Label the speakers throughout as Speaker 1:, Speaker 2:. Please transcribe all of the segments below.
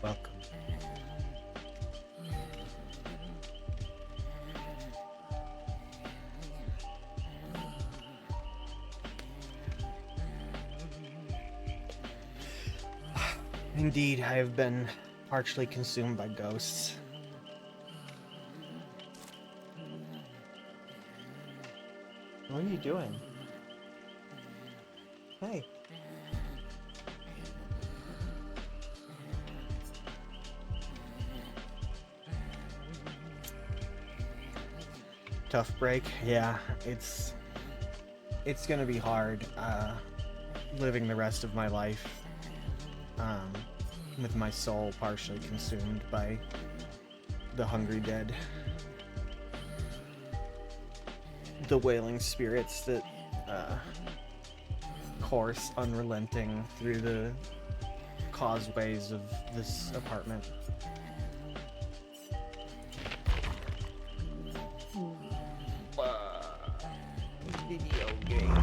Speaker 1: Welcome. Indeed, I have been partially consumed by ghosts. What are you doing? Hey. Tough break. Yeah, it's gonna be hard living the rest of my life with my soul partially consumed by the hungry dead. The wailing spirits that course unrelenting through the causeways of this apartment. Video game.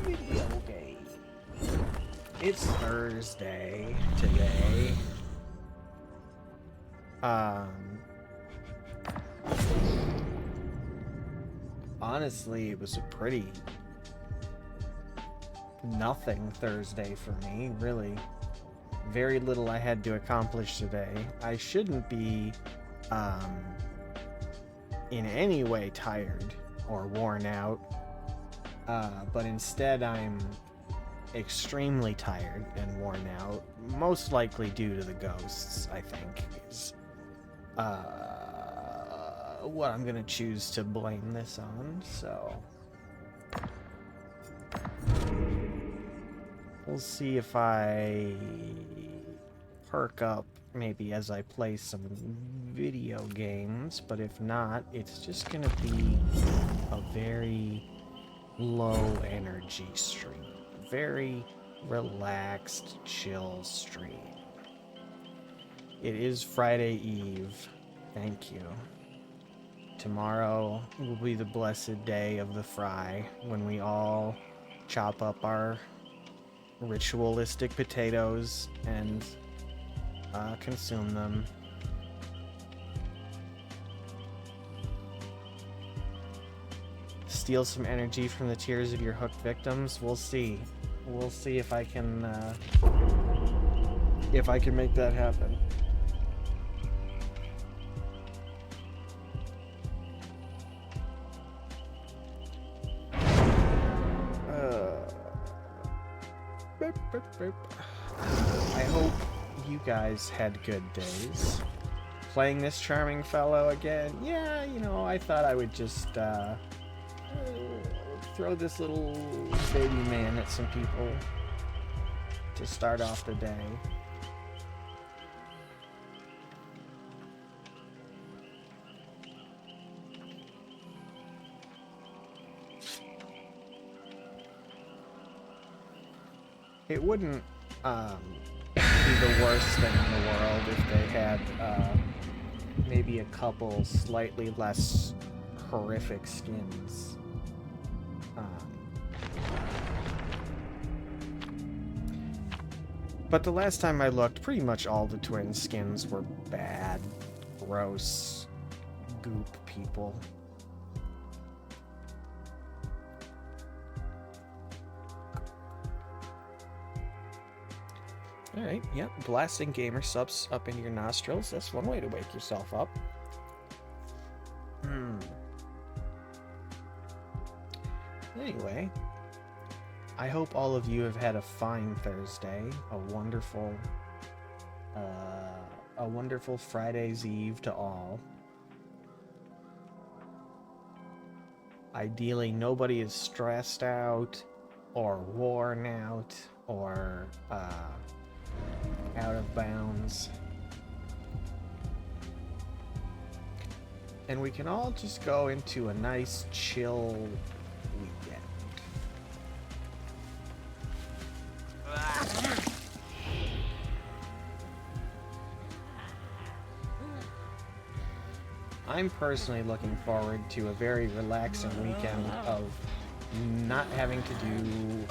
Speaker 1: Video game. It's Thursday today. Honestly, it was a pretty nothing Thursday for me, really. Very little I had to accomplish today. I shouldn't be in any way tired or worn out, but instead I'm extremely tired and worn out, most likely due to the ghosts, I think, is what I'm gonna choose to blame this on. So we'll see if I perk up maybe as I play some video games, but if not, it's just gonna be a very low energy stream, very relaxed, chill stream. It is Friday Eve, thank you. Tomorrow will be the blessed day of the fry, when we all chop up our ritualistic potatoes and consume them. Steal some energy from the tears of your hooked victims. We'll see. We'll see if I can make that happen. I hope you guys had good days. Playing this charming fellow again. Yeah, you know, I thought I would just throw this little baby man at some people to start off the day. It wouldn't be the worst thing in the world if they had maybe a couple slightly less horrific skins. But the last time I looked, pretty much all the twin skins were bad, gross, goop people. Alright, yep, blasting gamer subs up into your nostrils. That's one way to wake yourself up. Anyway, I hope all of you have had a fine Thursday, a wonderful Friday's Eve to all. Ideally, nobody is stressed out, or worn out, or out of bounds. And we can all just go into a nice, chill weekend. I'm personally looking forward to a very relaxing weekend of not having to do anything.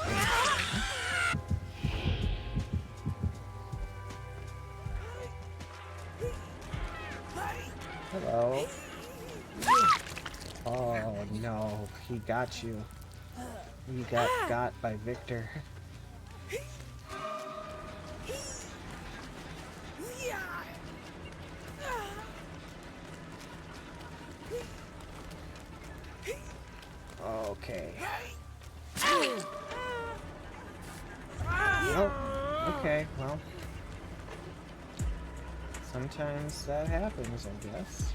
Speaker 1: he got you. You got by Victor. Okay. Nope. Okay, well. Sometimes that happens, I guess.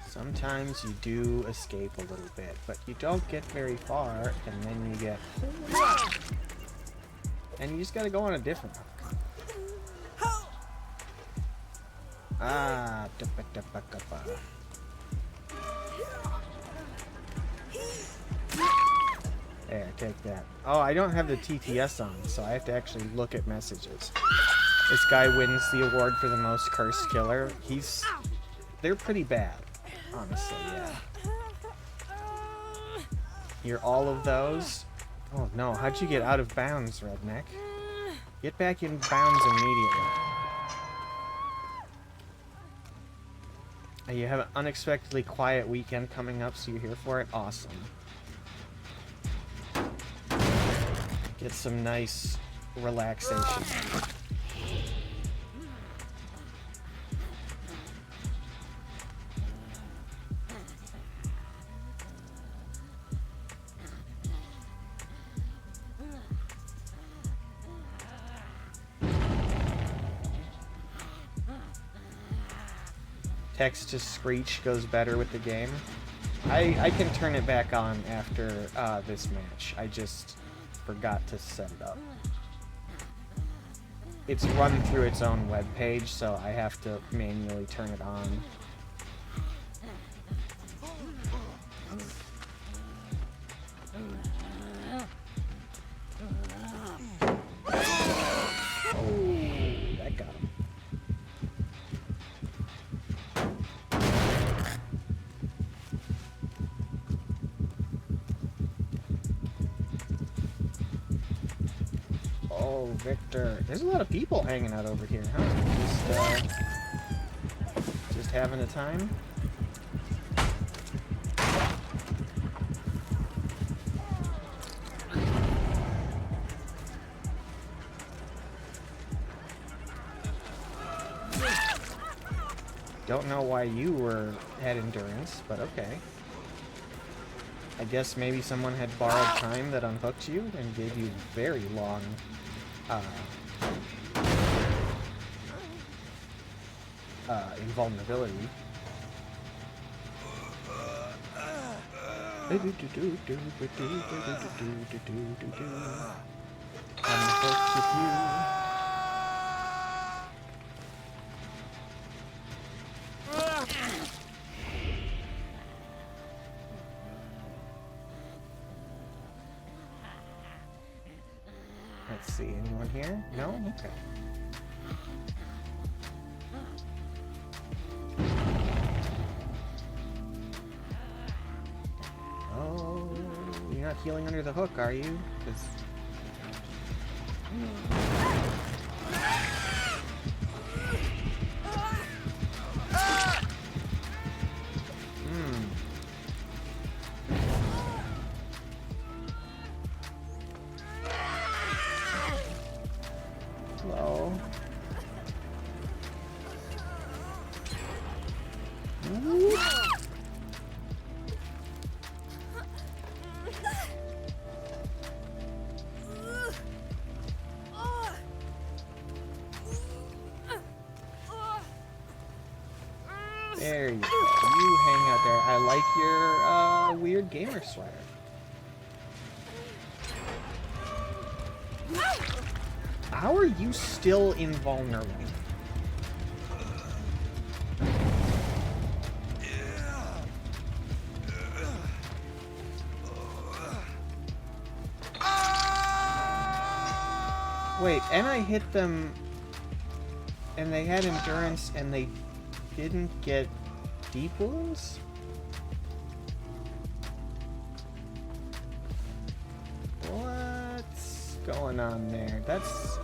Speaker 1: Sometimes you do escape a little bit, but you don't get very far, and then you get... And you just gotta go on a different hook. Ah, there, take that. Oh, I don't have the TTS on, so I have to actually look at messages. This guy wins the award for the most cursed killer. They're pretty bad, honestly, yeah. You're all of those? Oh no, how'd you get out of bounds, Redneck? Get back in bounds immediately. You have an unexpectedly quiet weekend coming up, so you're here for it? Awesome. Get some nice relaxation. Text to screech goes better with the game. I can turn it back on after this match. I just forgot to set it up. It's run through its own web page, so I have to manually turn it on. Oh, that got him. Oh, Victor. There's a lot of people hanging out over here, huh? Just having a time? Don't know why you had endurance, but okay. I guess maybe someone had borrowed time that unhooked you and gave you very long invulnerability. Unhooked with you. Let's see, anyone here? No? Okay. Oh, you're not healing under the hook, are you? 'Cause... Hello. Whoop. There you go. You hang out there. I like your weird gamer sweater. How are you still invulnerable? Wait, and I hit them, and they had endurance, and they didn't get deep wounds? What's going on there? That's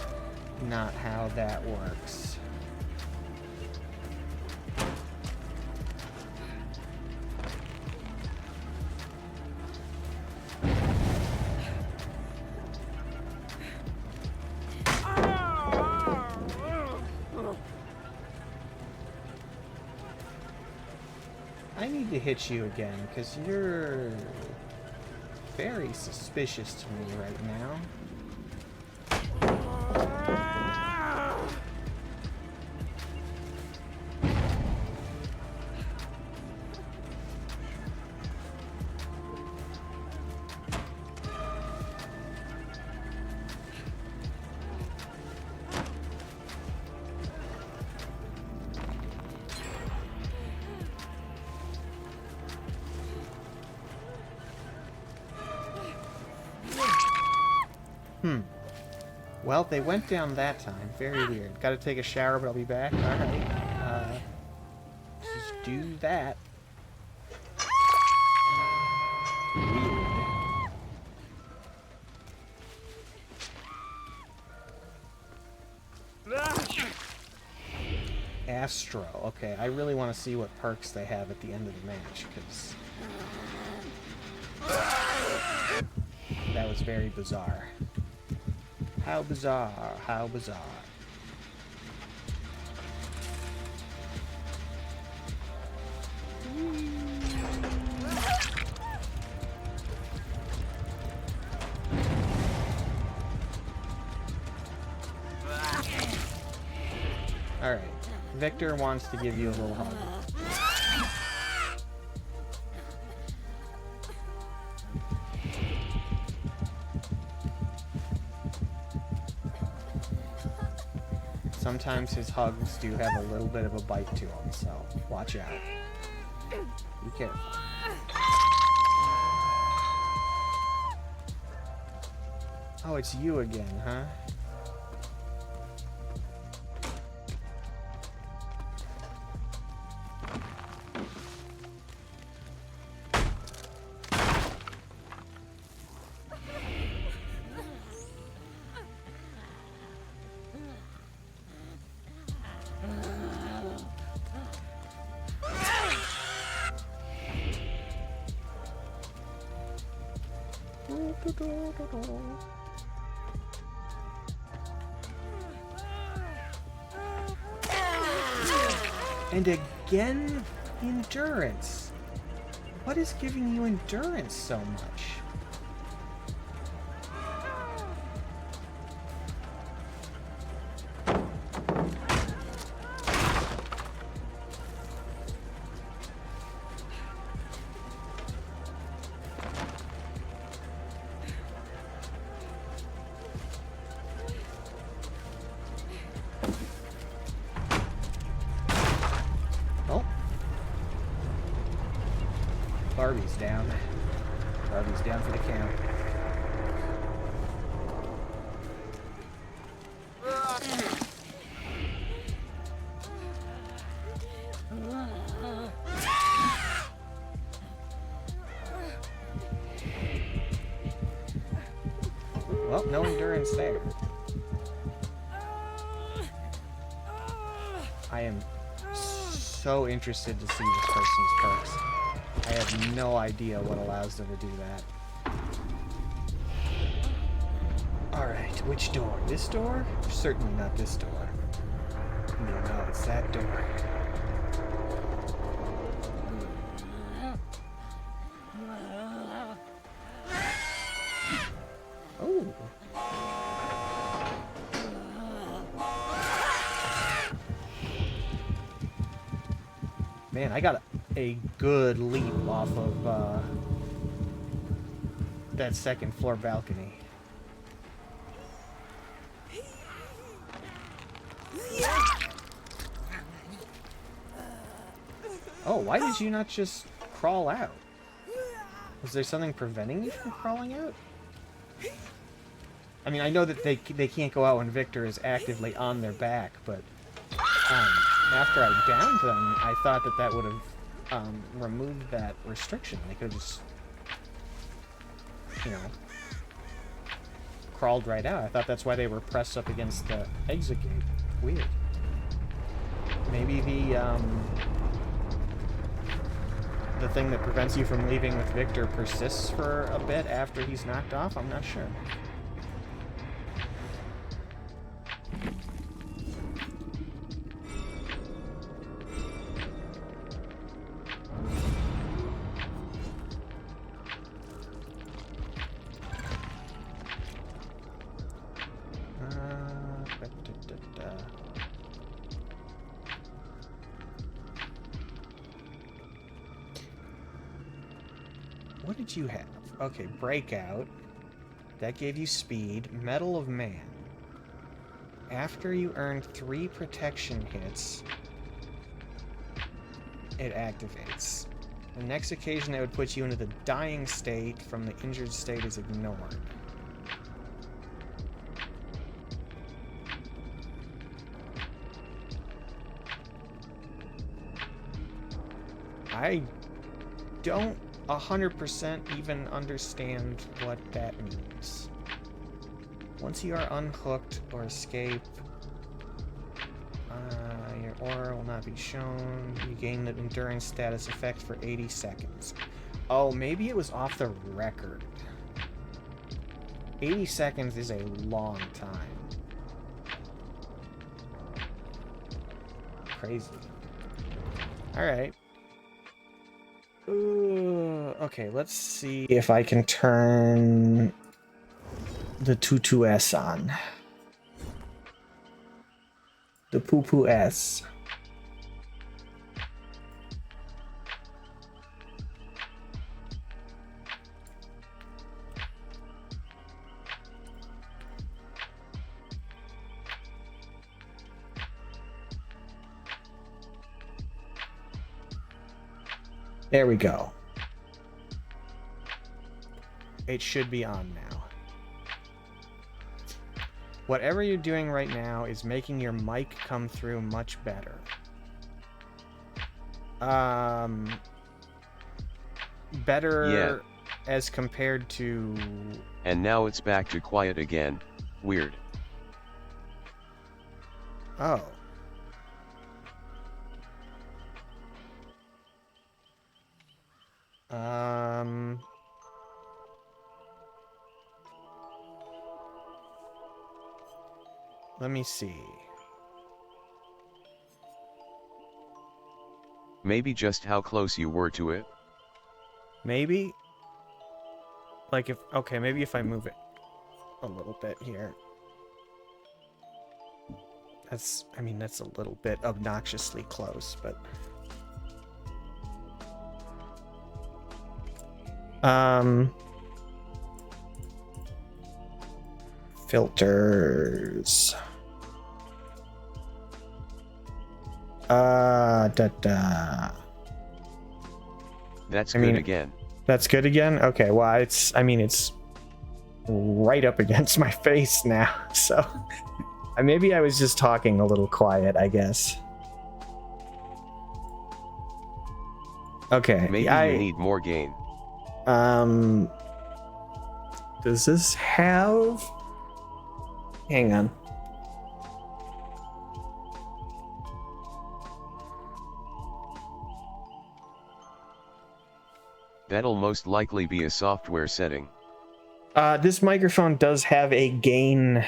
Speaker 1: not how that works. I need to hit you again, because you're very suspicious to me right now. Well, they went down that time. Very weird. Gotta take a shower, but I'll be back. Alright. Just do that. Weird. Astro. Okay, I really want to see what perks they have at the end of the match, because that was very bizarre. How bizarre, how bizarre. Alright, Victor wants to give you a little hug. Sometimes his hugs do have a little bit of a bite to them, so watch out. Be careful. Oh, it's you again, huh? And again, endurance. What is giving you endurance so much? Barbie's down. Barbie's down for the count. Well, no endurance there. I am so interested to see this person's perks. I have no idea what allows them to do that. Alright, which door? This door? Certainly not this door. No, it's that door. Oh. Man, I got a good leap off of that second floor balcony. Oh, why did you not just crawl out? Was there something preventing you from crawling out? I mean, I know that they can't go out when Victor is actively on their back, but after I downed them, I thought that would have removed that restriction. They could have just, you know, crawled right out. I thought that's why they were pressed up against the exit gate. Weird. Maybe the thing that prevents you from leaving with Victor persists for a bit after he's knocked off? I'm not sure. What did you have? Okay, Breakout. That gave you speed. Medal of Man. After you earned 3 protection hits, it activates. The next occasion that would put you into the dying state from the injured state is ignored. I don't 100% even understand what that means. Once you are unhooked or escape, your aura will not be shown. You gain the endurance status effect for 80 seconds. Oh, maybe it was off the record. 80 seconds is a long time. Crazy. Alright. Okay, let's see if I can turn the 22S on. The poo-poo S. There we go. It should be on now. Whatever you're doing right now is making your mic come through much better. Better as compared to...
Speaker 2: And now it's back to quiet again. Weird.
Speaker 1: Oh. Let me see.
Speaker 2: Maybe just how close you were to it?
Speaker 1: Maybe? Like if... Okay, maybe if I move it a little bit here. That's... I mean, that's a little bit obnoxiously close, but... Filters...
Speaker 2: That's good again.
Speaker 1: That's good again? Okay, well, it's... I mean, it's right up against my face now, so... Maybe I was just talking a little quiet, I guess. Okay.
Speaker 2: Maybe you need more gain.
Speaker 1: Does this have... Hang on.
Speaker 2: That'll most likely be a software setting.
Speaker 1: This microphone does have a gain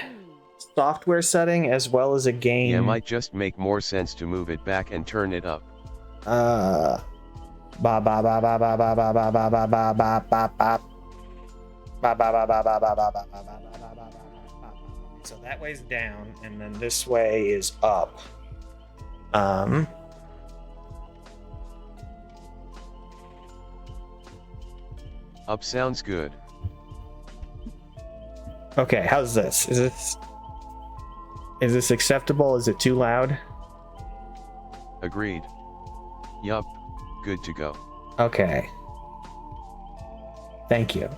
Speaker 1: software setting as well as a gain...
Speaker 2: Yeah, might just make more sense to move it back and turn it up.
Speaker 1: So that way's down, and then this way is up.
Speaker 2: Up sounds good.
Speaker 1: Okay, how's this? Is this acceptable? Is it too loud?
Speaker 2: Agreed. Yup, good to go.
Speaker 1: Okay. Thank you.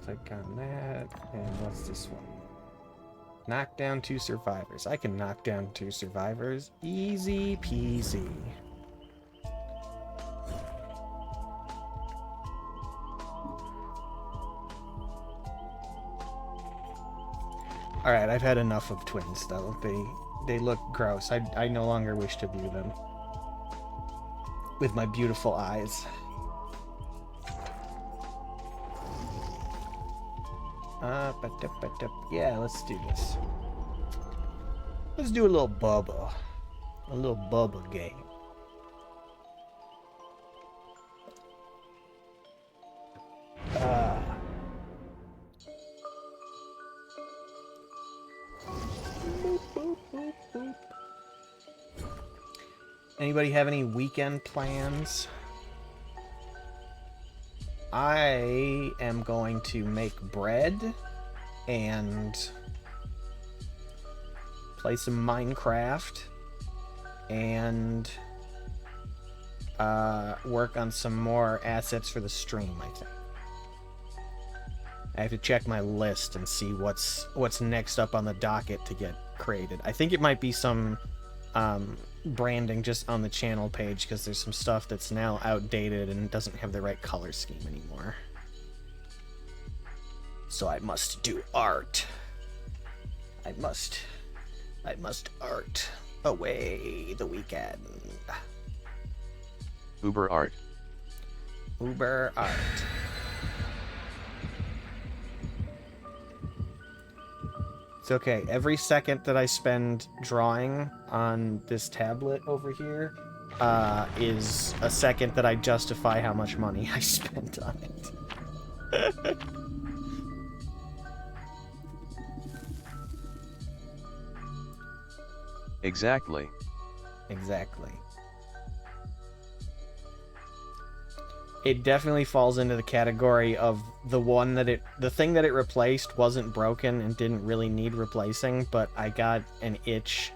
Speaker 1: Click on that, and what's this one? Knock down 2 survivors. I can knock down 2 survivors. Easy peasy. Alright, I've had enough of twins, though. They look gross. I no longer wish to view them with my beautiful eyes. Yeah, let's do this. Let's do a little Bubba. A little Bubba game. Anybody have any weekend plans? I am going to make bread and play some Minecraft and work on some more assets for the stream, I think. I have to check my list and see what's next up on the docket to get created. I think it might be some branding just on the channel page, because there's some stuff that's now outdated and doesn't have the right color scheme anymore. So I must do art. I must art away the weekend.
Speaker 2: Uber art.
Speaker 1: Uber art. It's okay. Every second that I spend drawing on this tablet over here is a second that I justify how much money I spent on it.
Speaker 2: Exactly.
Speaker 1: Exactly. It definitely falls into the category of the thing that it replaced wasn't broken and didn't really need replacing, but I got an itch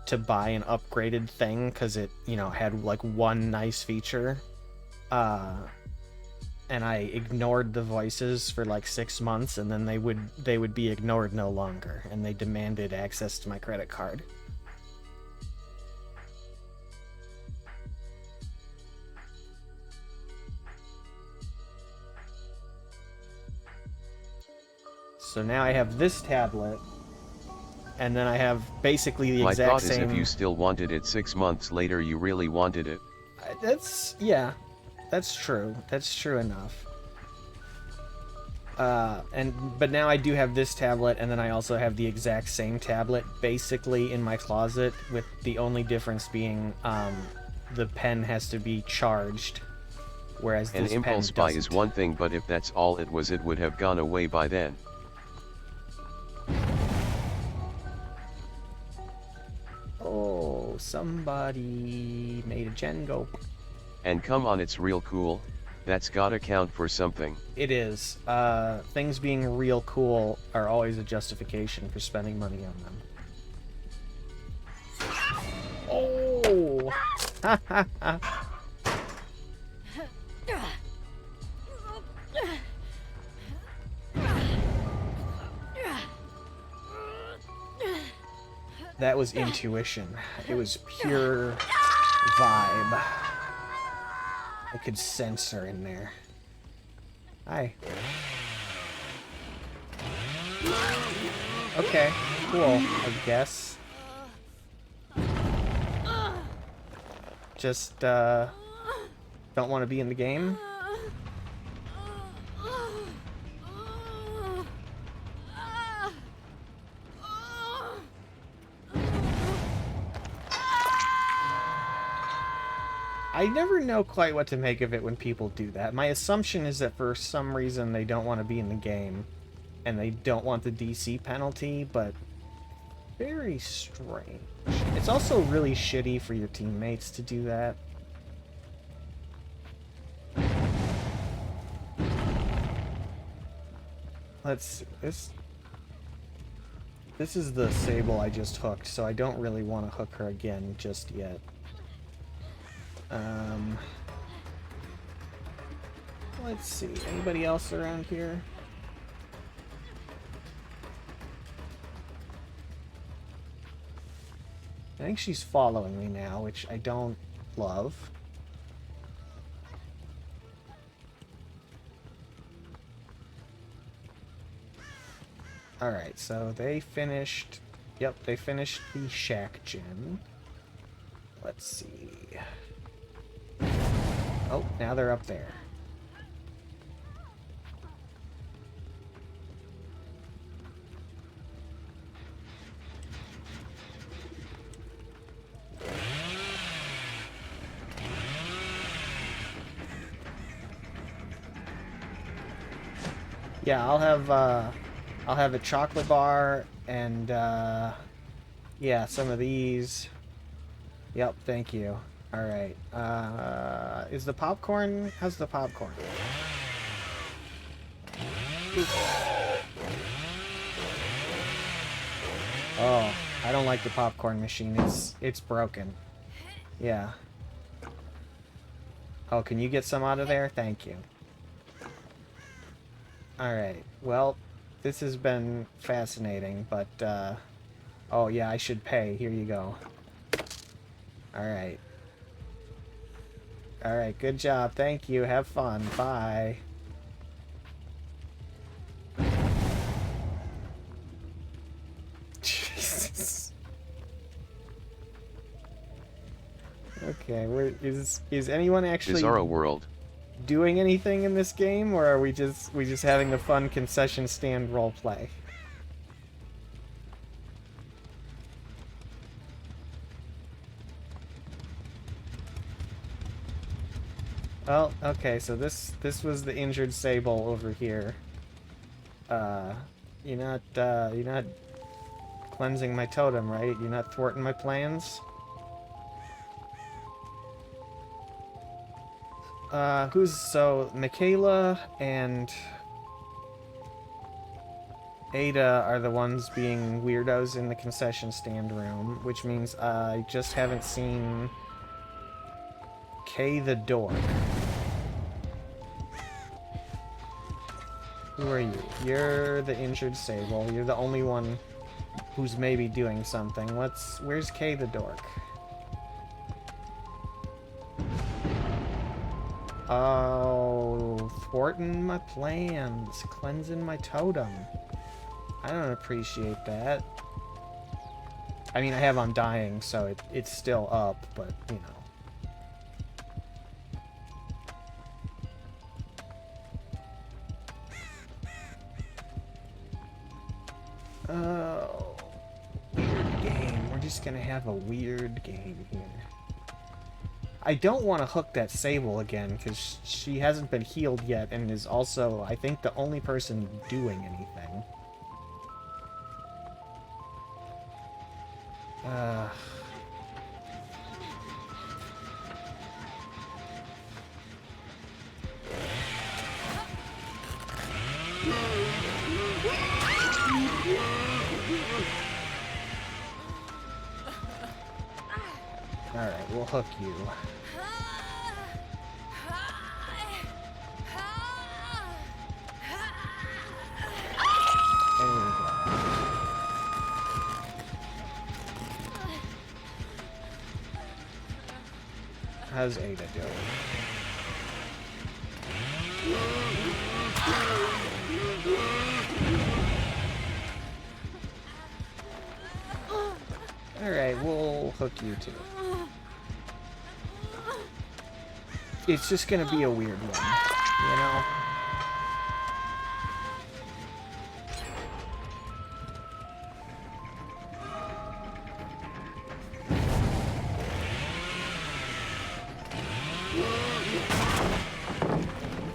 Speaker 1: to buy an upgraded thing because it, had like one nice feature. And I ignored the voices for like 6 months, and then they would be ignored no longer, and they demanded access to my credit card. So now I have this tablet, and then I have basically the exact same...
Speaker 2: My thought is if you still wanted it 6 months later, you really wanted it.
Speaker 1: Yeah, that's true. That's true enough. But now I do have this tablet, and then I also have the exact same tablet basically in my closet, with the only difference being the pen has to be charged, whereas this pen
Speaker 2: An impulse buy
Speaker 1: doesn't.
Speaker 2: is one thing, but if that's all it was, it would have gone away by then.
Speaker 1: Oh, somebody made a gen go.
Speaker 2: And come on, it's real cool. That's gotta count for something.
Speaker 1: It is. Things being real cool are always a justification for spending money on them. Oh! Ha ha ha! That was intuition. It was pure vibe. I could sense her in there. Hi. Okay, cool, I guess. Just, don't want to be in the game? I never know quite what to make of it when people do that. My assumption is that for some reason they don't want to be in the game, and they don't want the DC penalty, but very strange. It's also really shitty for your teammates to do that. Let's see. This is the Sable I just hooked, so I don't really want to hook her again just yet. Let's see. Anybody else around here? I think she's following me now, which I don't love. Alright, so they finished... Yep, they finished the shack gen. Let's see... Oh, now they're up there. Yeah, I'll have a chocolate bar and yeah, some of these. Yep, thank you. Alright, is the popcorn... How's the popcorn? Oh, I don't like the popcorn machine. It's broken. Yeah. Oh, can you get some out of there? Thank you. Alright, well, this has been fascinating, but, oh, yeah, I should pay. Here you go. Alright. Alright, good job. Thank you. Have fun. Bye. Jesus. Okay, is anyone actually
Speaker 2: Bizarro world.
Speaker 1: doing anything in this game, or are we just having a fun concession stand roleplay? Well, okay, so this was the injured Sable over here. You're not cleansing my totem, right? You're not thwarting my plans? So Michaela and Ada are the ones being weirdos in the concession stand room, which means I just haven't seen Kay the dork. Who are you? You're the injured Sable. You're the only one who's maybe doing something. Where's Kay the dork? Oh, thwarting my plans, cleansing my totem. I don't appreciate that. I mean, I have Undying, so it's still up, but, you know. Oh, weird game. We're just gonna have a weird game here. I don't want to hook that Sable again, because she hasn't been healed yet, and is also, I think, the only person doing anything. Alright, we'll hook you. There we go. How's Ada doing? Alright, we'll hook you too. It's just gonna be a weird one, you know?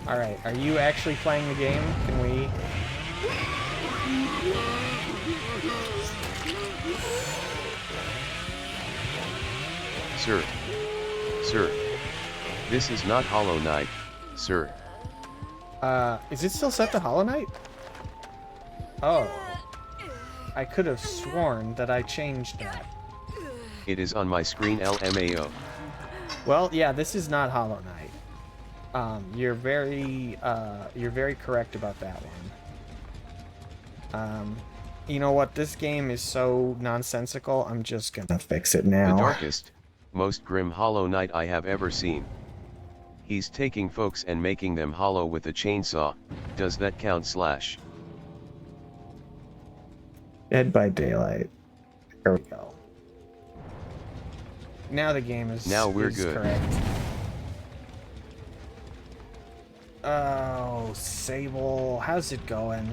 Speaker 1: Alright, are you actually playing the game? Can we...
Speaker 2: Sir. This is not Hollow Knight, sir.
Speaker 1: Is it still set to Hollow Knight? Oh. I could have sworn that I changed that.
Speaker 2: It is on my screen LMAO.
Speaker 1: Well, yeah, this is not Hollow Knight. You're very correct about that one. You know what? This game is so nonsensical, I'm just gonna fix it now.
Speaker 2: The darkest, most grim Hollow Knight I have ever seen. He's taking folks and making them hollow with a chainsaw. Does that count, Slash?
Speaker 1: Dead by Daylight. There we go. Now the game is
Speaker 2: good.
Speaker 1: Correct. Oh, Sable, how's it going?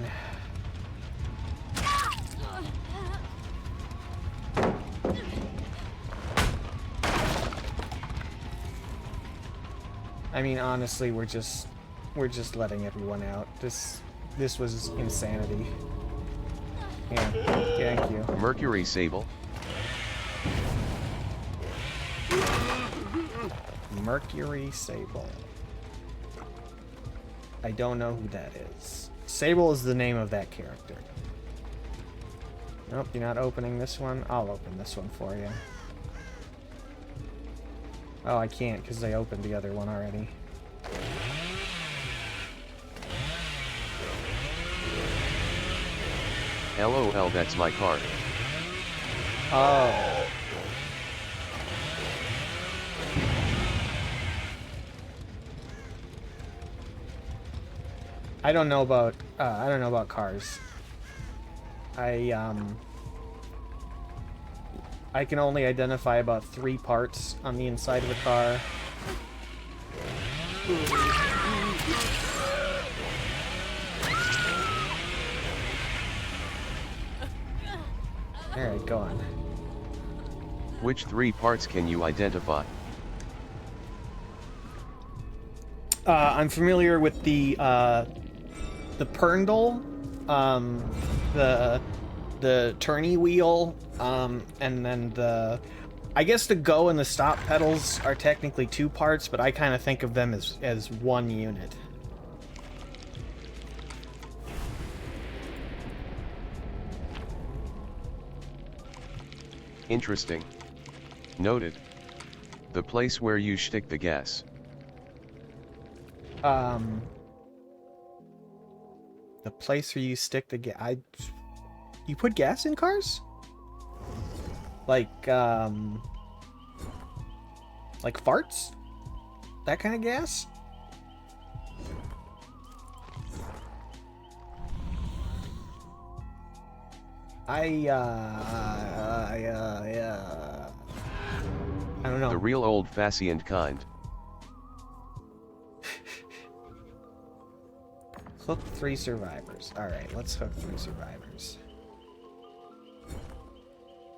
Speaker 1: I mean, honestly, we're just letting everyone out. This was insanity. Yeah, thank you.
Speaker 2: Mercury Sable.
Speaker 1: Mercury Sable. I don't know who that is. Sable is the name of that character. Nope, you're not opening this one? I'll open this one for you. Oh, I can't because I opened the other one already.
Speaker 2: LOL, that's my card.
Speaker 1: Oh. I don't know about cars. I can only identify about 3 parts on the inside of a car. Alright, go on.
Speaker 2: Which 3 parts can you identify?
Speaker 1: I'm familiar with the pernal, the tourney wheel, and then I guess the go and the stop pedals are technically 2 parts, but I kind of think of them as 1 unit.
Speaker 2: Interesting. Noted. The place where you stick the gas.
Speaker 1: The place where you stick the gas. You put gas in cars? Like farts? That kind of gas? I don't know.
Speaker 2: The real old-fashioned kind.
Speaker 1: Hook 3 survivors. Alright, let's hook 3 survivors.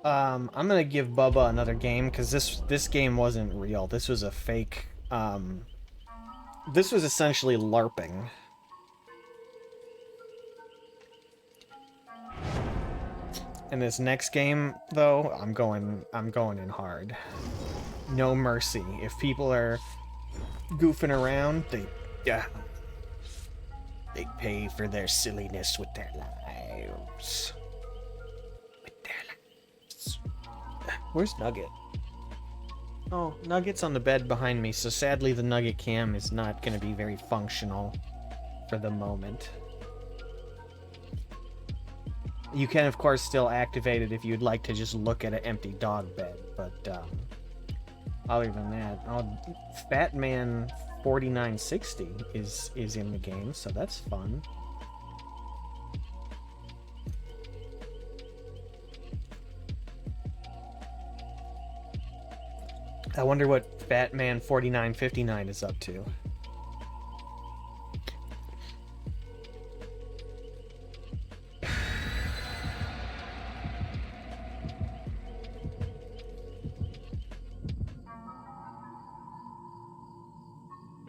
Speaker 1: I'm gonna give Bubba another game, because this game wasn't real. This was a fake, this was essentially LARPing. In this next game, though, I'm going in hard. No mercy. If people are goofing around, they pay for their silliness with their lives. Where's Nugget? Oh, Nugget's on the bed behind me, so sadly the Nugget cam is not going to be very functional for the moment. You can, of course, still activate it if you'd like to just look at an empty dog bed, but other than that, Fatman 4960 is in the game, so that's fun. I wonder what Fatman 4959 is up to.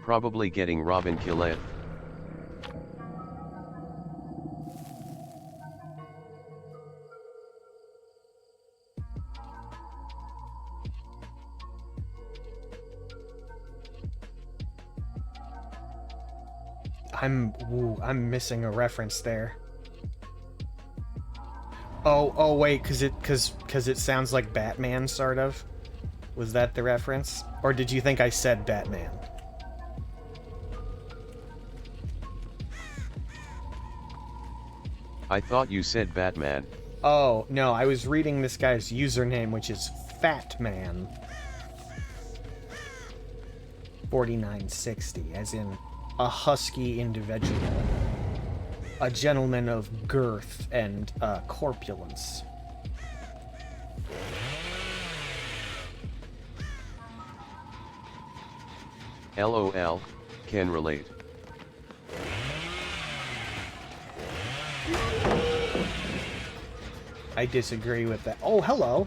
Speaker 2: Probably getting Robin Killed.
Speaker 1: I'm missing a reference there. Oh wait, cause it sounds like Batman, sort of. Was that the reference? Or did you think I said Batman?
Speaker 2: I thought you said Batman.
Speaker 1: Oh, no, I was reading this guy's username, which is Fatman 4960, as in a husky individual. A gentleman of girth and corpulence.
Speaker 2: LOL, can relate.
Speaker 1: I disagree with that. Oh, hello.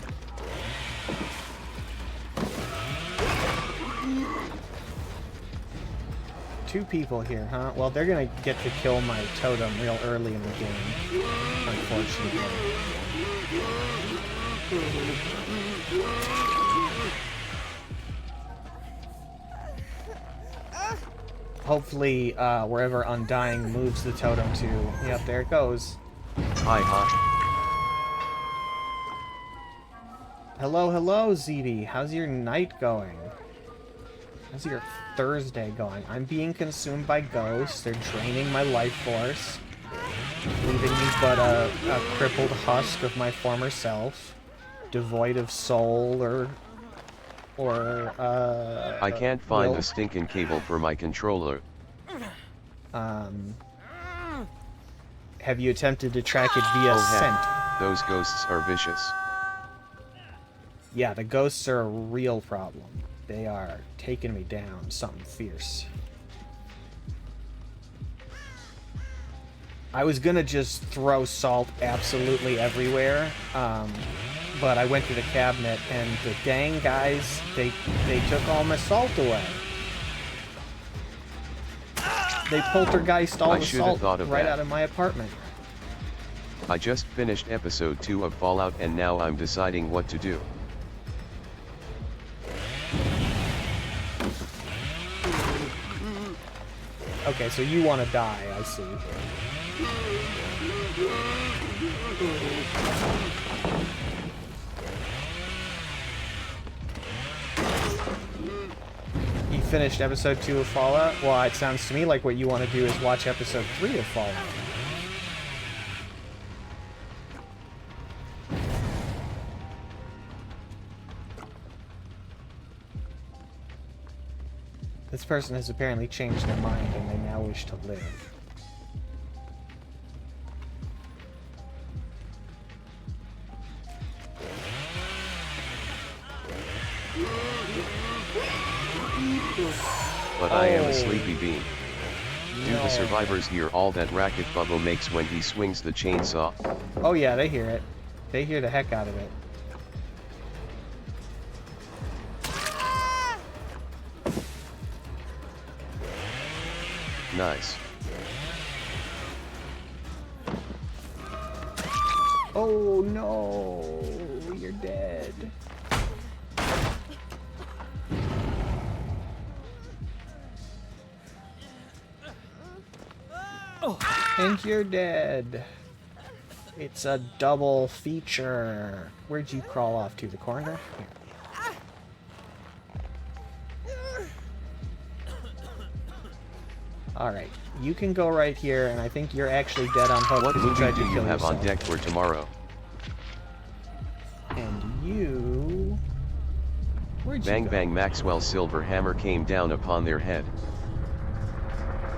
Speaker 1: Two people here, huh? Well, they're gonna get to kill my totem real early in the game, unfortunately. Hopefully, wherever Undying moves the totem to... Yep, there it goes.
Speaker 2: Hi, hi.
Speaker 1: Hello, hello, ZD. How's your night going? How's your Thursday going? I'm being consumed by ghosts. They're draining my life force, leaving me but a crippled husk of my former self, devoid of soul or
Speaker 2: I can't find the stinking cable for my controller.
Speaker 1: Have you attempted to track it via scent?
Speaker 2: Those ghosts are vicious.
Speaker 1: Yeah, the ghosts are a real problem. They are taking me down, something fierce. I was gonna just throw salt absolutely everywhere, but I went to the cabinet and the dang guys, they took all my salt away. They poltergeist all the salt right out of my apartment.
Speaker 2: I just finished episode 2 of Fallout and now I'm deciding what to do.
Speaker 1: Okay, so you want to die, I see. You finished episode 2 of Fallout? Well, it sounds to me like what you want to do is watch episode 3 of Fallout. This person has apparently changed their mind and they now wish to live.
Speaker 2: But I am a sleepy bean. Do the survivors hear all that racket Bubba makes when he swings the chainsaw?
Speaker 1: Oh yeah, they hear it. They hear the heck out of it.
Speaker 2: Nice.
Speaker 1: Oh no, you're dead. And you're dead. It's a double feature. Where'd you crawl off to? The corner? Here. Alright, you can go right here, and I think you're actually dead on hook.
Speaker 2: What movie do you have
Speaker 1: yourself.
Speaker 2: on deck for tomorrow?
Speaker 1: And you... Where'd
Speaker 2: Bang
Speaker 1: you go?
Speaker 2: bang, Maxwell's silver hammer came down upon their head.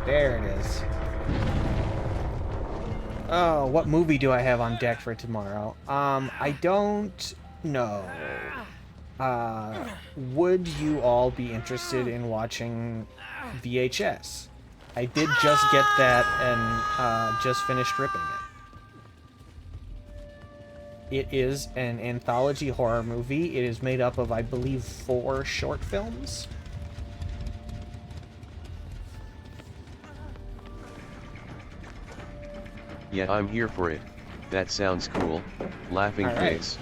Speaker 1: There it is. Oh, what movie do I have on deck for tomorrow? I don't know. Would you all be interested in watching VHS? I did just get that and just finished ripping it. It is an anthology horror movie. It is made up of, I believe, 4 short films.
Speaker 2: Yeah, I'm here for it. That sounds cool. Laughing
Speaker 1: All right.
Speaker 2: face.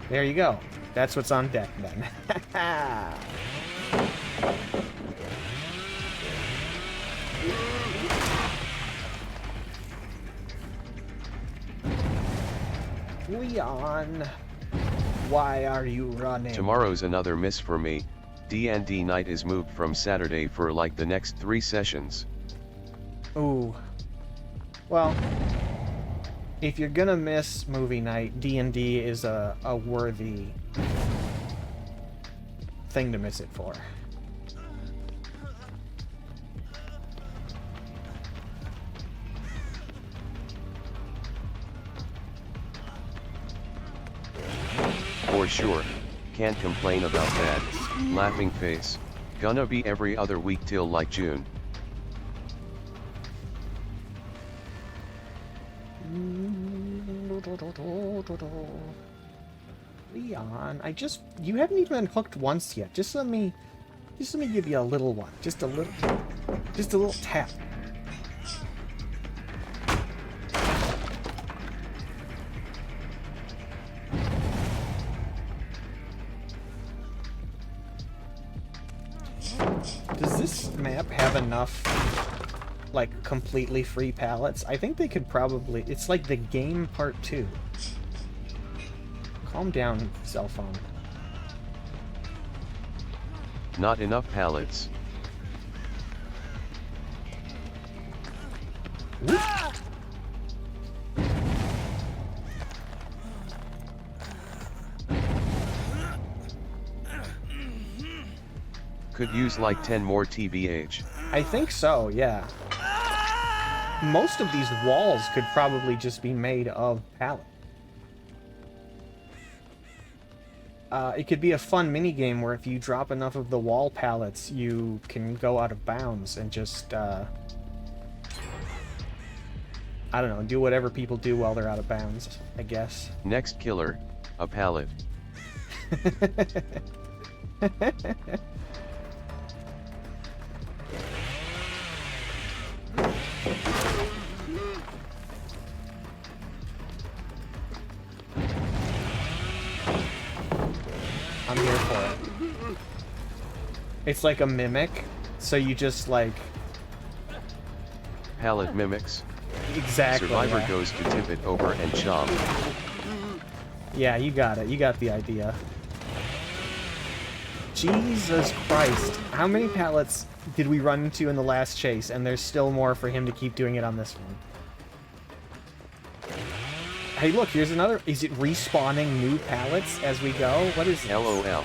Speaker 1: There you go. That's what's on deck then. Leon, why are you running?
Speaker 2: Tomorrow's another miss for me. D&D night is moved from Saturday for like the next 3 sessions.
Speaker 1: Ooh. Well, if you're gonna miss movie night, D&D is a worthy thing to miss it for.
Speaker 2: For sure. Can't complain about that. Laughing face. Gonna be every other week till like June.
Speaker 1: Leon, you haven't even been hooked once yet. Just let me give you a little one. Just a little tap. Does this map have have enough, like, completely free pallets, I think they could probably... It's like the game part 2. Calm down, cell phone.
Speaker 2: Not enough pallets. Could use like 10 more TBH.
Speaker 1: I think so, yeah. Most of these walls could probably just be made of pallet. It could be a fun minigame where if you drop enough of the wall pallets, you can go out of bounds and just, I don't know, do whatever people do while they're out of bounds, I guess.
Speaker 2: Next killer, a pallet.
Speaker 1: I'm here for it. It's like a mimic, so you just like...
Speaker 2: Pallet mimics.
Speaker 1: Exactly.
Speaker 2: Survivor
Speaker 1: Yeah.
Speaker 2: goes to tip it over and chomp.
Speaker 1: Yeah, you got it. You got the idea. Jesus Christ. How many pallets did we run into in the last chase, and there's still more for him to keep doing it on this one? Hey, look, here's another... Is it respawning new pallets as we go? What is this?
Speaker 2: LOL.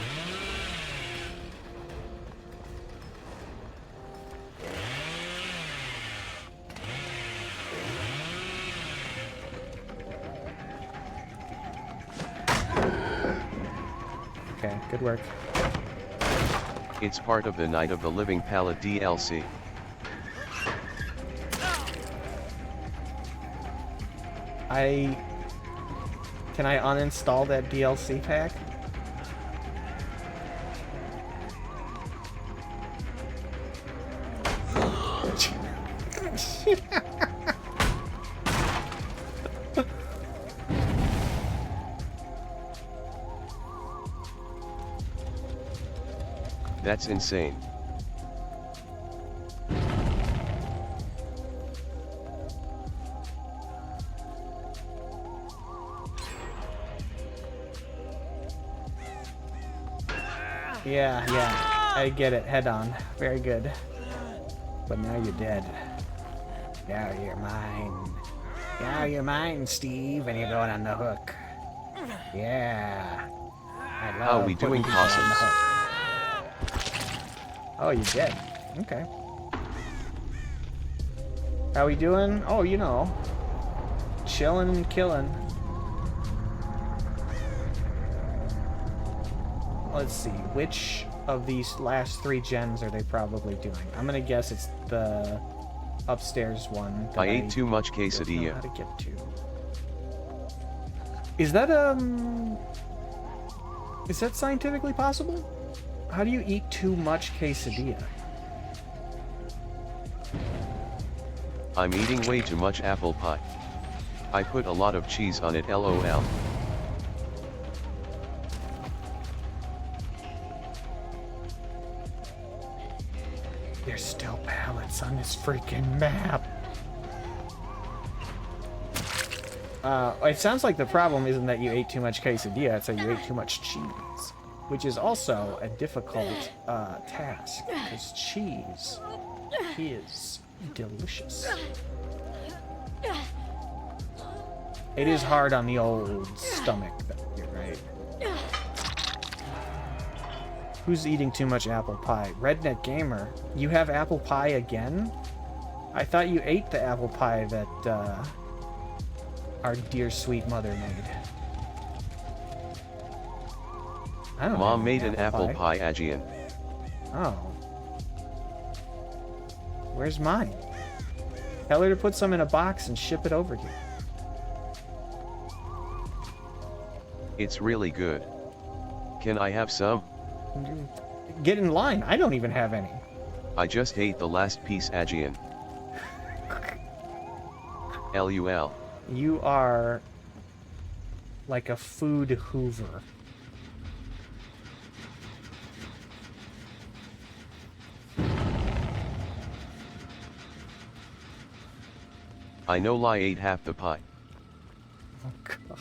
Speaker 1: Okay, good work.
Speaker 2: It's part of the Night of the Living Pallet DLC.
Speaker 1: Can I uninstall that DLC pack?
Speaker 2: That's insane.
Speaker 1: Yeah, I get it. Head on. Very good. But now you're dead. Now you're mine. Now you're mine, Steve, and you're going on the hook. Yeah. I love
Speaker 2: How we
Speaker 1: putting
Speaker 2: doing,
Speaker 1: people on the
Speaker 2: possums?
Speaker 1: hook. Oh, you're dead. Okay. How we doing? Oh, you know. Chilling and killing. Let's see, which of these last 3 gens are they probably doing? I'm gonna guess it's the upstairs one. That
Speaker 2: I ate too much
Speaker 1: don't know
Speaker 2: quesadilla.
Speaker 1: how to get to. Is that scientifically possible? How do you eat too much quesadilla?
Speaker 2: I'm eating way too much apple pie. I put a lot of cheese on it, LOL.
Speaker 1: There's still pallets on this freaking map. It sounds like the problem isn't that you ate too much quesadilla, it's that you ate too much cheese. Which is also a difficult task, because cheese is delicious. It is hard on the old stomach, though, you're right. Who's eating too much apple pie? Redneck Gamer, you have apple pie again? I thought you ate the apple pie that our dear sweet mother made. I don't
Speaker 2: Mom
Speaker 1: have
Speaker 2: made
Speaker 1: any
Speaker 2: an apple pie Aegean.
Speaker 1: Oh. Where's mine? Tell her to put some in a box and ship it over here.
Speaker 2: It's really good. Can I have some?
Speaker 1: Get in line. I don't even have any.
Speaker 2: I just ate the last piece Aegean. LUL.
Speaker 1: You are like a food hoover.
Speaker 2: I no lie ate half the pie.
Speaker 1: Oh god.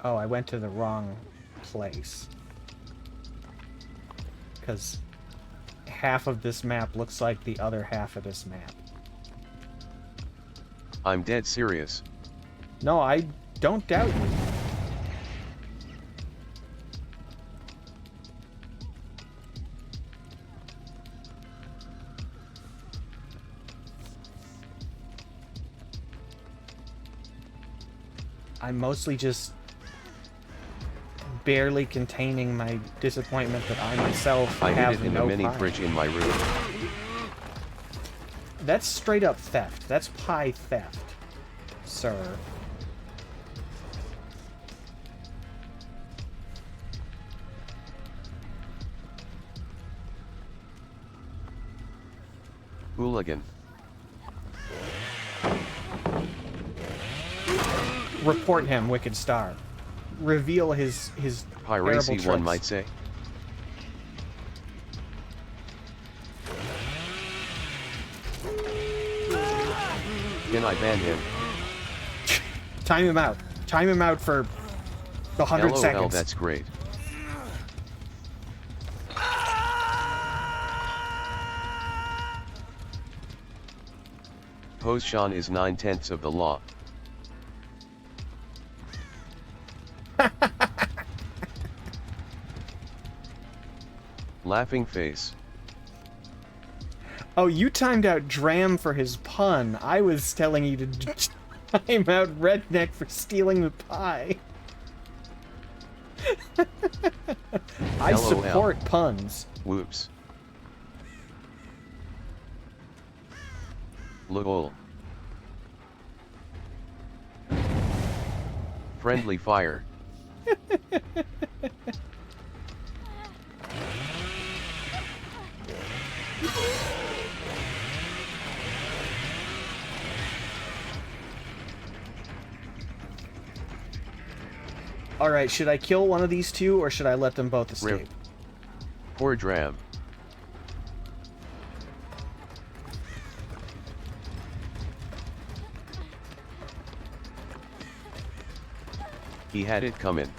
Speaker 1: Oh, I went to the wrong place. Because half of this map looks like the other half of this map.
Speaker 2: I'm dead serious.
Speaker 1: No, I don't doubt you. I'm mostly just barely containing my disappointment that I myself
Speaker 2: I
Speaker 1: have
Speaker 2: hid it in
Speaker 1: no
Speaker 2: a mini
Speaker 1: pie.
Speaker 2: fridge in my room.
Speaker 1: That's straight up theft. That's pie theft, sir.
Speaker 2: Hooligan.
Speaker 1: Report him, Wicked Star. Reveal his
Speaker 2: Piracy,
Speaker 1: terrible
Speaker 2: one
Speaker 1: tricks.
Speaker 2: might say. Can I ban him?
Speaker 1: Time him out. Time him out for the 100
Speaker 2: LOL,
Speaker 1: seconds.
Speaker 2: that's great. Post-Sean is 9/10 of the law. Laughing face.
Speaker 1: Oh, you timed out Dram for his pun. I was telling you to time out Redneck for stealing the pie. I
Speaker 2: LOL.
Speaker 1: support puns.
Speaker 2: Whoops. LOL. Friendly fire.
Speaker 1: Alright, should I kill one of these two, or should I let them both escape?
Speaker 2: Rip. Poor Dram. He had it coming.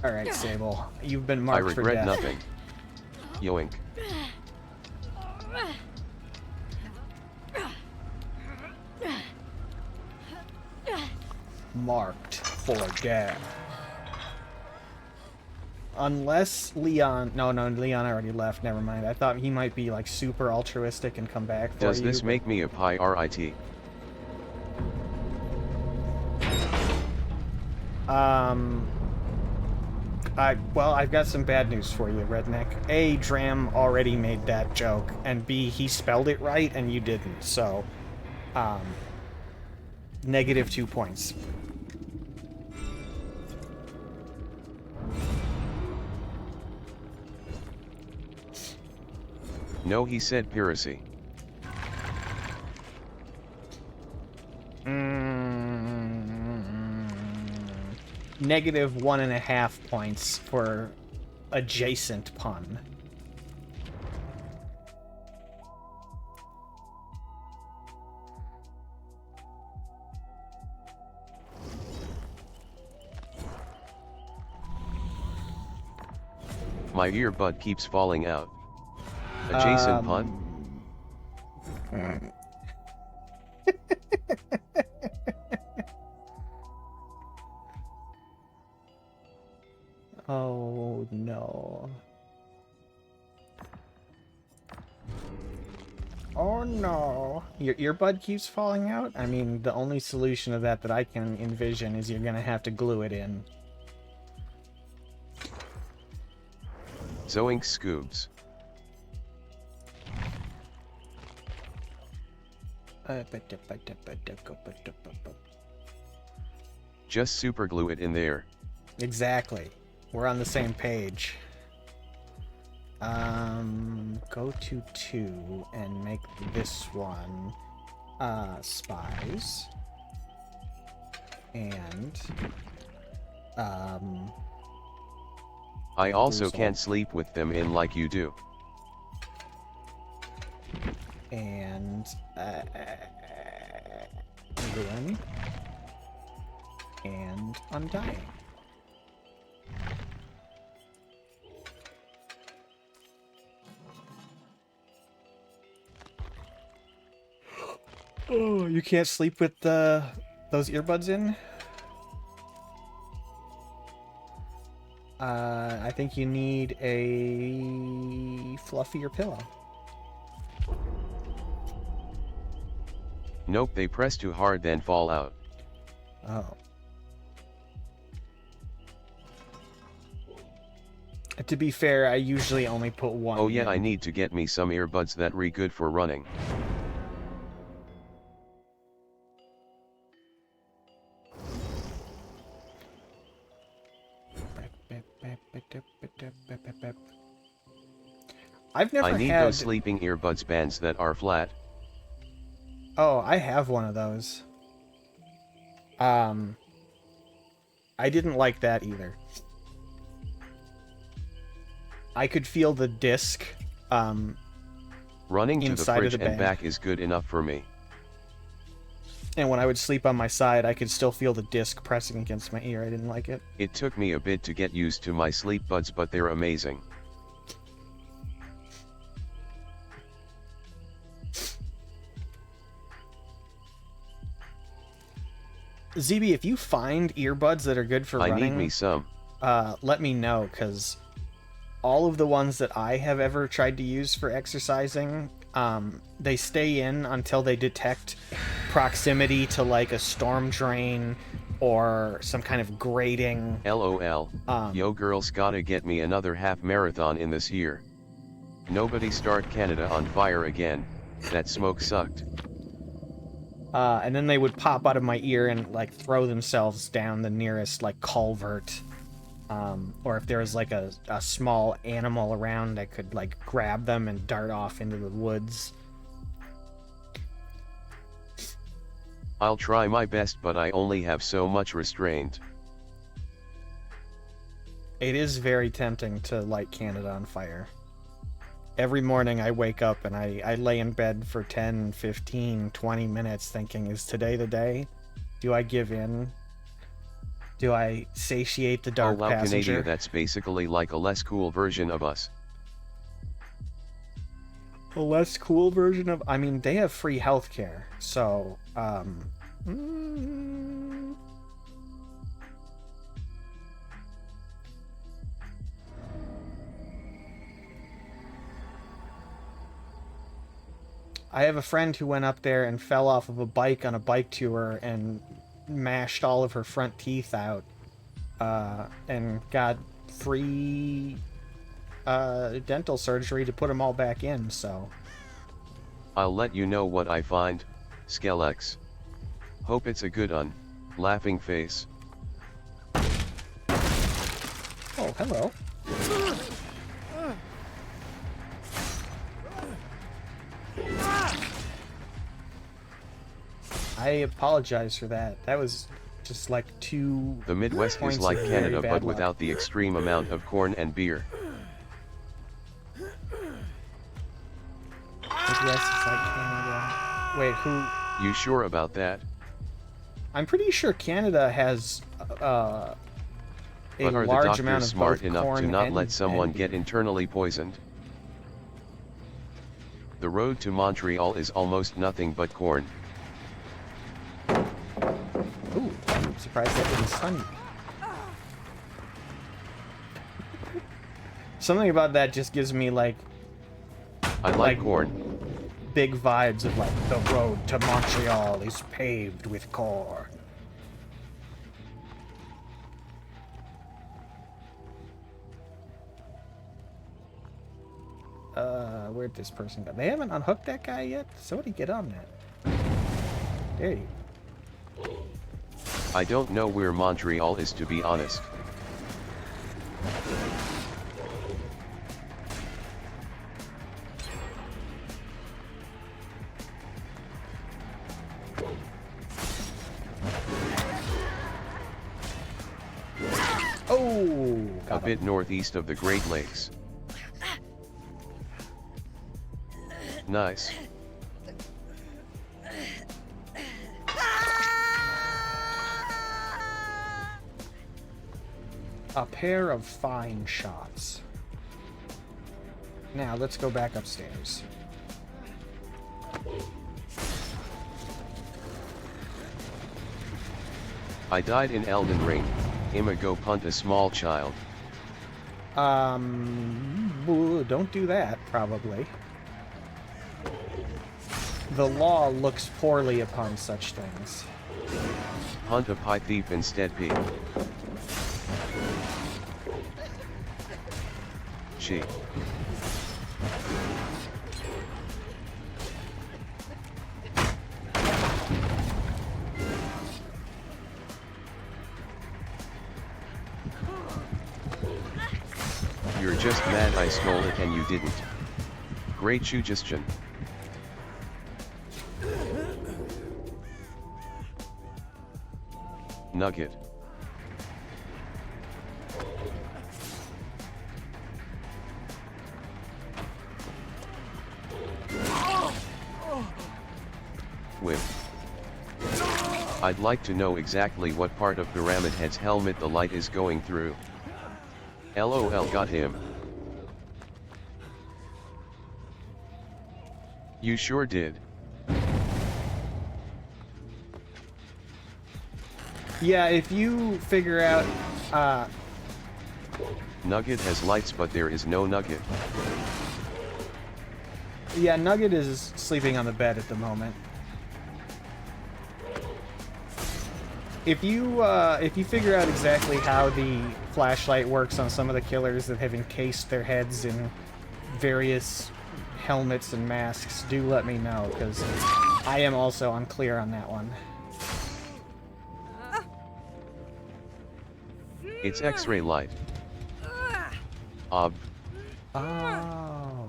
Speaker 1: Alright, Sable. You've been
Speaker 2: I
Speaker 1: marked for
Speaker 2: regret
Speaker 1: death.
Speaker 2: nothing. Yoink.
Speaker 1: Marked for death. Unless Leon... No, Leon already left. Never mind. I thought he might be, like, super altruistic and come back for
Speaker 2: Does
Speaker 1: you.
Speaker 2: this make me a pirate?
Speaker 1: Well, I've got some bad news for you, Redneck. A, Dram already made that joke, and B, he spelled it right and you didn't, so... Negative 2 points.
Speaker 2: No, he said piracy.
Speaker 1: Negative 1.5 points for adjacent pun.
Speaker 2: My earbud keeps falling out. Adjacent pun?
Speaker 1: Oh no. Oh no. Your earbud keeps falling out? I mean, the only solution to that I can envision is you're gonna have to glue it in.
Speaker 2: Zoink scoobs. Just super glue it in there.
Speaker 1: Exactly. We're on the same page. Go to 2 and make this one spies. And
Speaker 2: I also
Speaker 1: Result.
Speaker 2: can't sleep with them in like you do.
Speaker 1: And Ruin and Undying. Oh, you can't sleep with those earbuds in? I think you need a fluffier pillow.
Speaker 2: Nope, they press too hard then fall out.
Speaker 1: Oh. To be fair, I usually only put one
Speaker 2: Oh yeah,
Speaker 1: in.
Speaker 2: I need to get me some earbuds that re good for running.
Speaker 1: I've never
Speaker 2: I need
Speaker 1: had...
Speaker 2: those sleeping earbuds bands that are flat.
Speaker 1: Oh, I have one of those. I didn't like that either. I could feel the disc
Speaker 2: Running to the
Speaker 1: inside of
Speaker 2: fridge
Speaker 1: the
Speaker 2: and
Speaker 1: band.
Speaker 2: back is good enough for me.
Speaker 1: And when I would sleep on my side, I could still feel the disc pressing against my ear. I didn't like it.
Speaker 2: It took me a bit to get used to my sleep buds, but they're amazing.
Speaker 1: ZB, if you find earbuds that are good for running...
Speaker 2: I need me some.
Speaker 1: Let me know, because all of the ones that I have ever tried to use for exercising, they stay in until they detect proximity to like a storm drain or some kind of grating.
Speaker 2: LOL. Yo girls gotta get me another half marathon in this year. Nobody start Canada on fire again, that smoke sucked.
Speaker 1: And then they would pop out of my ear and like throw themselves down the nearest like culvert. Or if there was like a small animal around, I could like grab them and dart off into the woods.
Speaker 2: I'll try my best, but I only have so much restraint.
Speaker 1: It is very tempting to light Canada on fire. Every morning I wake up and I lay in bed for 10, 15, 20 minutes thinking, is today the day? Do I give in? Do I satiate the dark
Speaker 2: oh wow,
Speaker 1: passenger?
Speaker 2: Canada, that's basically like a less cool version of us.
Speaker 1: A less cool version of... I mean, they have free healthcare, so... I have a friend who went up there and fell off of a bike on a bike tour and mashed all of her front teeth out, and got free dental surgery to put them all back in, so...
Speaker 2: I'll let you know what I find, Skelex. Hope it's a good un. Laughing face.
Speaker 1: Oh, hello. I apologize for that. That was just like two...
Speaker 2: The Midwest is
Speaker 1: points
Speaker 2: like
Speaker 1: of very
Speaker 2: Canada,
Speaker 1: bad
Speaker 2: but
Speaker 1: luck.
Speaker 2: without the extreme amount of corn and beer.
Speaker 1: Midwest is like Canada. Wait, who...
Speaker 2: You sure about that?
Speaker 1: I'm pretty sure Canada has a
Speaker 2: But are the
Speaker 1: large
Speaker 2: doctors
Speaker 1: amount of
Speaker 2: smart
Speaker 1: both
Speaker 2: enough
Speaker 1: corn
Speaker 2: to not
Speaker 1: and,
Speaker 2: let someone
Speaker 1: and
Speaker 2: get internally poisoned? The road to Montreal is almost nothing but corn.
Speaker 1: Ooh, I'm surprised that didn't stun me. Something about that just gives me like
Speaker 2: I like corn.
Speaker 1: big vibes of like the road to Montreal is paved with corn. Where'd this person go? They haven't unhooked that guy yet? Somebody get on that. There you go.
Speaker 2: I don't know where Montreal is, to be honest.
Speaker 1: Oh,
Speaker 2: a bit northeast of the Great Lakes. Nice.
Speaker 1: A pair of fine shots. Now, let's go back upstairs.
Speaker 2: I died in Elden Ring. I'ma go punt a small child.
Speaker 1: Don't do that, probably. The law looks poorly upon such things.
Speaker 2: Hunt a pie thief instead, P. She. You're just mad I stole it and you didn't. Great suggestion. Nugget. Whip. I'd like to know exactly what part of Pyramid Head's helmet the light is going through. LOL, got him. You sure did.
Speaker 1: Yeah, if you figure out,
Speaker 2: Nugget has lights but there is no Nugget.
Speaker 1: yeah, Nugget is sleeping on the bed at the moment. If you figure out exactly how the flashlight works on some of the killers that have encased their heads in various helmets and masks, do let me know, because I am also unclear on that one.
Speaker 2: It's X-ray light. Ob.
Speaker 1: Oh.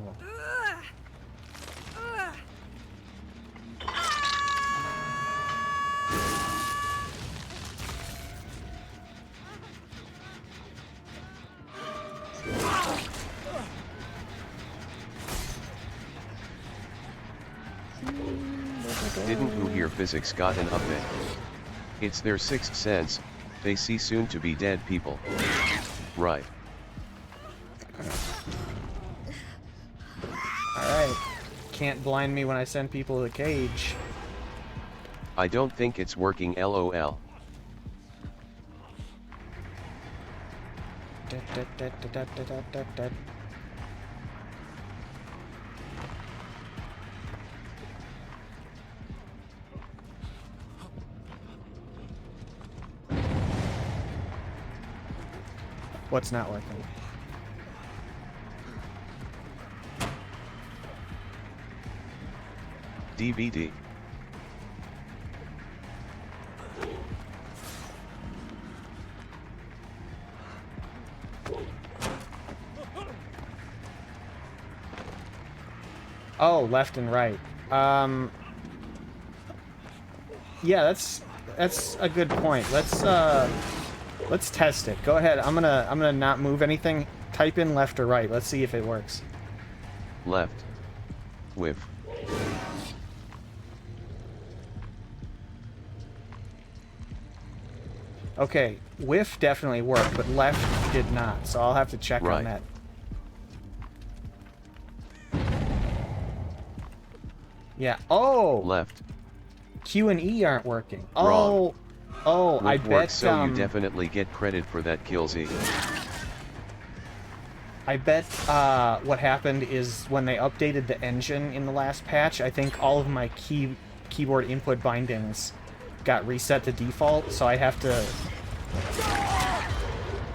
Speaker 2: Didn't who hear physics got an update? It's their sixth sense, they see soon to be dead people. Right.
Speaker 1: Alright. Can't blind me when I send people to the cage.
Speaker 2: I don't think it's working, LOL.
Speaker 1: What's not working?
Speaker 2: DVD.
Speaker 1: Oh, left and right. Yeah, that's a good point. Let's test it. Go ahead. I'm gonna not move anything. Type in left or right. Let's see if it works.
Speaker 2: Left. Whiff.
Speaker 1: Okay, whiff definitely worked, but left did not. So I'll have to check on that. Yeah. Oh.
Speaker 2: Left.
Speaker 1: Q and E aren't working.
Speaker 2: Wrong.
Speaker 1: Oh, I bet.
Speaker 2: So you definitely get credit for that, Killsy.
Speaker 1: I bet what happened is when they updated the engine in the last patch, I think all of my keyboard input bindings got reset to default, so I have to...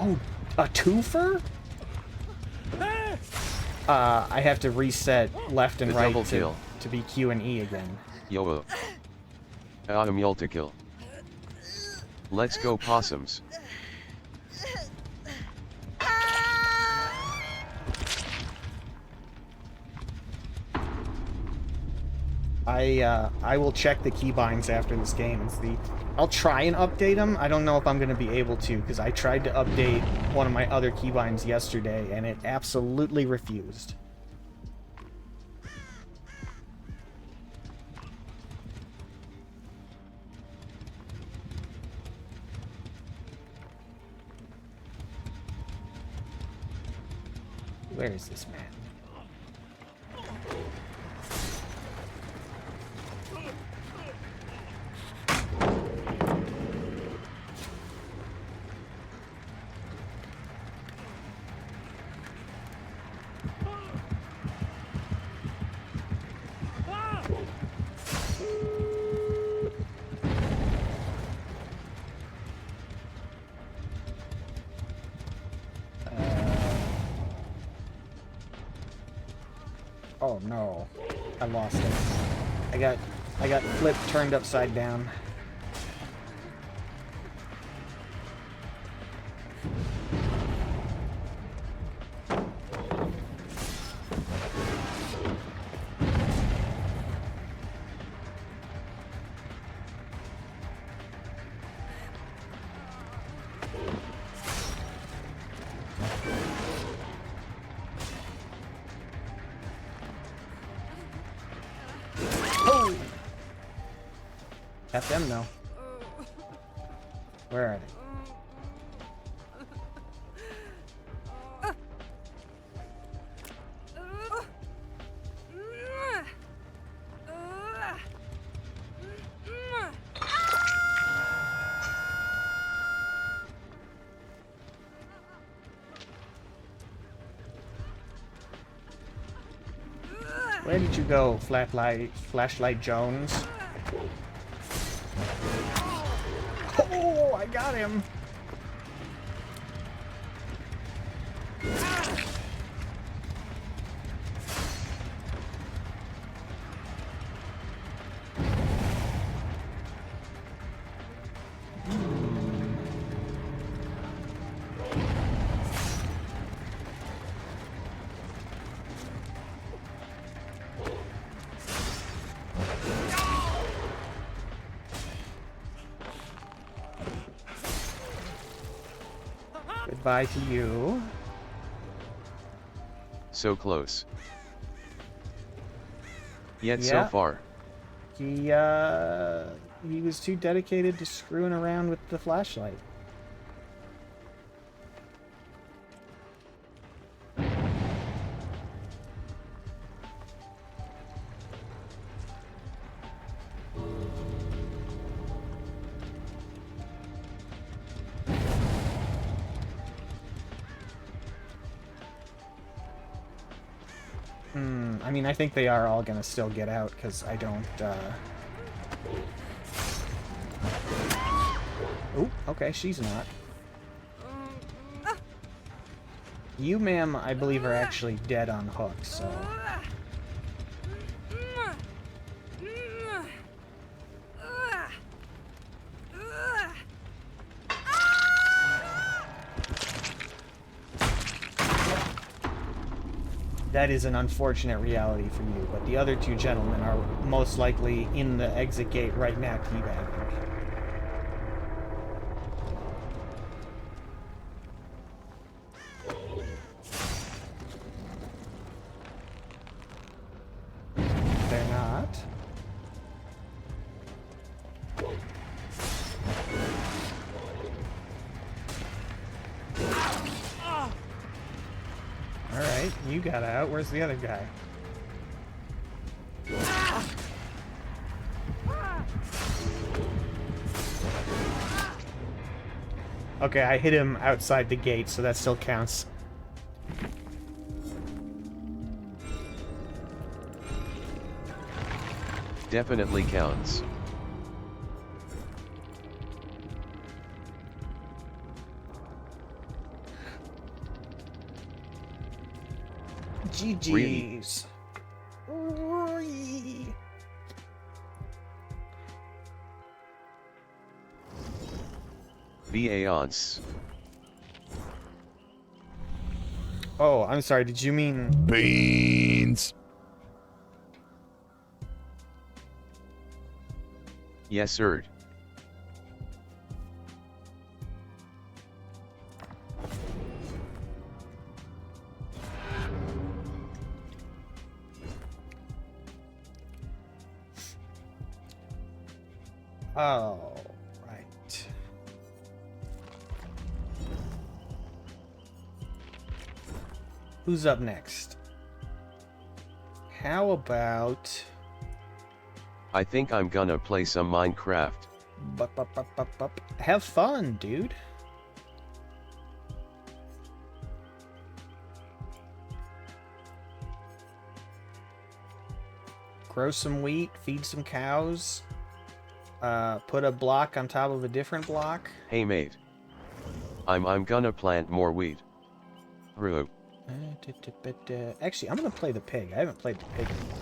Speaker 1: Oh, a twofer? I have to reset left and right to be Q and E again.
Speaker 2: Yo. Multi-kill. Let's go possums.
Speaker 1: I will check the keybinds after this game and see I'll try and update them. I don't know if I'm going to be able to, because I tried to update one of my other keybinds yesterday, and it absolutely refused. Where is this man? Oh no, I lost it. I got flipped, turned upside down. Let them know. Where are they? Where did you go, Flashlight Jones? Oh, I got him. Goodbye to you.
Speaker 2: So close. Yet so far.
Speaker 1: He was too dedicated to screwing around with the flashlight. I mean, I think they are all gonna still get out, because I don't, Oh, okay, she's not. You, ma'am, I believe are actually dead on hook, so... That is an unfortunate reality for you, but the other two gentlemen are most likely in the exit gate right now, teabagging. They're not. Alright, you got out. Where's the other guy? Okay, I hit him outside the gate, so that still counts.
Speaker 2: Definitely counts.
Speaker 1: GG's. Really?
Speaker 2: Vaance.
Speaker 1: Oh, I'm sorry. Did you mean
Speaker 3: beans?
Speaker 2: Yes, sir.
Speaker 1: Oh, right. Who's up next? How about...
Speaker 2: I think I'm gonna play some Minecraft.
Speaker 1: Have fun, dude. Grow some wheat, feed some cows, put a block on top of a different block.
Speaker 2: Hey mate. I'm gonna plant more wheat. Roo.
Speaker 1: Actually, I'm gonna play the pig. I haven't played the pig anymore.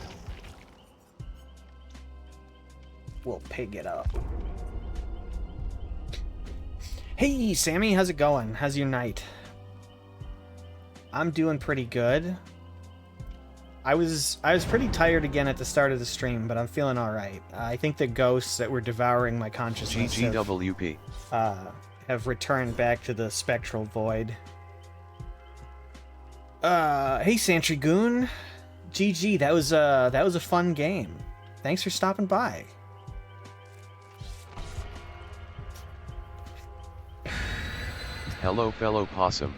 Speaker 1: We'll pig it up. Hey, Sammy, how's it going? How's your night? I'm doing pretty good. I was pretty tired again at the start of the stream, but I'm feeling all right. I think the ghosts that were devouring my consciousness
Speaker 2: GGWP.
Speaker 1: have returned back to the spectral void. Hey, Santry Goon. GG, that was a fun game. Thanks for stopping by.
Speaker 2: Hello fellow possum.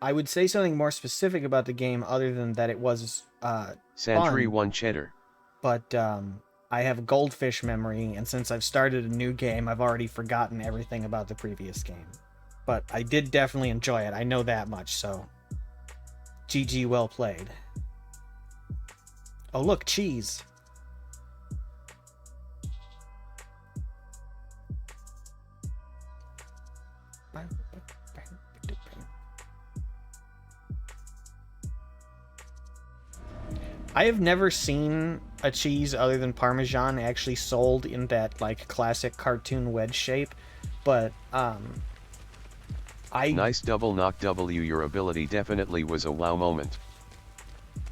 Speaker 1: I would say something more specific about the game other than that it was
Speaker 2: Santry
Speaker 1: fun,
Speaker 2: 1 cheddar.
Speaker 1: but I have goldfish memory, and since I've started a new game, I've already forgotten everything about the previous game. But I did definitely enjoy it. I know that much, so GG, well played. Oh look, cheese. I have never seen a cheese other than Parmesan actually sold in that like classic cartoon wedge shape, but
Speaker 2: Nice double knock W. Your ability definitely was a wow moment.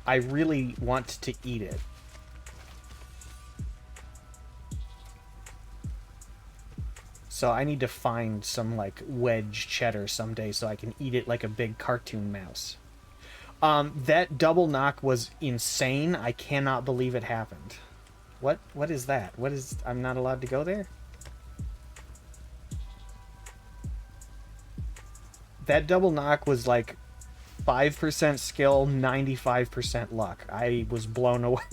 Speaker 1: I really want to eat it. So I need to find some like wedge cheddar someday so I can eat it like a big cartoon mouse. That double knock was insane. I cannot believe it happened. What is that? What is... I'm not allowed to go there? That double knock was like 5% skill, 95% luck. I was blown away.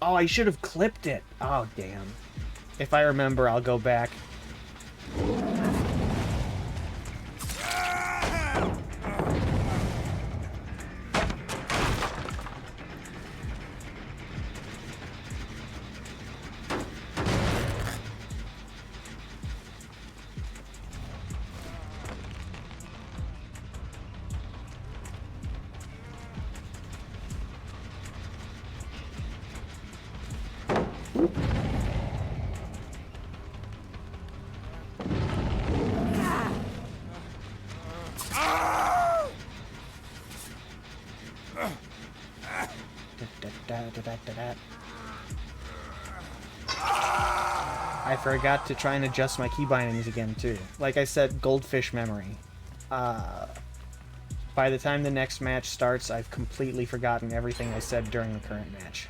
Speaker 1: Oh, I should have clipped it. Oh, damn. If I remember, I'll go back. I forgot to try and adjust my key bindings again, too. Like I said, goldfish memory. By the time the next match starts, I've completely forgotten everything I said during the current match.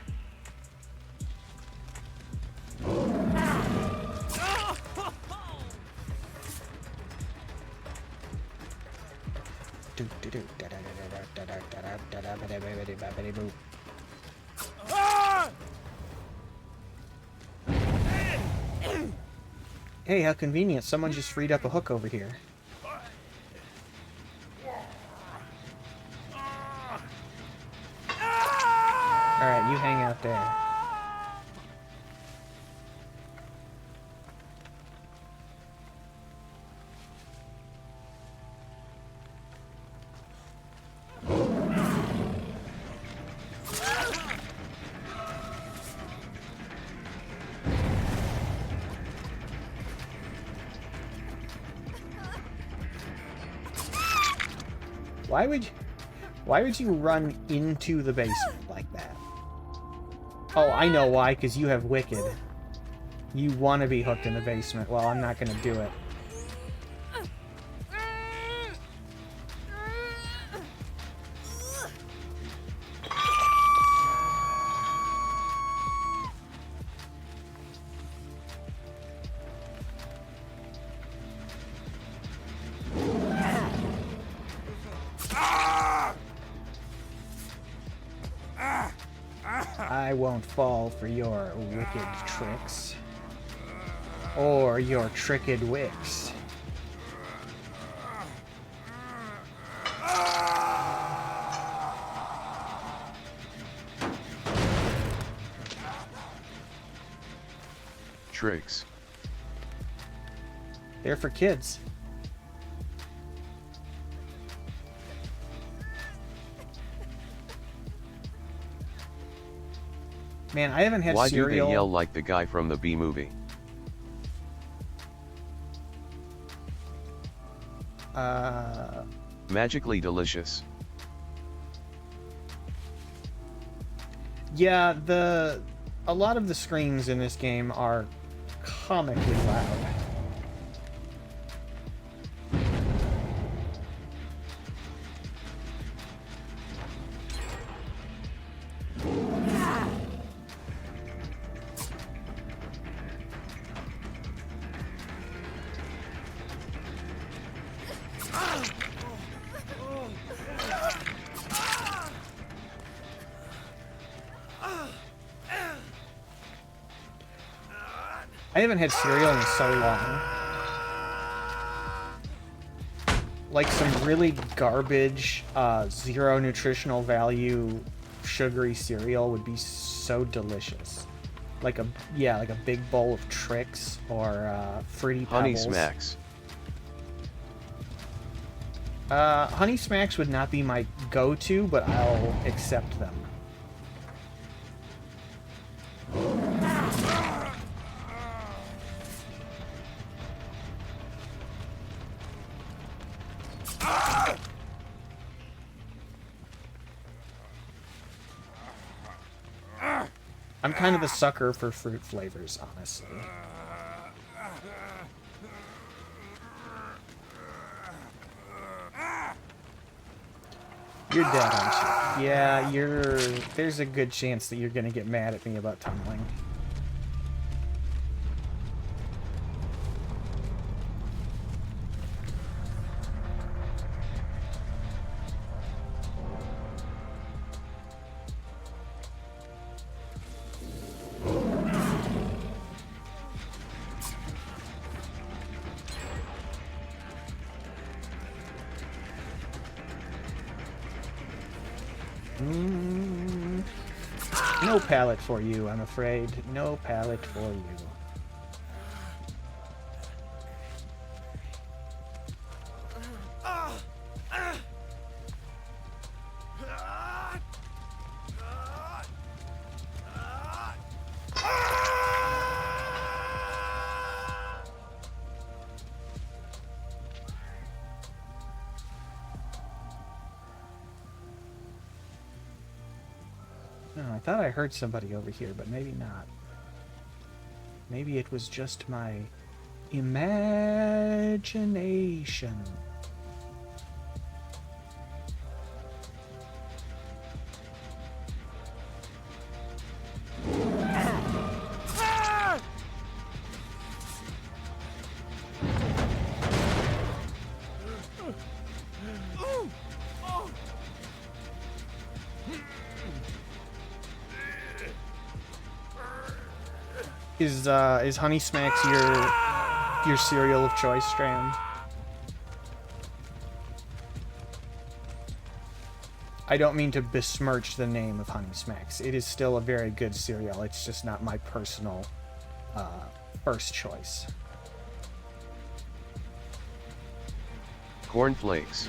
Speaker 1: Hey, how convenient. Someone just freed up a hook over here. Alright, you hang out there. Why would you run into the basement like that? Oh, I know why, because you have Wicked. You want to be hooked in the basement. Well, I'm not going to do it. I won't fall for your wicked tricks. Or your tricked wicks.
Speaker 2: Tricks.
Speaker 1: They're for kids. Man, I haven't had
Speaker 2: Why
Speaker 1: cereal.
Speaker 2: do they yell like the guy from the B movie? Magically delicious.
Speaker 1: Yeah, a lot of the screams in this game are comically loud. I haven't had cereal in so long. Like some really garbage, zero nutritional value, sugary cereal would be so delicious. Like a big bowl of Trix or Fruity Pebbles.
Speaker 2: Honey Smacks.
Speaker 1: Honey Smacks would not be my go-to, but I'll accept them. I'm kind of a sucker for fruit flavors, honestly. You're dead, aren't you? Yeah, there's a good chance that you're gonna get mad at me about tumbling. No pallet for you, I'm afraid. No pallet for you. I thought I heard somebody over here, but maybe not. Maybe it was just my imagination. Is Honey Smacks your cereal of choice, Strand? I don't mean to besmirch the name of Honey Smacks. It is still a very good cereal. It's just not my personal first choice.
Speaker 2: Cornflakes.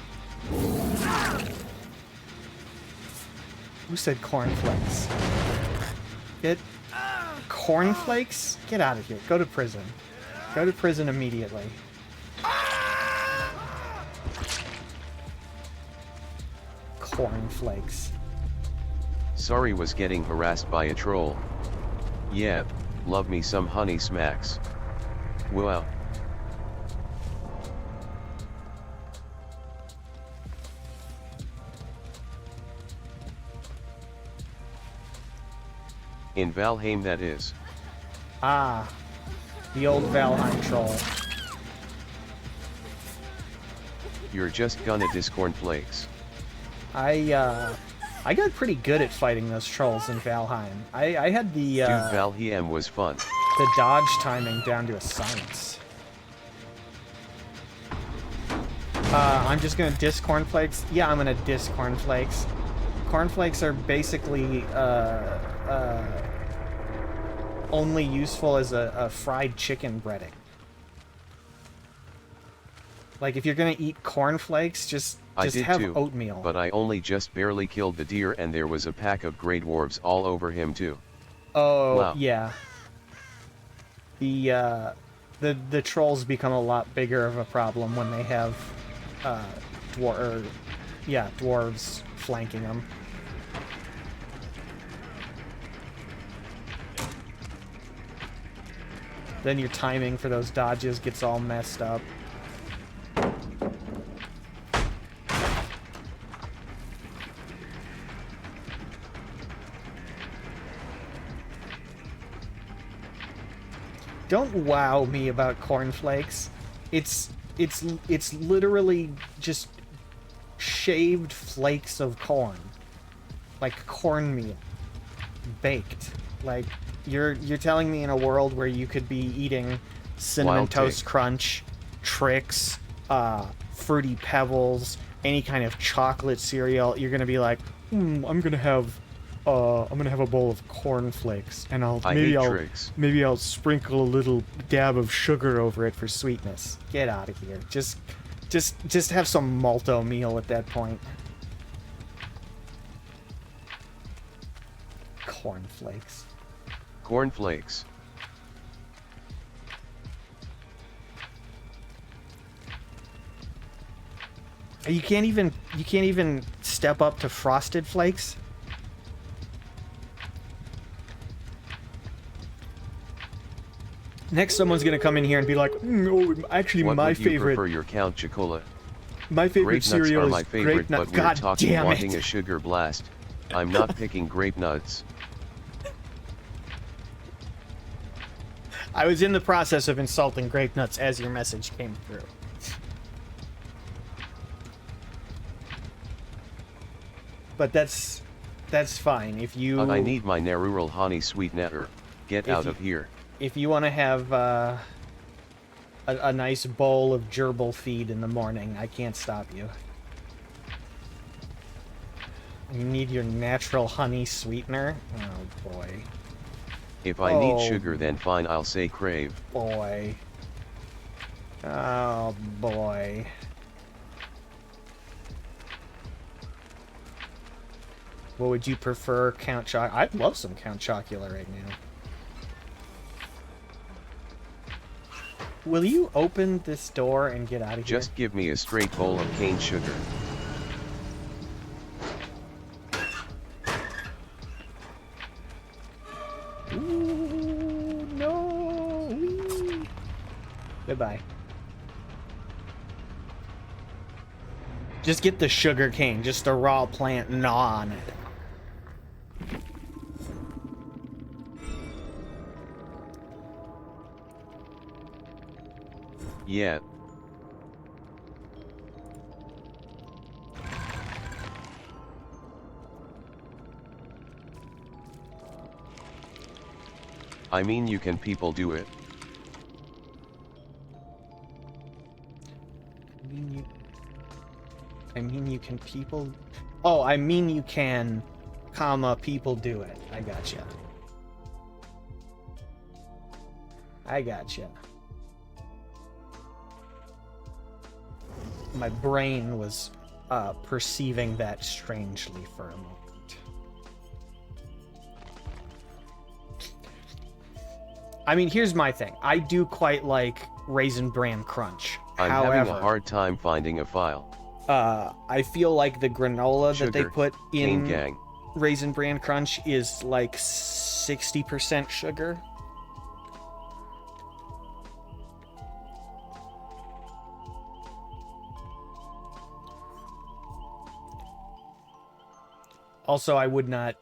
Speaker 1: Who said cornflakes? Cornflakes? Get out of here. Go to prison. Go to prison immediately. Cornflakes.
Speaker 2: Sorry, was getting harassed by a troll. Yeah, love me some honey smacks. Wow. In Valheim that is.
Speaker 1: Ah, the old Valheim troll.
Speaker 2: You're just gonna diss cornflakes.
Speaker 1: I got pretty good at fighting those trolls in Valheim. I had the
Speaker 2: Dude, Valheim was fun.
Speaker 1: the dodge timing down to a science. I'm just gonna diss cornflakes. Yeah, I'm gonna diss cornflakes. Cornflakes are basically only useful as a fried chicken breading. Like, if you're gonna eat cornflakes, just have
Speaker 2: too,
Speaker 1: oatmeal.
Speaker 2: But I only just barely killed the deer and there was a pack of grey dwarves all over him too.
Speaker 1: Oh,
Speaker 2: wow.
Speaker 1: Yeah. The trolls become a lot bigger of a problem when they have dwarves flanking them. Then your timing for those dodges gets all messed up. Don't wow me about cornflakes. It's literally just shaved flakes of corn. Like cornmeal. Baked. Like, you're telling me in a world where you could be eating Cinnamon
Speaker 2: Wild
Speaker 1: Toast
Speaker 2: take.
Speaker 1: Crunch, Trix, Fruity Pebbles, any kind of chocolate cereal, you're gonna be like, I'm gonna have a bowl of cornflakes, and maybe I'll sprinkle a little dab of sugar over it for sweetness. Get out of here. Just have some malto meal at that point. Cornflakes.
Speaker 2: Cornflakes.
Speaker 1: You can't even step up to Frosted Flakes? Next, someone's gonna come in here and be like, actually,
Speaker 2: What
Speaker 1: my
Speaker 2: would you
Speaker 1: favorite.
Speaker 2: prefer your Count Chocola?
Speaker 1: My favorite
Speaker 2: Grape nuts
Speaker 1: cereal
Speaker 2: are
Speaker 1: is
Speaker 2: my favorite,
Speaker 1: grape nuts.
Speaker 2: but we're
Speaker 1: God
Speaker 2: talking
Speaker 1: damn
Speaker 2: wanting
Speaker 1: it!
Speaker 2: a sugar blast. I'm not picking grape nuts.
Speaker 1: I was in the process of insulting grape nuts as your message came through. But that's fine. If you
Speaker 2: I need my Nerural honey sweetener. Get out of here.
Speaker 1: If you want to have a nice bowl of gerbil feed in the morning, I can't stop you. You need your natural honey sweetener? Oh boy.
Speaker 2: If I need sugar, then fine, I'll say crave.
Speaker 1: Boy. Oh boy. What would you prefer, Count Chocula? I'd love some Count Chocula right now. Will you open this door and get out of here?
Speaker 2: Just give me a straight bowl of cane sugar.
Speaker 1: Ooh, no. Whee. Goodbye. Just get the sugar cane, just a raw plant, gnaw on it.
Speaker 2: Yeah. I mean, you can people do it.
Speaker 1: I mean you can people... Oh, I mean you can, comma, people do it. I gotcha. I gotcha. My brain was perceiving that strangely for a moment. I mean, here's my thing. I do quite like Raisin Bran Crunch.
Speaker 2: I'm
Speaker 1: However,
Speaker 2: having a hard time finding a file.
Speaker 1: I feel like the granola
Speaker 2: Sugar,
Speaker 1: that they put
Speaker 2: cane
Speaker 1: in...
Speaker 2: gang.
Speaker 1: Raisin Bran Crunch is like 60% sugar. Also, I would not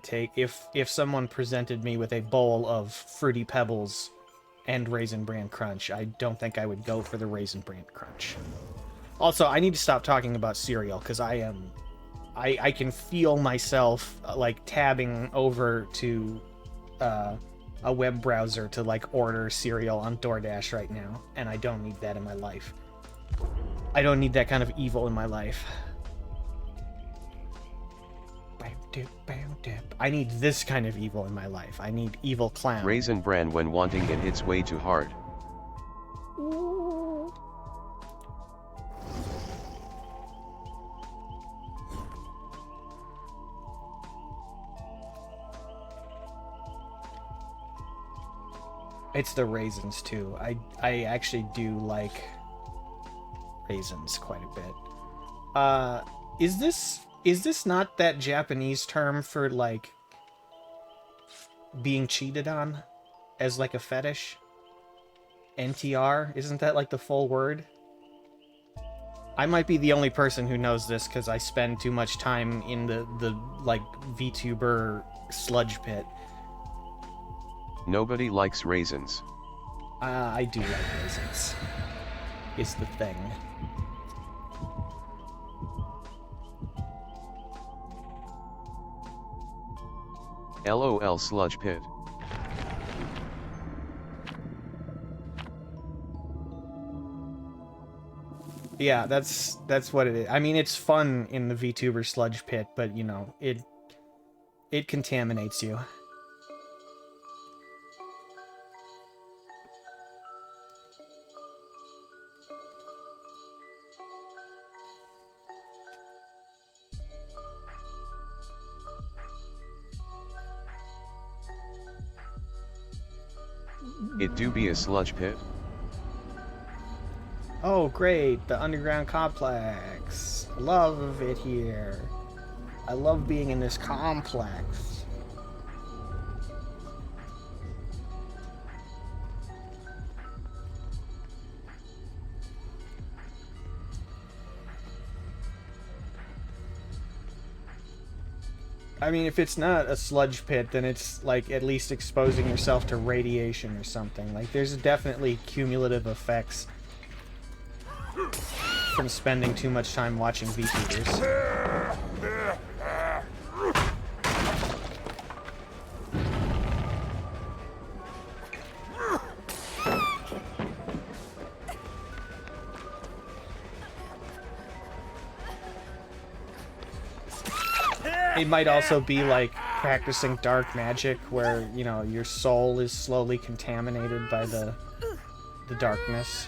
Speaker 1: take, if someone presented me with a bowl of Fruity Pebbles and Raisin Bran Crunch, I don't think I would go for the Raisin Bran Crunch. Also, I need to stop talking about cereal, because I can feel myself, like, tabbing over to a web browser to, like, order cereal on DoorDash right now, and I don't need that in my life. I don't need that kind of evil in my life. I need this kind of evil in my life. I need evil clown.
Speaker 2: Raisin Bran when wanting it hits way too hard.
Speaker 1: It's the raisins too. I actually do like raisins quite a bit. Is this not that Japanese term for, like, being cheated on as, like, a fetish? NTR? Isn't that, like, the full word? I might be the only person who knows this because I spend too much time in the like, VTuber sludge pit.
Speaker 2: Nobody likes raisins.
Speaker 1: I do like raisins. Is the thing.
Speaker 2: LOL sludge pit.
Speaker 1: Yeah, that's what it is. I mean, it's fun in the VTuber sludge pit, but, you know, it contaminates you.
Speaker 2: It do be a sludge pit.
Speaker 1: Oh, great, the underground complex. I love it here. I love being in this complex. I mean, if it's not a sludge pit, then it's, like, at least exposing yourself to radiation or something. Like, there's definitely cumulative effects from spending too much time watching VTubers. It might also be like practicing dark magic where, you know, your soul is slowly contaminated by the darkness.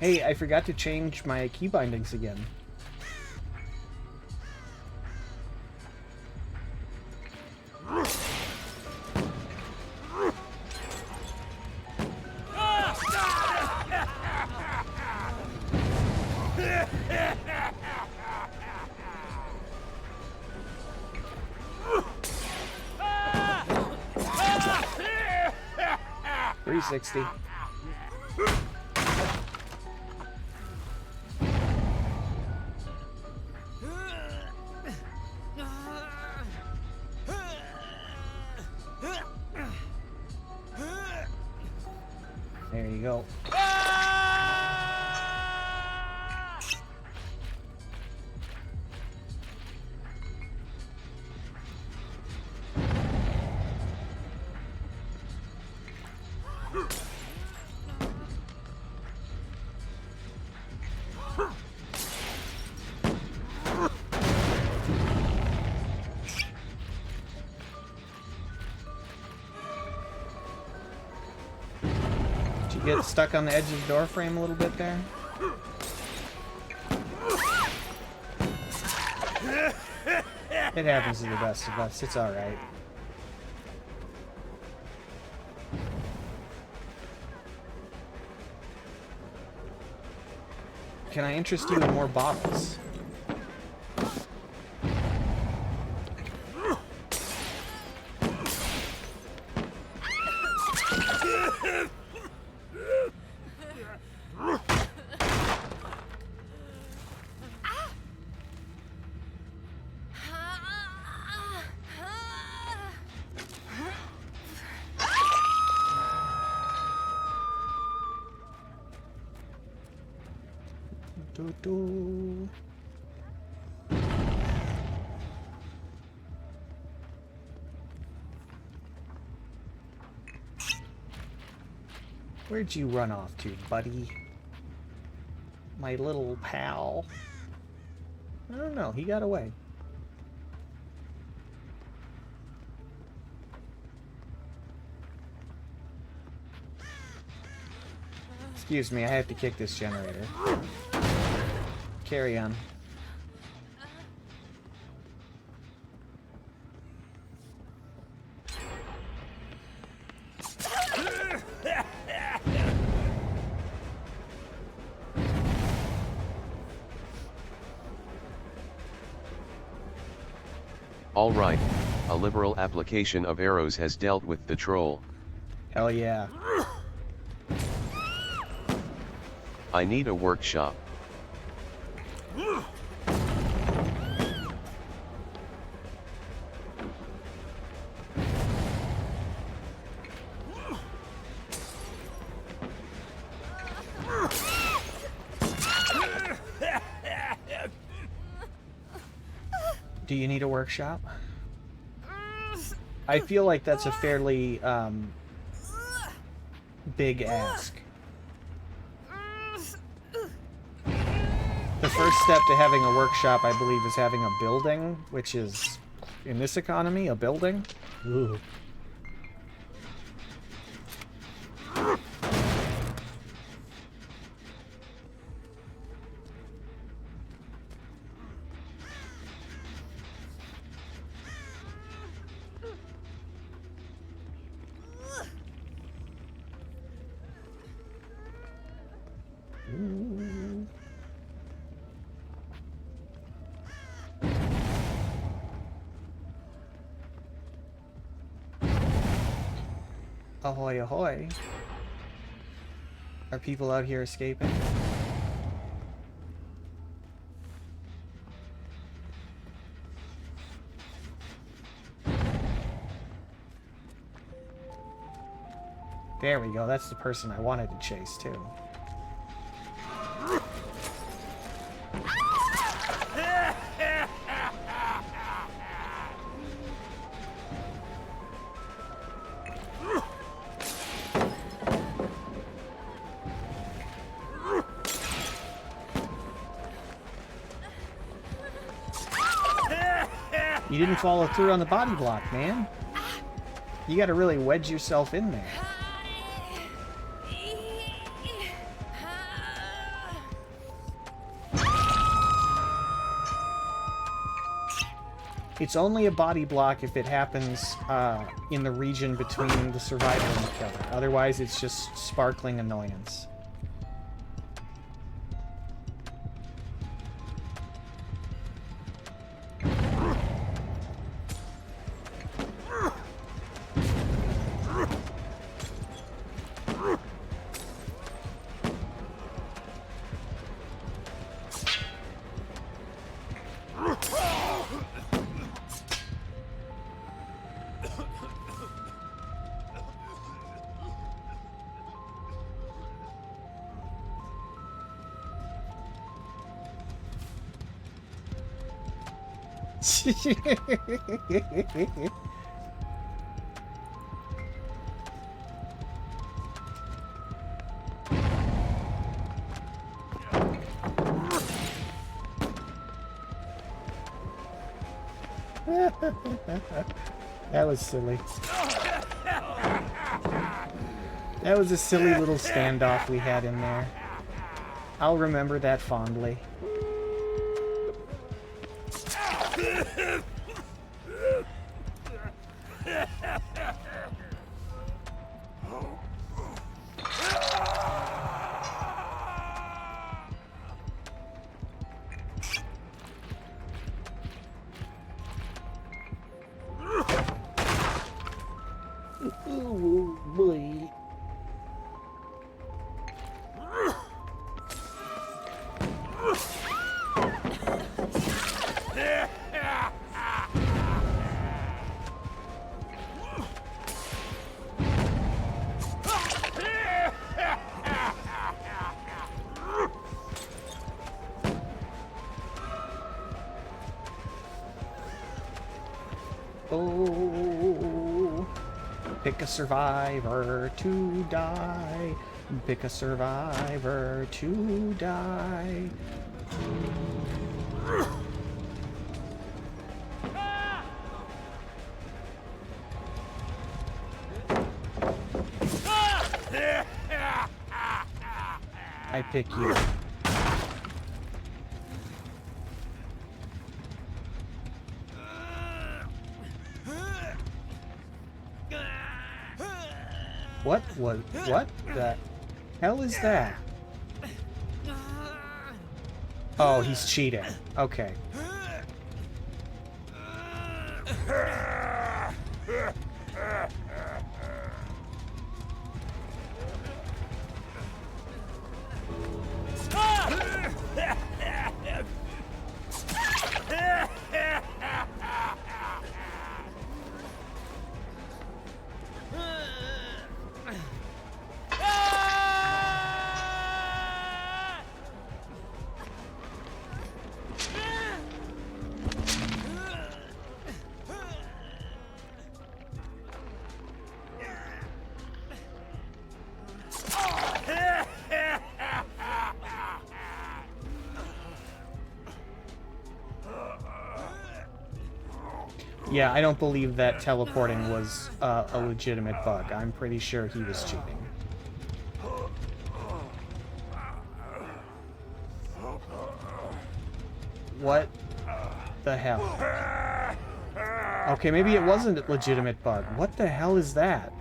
Speaker 1: Hey, I forgot to change my key bindings again. $360. There you go. get stuck on the edge of the door frame a little bit there? It happens to the best of us. It's alright. Can I interest you in more bottles? Where'd you run off to, buddy? My little pal. I don't know, he got away. Excuse me, I have to kick this generator. Carry on.
Speaker 2: All right, a liberal application of arrows has dealt with the troll.
Speaker 1: Hell yeah.
Speaker 2: I need a workshop.
Speaker 1: Do you need a workshop? I feel like that's a fairly big ask. The first step to having a workshop, I believe, is having a building, which is, in this economy, a building. Ooh. Ahoy, ahoy. Are people out here escaping? There we go, that's the person I wanted to chase too. You didn't follow through on the body block, man. You gotta really wedge yourself in there. It's only a body block if it happens in the region between the survivor and the killer. Otherwise, it's just sparkling annoyance. That was silly. That was a silly little standoff we had in there. I'll remember that fondly. Oh boy. Oh, pick a survivor to die. Pick a survivor to die. I pick you. What the hell is that? Oh, he's cheating. Okay. Yeah, I don't believe that teleporting was a legitimate bug. I'm pretty sure he was cheating. What the hell? Okay, maybe it wasn't a legitimate bug. What the hell is that?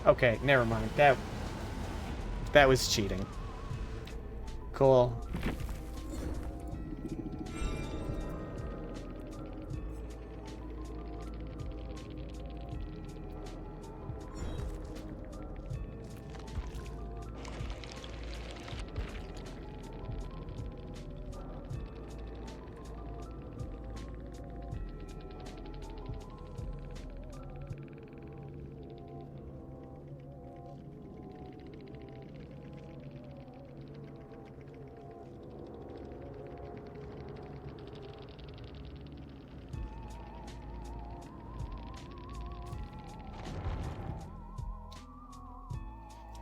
Speaker 1: Okay, never mind. That was cheating. Cool.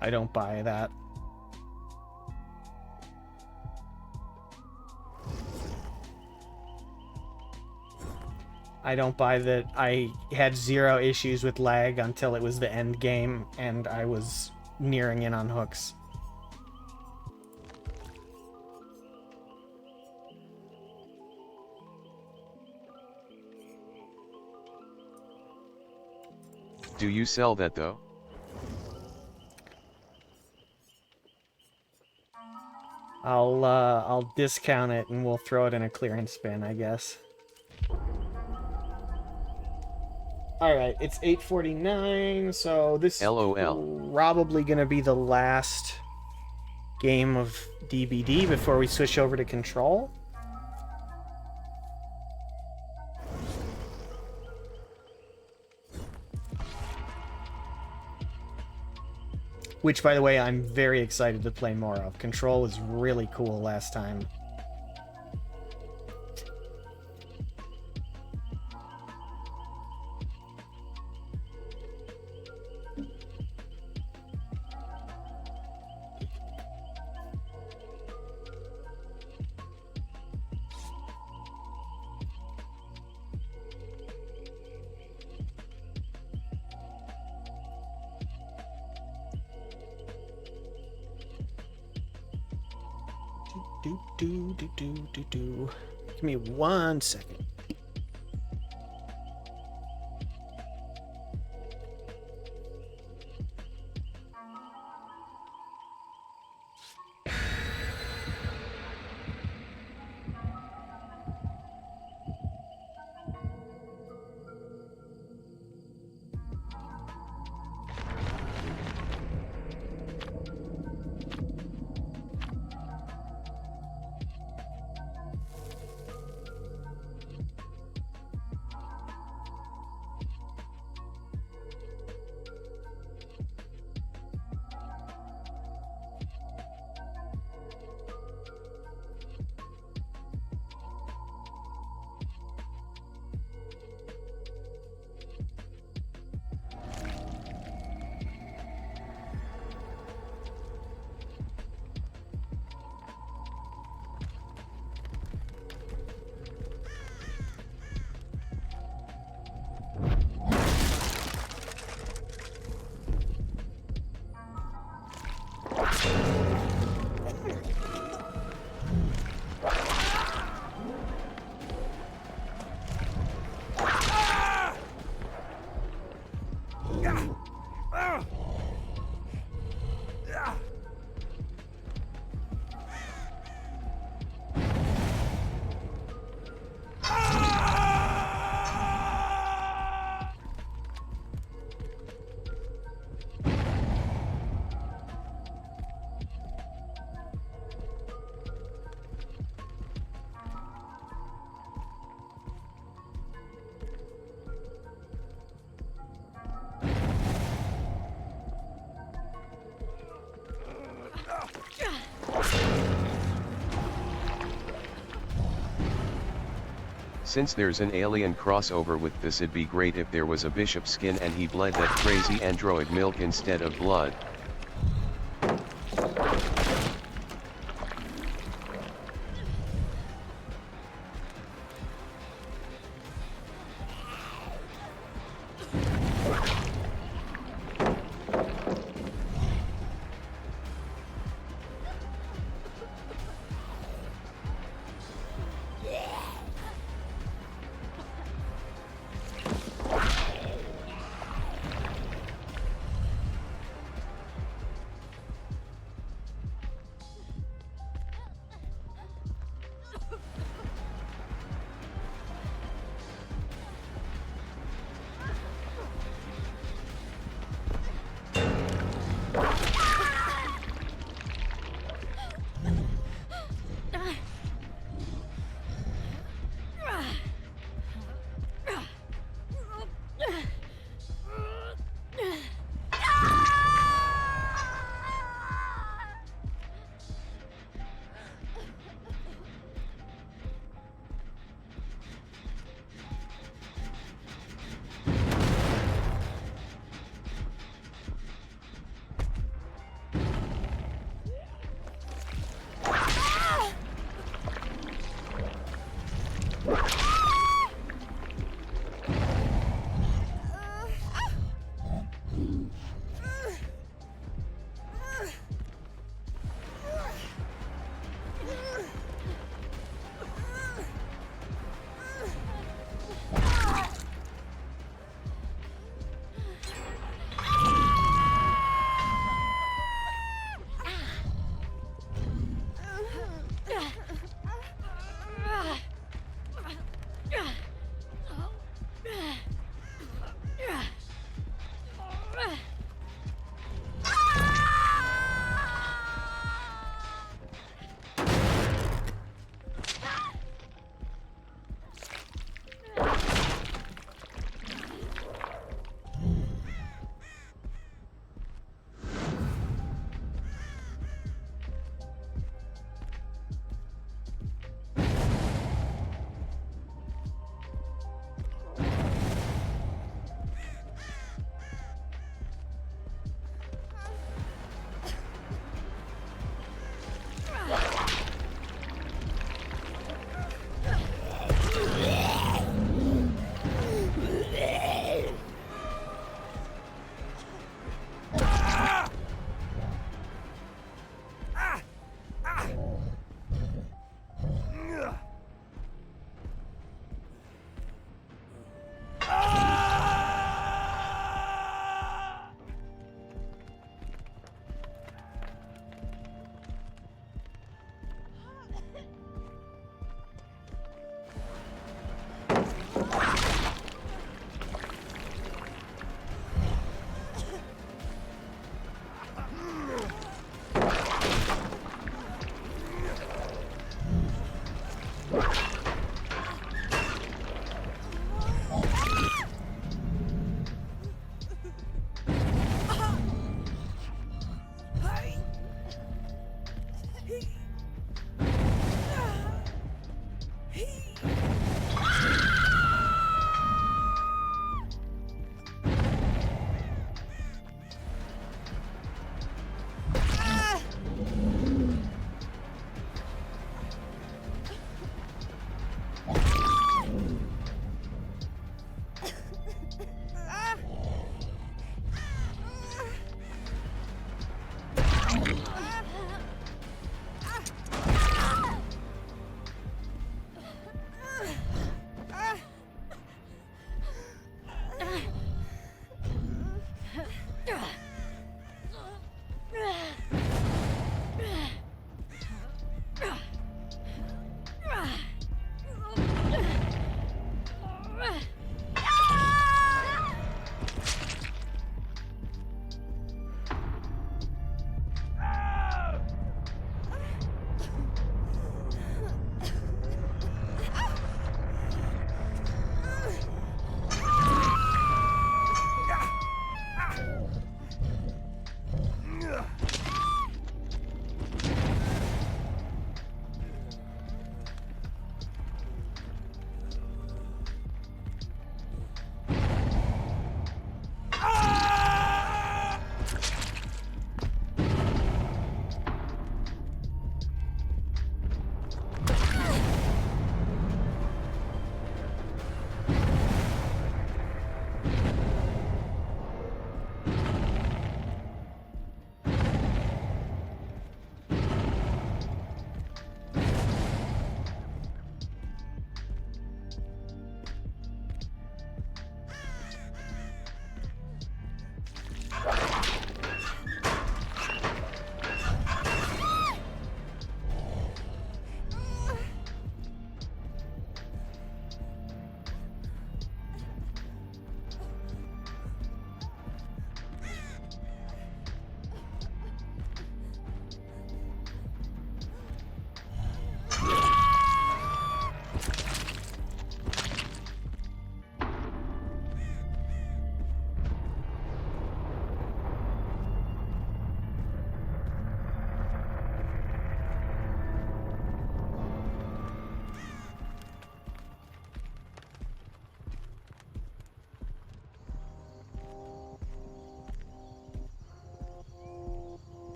Speaker 1: I don't buy that. I don't buy that I had 0 issues with lag until it was the end game and I was nearing in on hooks.
Speaker 2: Do you sell that though?
Speaker 1: I'll discount it and we'll throw it in a clearance bin, I guess. Alright, it's 8:49, so this
Speaker 2: LOL.
Speaker 1: is probably gonna be the last game of DBD before we switch over to Control. Which, by the way, I'm very excited to play more of. Control was really cool last time. Give me 1 second.
Speaker 2: Since there's an alien crossover with this, it'd be great if there was a bishop skin and he bled that crazy android milk instead of blood.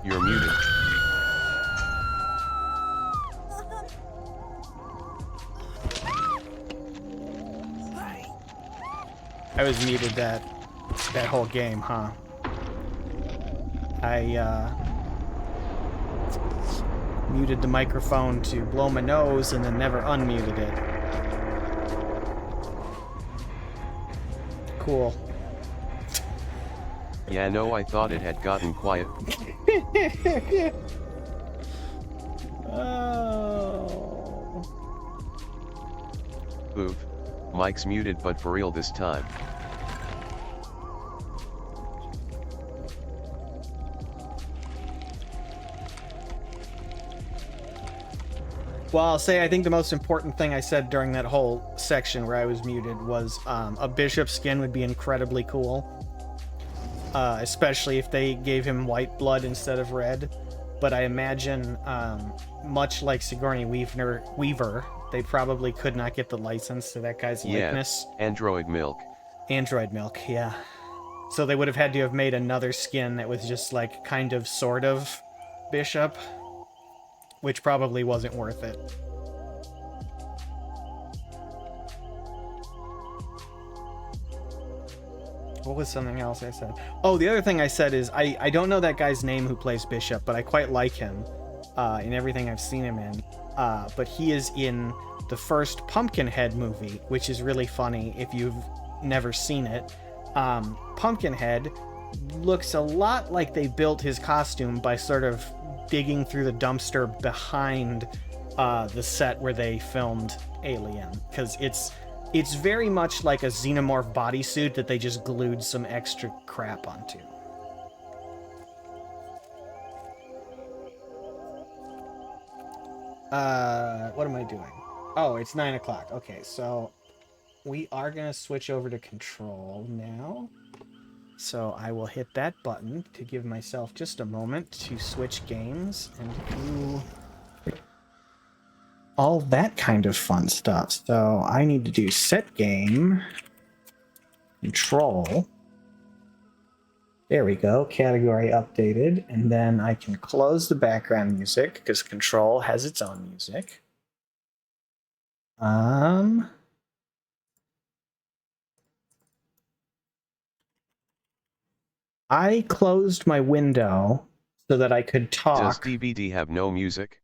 Speaker 2: You're muted.
Speaker 1: I was muted that whole game, huh? I muted the microphone to blow my nose and then never unmuted it. Cool.
Speaker 2: Yeah, no, I thought it had gotten quiet.
Speaker 1: Oh.
Speaker 2: Oof. Mike's muted, but for real this time.
Speaker 1: Well, I'll say I think the most important thing I said during that whole section where I was muted was a bishop skin would be incredibly cool. Especially if they gave him white blood instead of red. But I imagine, much like Sigourney Weaver, they probably could not get the license to that guy's likeness.
Speaker 2: Yeah, Android Milk.
Speaker 1: Android Milk, yeah. So they would have had to have made another skin that was just like kind of sort of Bishop, which probably wasn't worth it. What was something else I said? Oh, the other thing I said is I don't know that guy's name who plays Bishop, but I quite like him in everything I've seen him in. But he is in the first Pumpkinhead movie, which is really funny if you've never seen it. Pumpkinhead looks a lot like they built his costume by sort of digging through the dumpster behind the set where they filmed Alien, because it's very much like a xenomorph bodysuit that they just glued some extra crap onto. What am I doing? Oh, it's 9 o'clock. Okay, so we are gonna switch over to control now. So I will hit that button to give myself just a moment to switch games and do all that kind of fun stuff. So I need to do set game, control. There we go, category updated. And then I can close the background music because control has its own music. I closed my window so that I could talk.
Speaker 2: Does DBD have no music?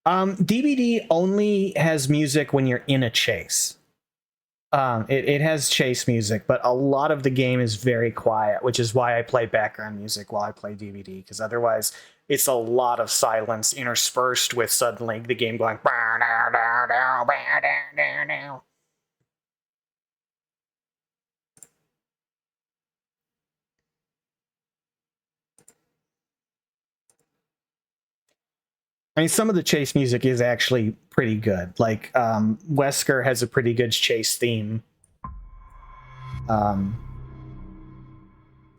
Speaker 1: DBD only has music when you're in a chase. It has chase music, but a lot of the game is very quiet, which is why I play background music while I play DBD, because otherwise it's a lot of silence interspersed with suddenly the game going. I mean, some of the chase music is actually pretty good. Like, Wesker has a pretty good chase theme. I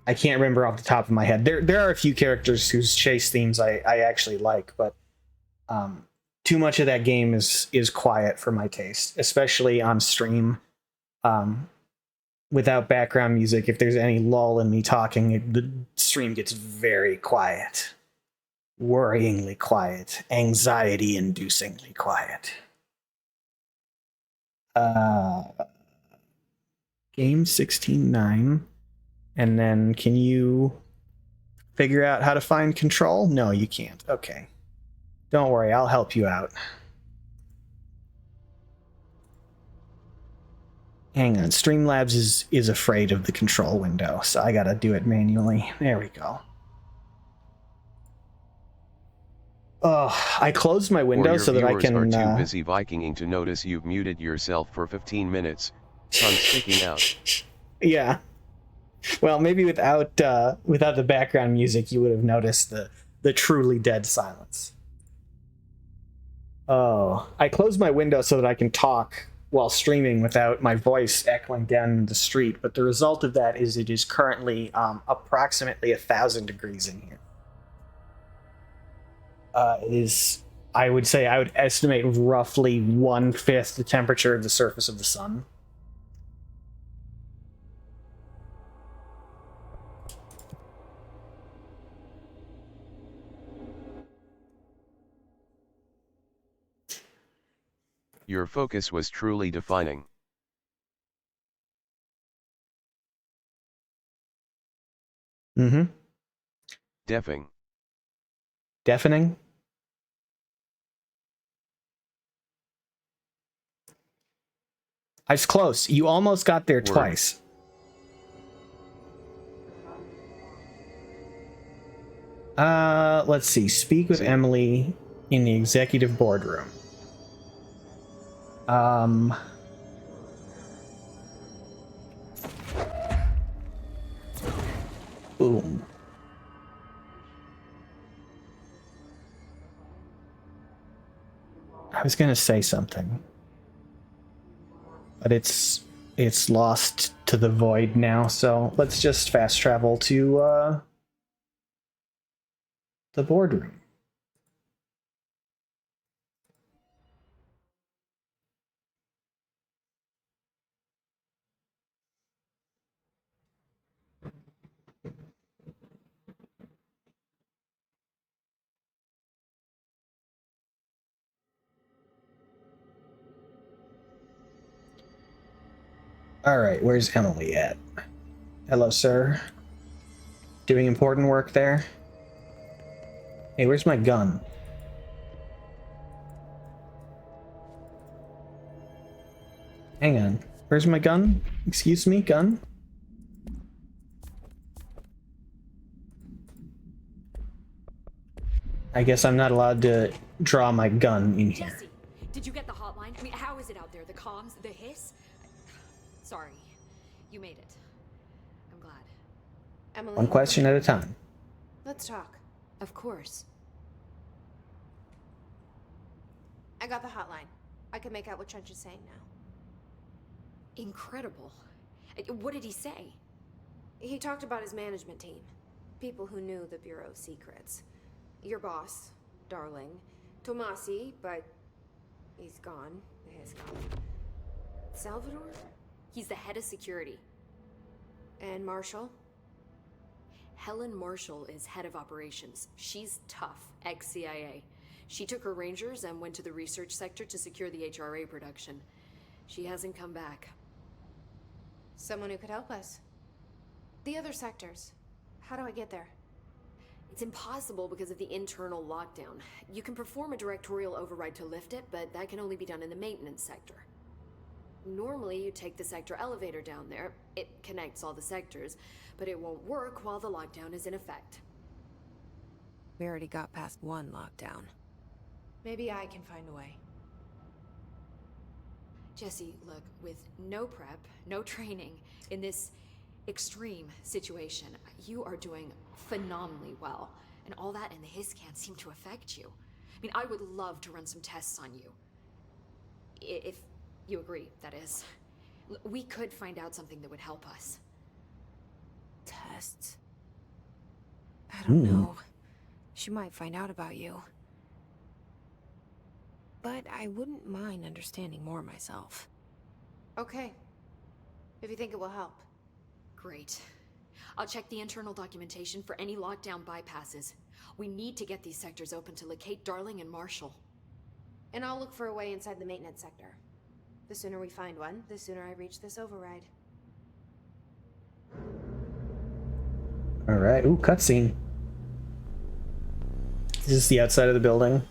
Speaker 1: can't remember off the top of my head. There are a few characters whose chase themes I actually like, but too much of that game is quiet for my taste, especially on stream. Without background music, if there's any lull in me talking, the stream gets very quiet. Worryingly quiet, anxiety-inducingly quiet. Game 16.9, and then can you figure out how to find control? No, you can't. Okay. Don't worry, I'll help you out. Hang on, Streamlabs is afraid of the control window, so I gotta do it manually. There we go. I closed my window so that I can.
Speaker 2: Or too busy Vikinging to notice you've muted yourself for 15 minutes. Sun sticking out.
Speaker 1: Yeah. Well, maybe without the background music, you would have noticed the truly dead silence. Oh, I closed my window so that I can talk while streaming without my voice echoing down the street. But the result of that is it is currently approximately 1,000 degrees in here. It is, I would estimate roughly 1/5 the temperature of the surface of the sun.
Speaker 2: Your focus was truly defining.
Speaker 1: Mm-hmm.
Speaker 2: Deafing.
Speaker 1: Deafening. I was close. You almost got there
Speaker 2: Word.
Speaker 1: twice. Let's see. Speak with
Speaker 2: See.
Speaker 1: Emily in the executive boardroom. Boom. I was gonna say something, but it's lost to the void now, so let's just fast travel to the boardroom. All right, where's Emily at? Hello, sir. Doing important work there? Hey, where's my gun? Hang on. Where's my gun? Excuse me, gun? I guess I'm not allowed to draw my gun in here.
Speaker 3: Jesse, did you get the hotline? I mean, how is it out there? The comms, the hiss? Sorry, you made it. I'm glad.
Speaker 4: Emily,
Speaker 1: One question at a time.
Speaker 4: let's talk.
Speaker 3: Of course.
Speaker 4: I got the hotline. I can make out what Trench is saying now.
Speaker 3: Incredible. What did he say?
Speaker 4: He talked about his management team. People who knew the Bureau's secrets. Your boss, Darling. Tomasi, but he's gone. He's gone. Salvador?
Speaker 3: He's the head of security.
Speaker 4: And Marshall?
Speaker 3: Helen Marshall is head of operations. She's tough, ex-CIA. She took her Rangers and went to the research sector to secure the HRA production. She hasn't come back.
Speaker 4: Someone who could help us. The other sectors. How do I get there?
Speaker 3: It's impossible because of the internal lockdown. You can perform a directorial override to lift it, but that can only be done in the maintenance sector. Normally, you take the sector elevator down there. It connects all the sectors, but it won't work while the lockdown is in effect.
Speaker 5: We already got past one lockdown.
Speaker 4: Maybe I can find a way.
Speaker 3: Jesse, look, with no prep, no training, in this extreme situation, you are doing phenomenally well. And all that and the hiss can't seem to affect you. I mean, I would love to run some tests on you. If you agree, that is. We could find out something that would help us.
Speaker 5: Tests? I don't know. She might find out about you. But I wouldn't mind understanding more myself.
Speaker 4: Okay. If you think it will help.
Speaker 3: Great. I'll check the internal documentation for any lockdown bypasses. We need to get these sectors open to locate Darling and Marshall.
Speaker 4: And I'll look for a way inside the maintenance sector. The sooner we find one, the sooner I reach this override.
Speaker 1: All right. Ooh, cutscene. Is this the outside of the building?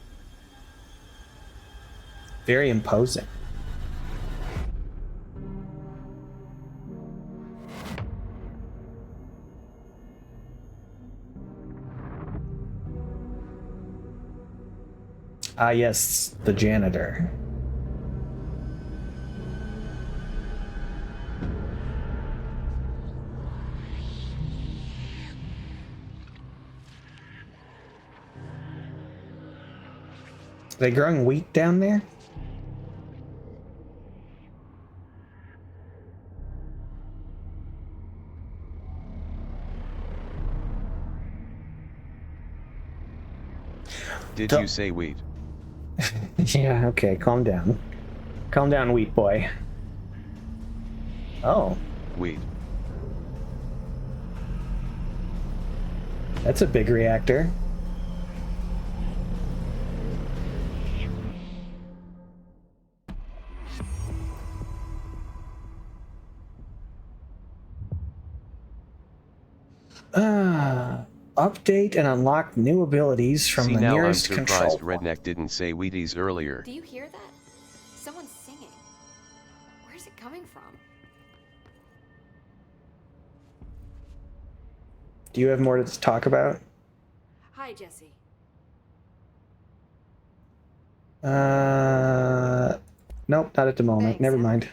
Speaker 1: Very imposing. Ah, yes, the janitor. Are they growing wheat down there?
Speaker 2: Did you say wheat?
Speaker 1: Yeah, okay, calm down. Calm down, wheat boy. Oh,
Speaker 2: Wheat.
Speaker 1: that's a big reactor. Update and unlock new abilities from
Speaker 2: See,
Speaker 1: the
Speaker 2: now I'm
Speaker 1: nearest control
Speaker 2: surprised
Speaker 1: point.
Speaker 2: Redneck didn't say Wheaties earlier.
Speaker 3: Do you hear that? Someone's singing. Where's it coming from?
Speaker 1: Do you have more to talk about?
Speaker 3: Hi, Jesse.
Speaker 1: Nope, not at the moment.
Speaker 4: Thanks,
Speaker 1: Never
Speaker 4: Em.
Speaker 1: mind.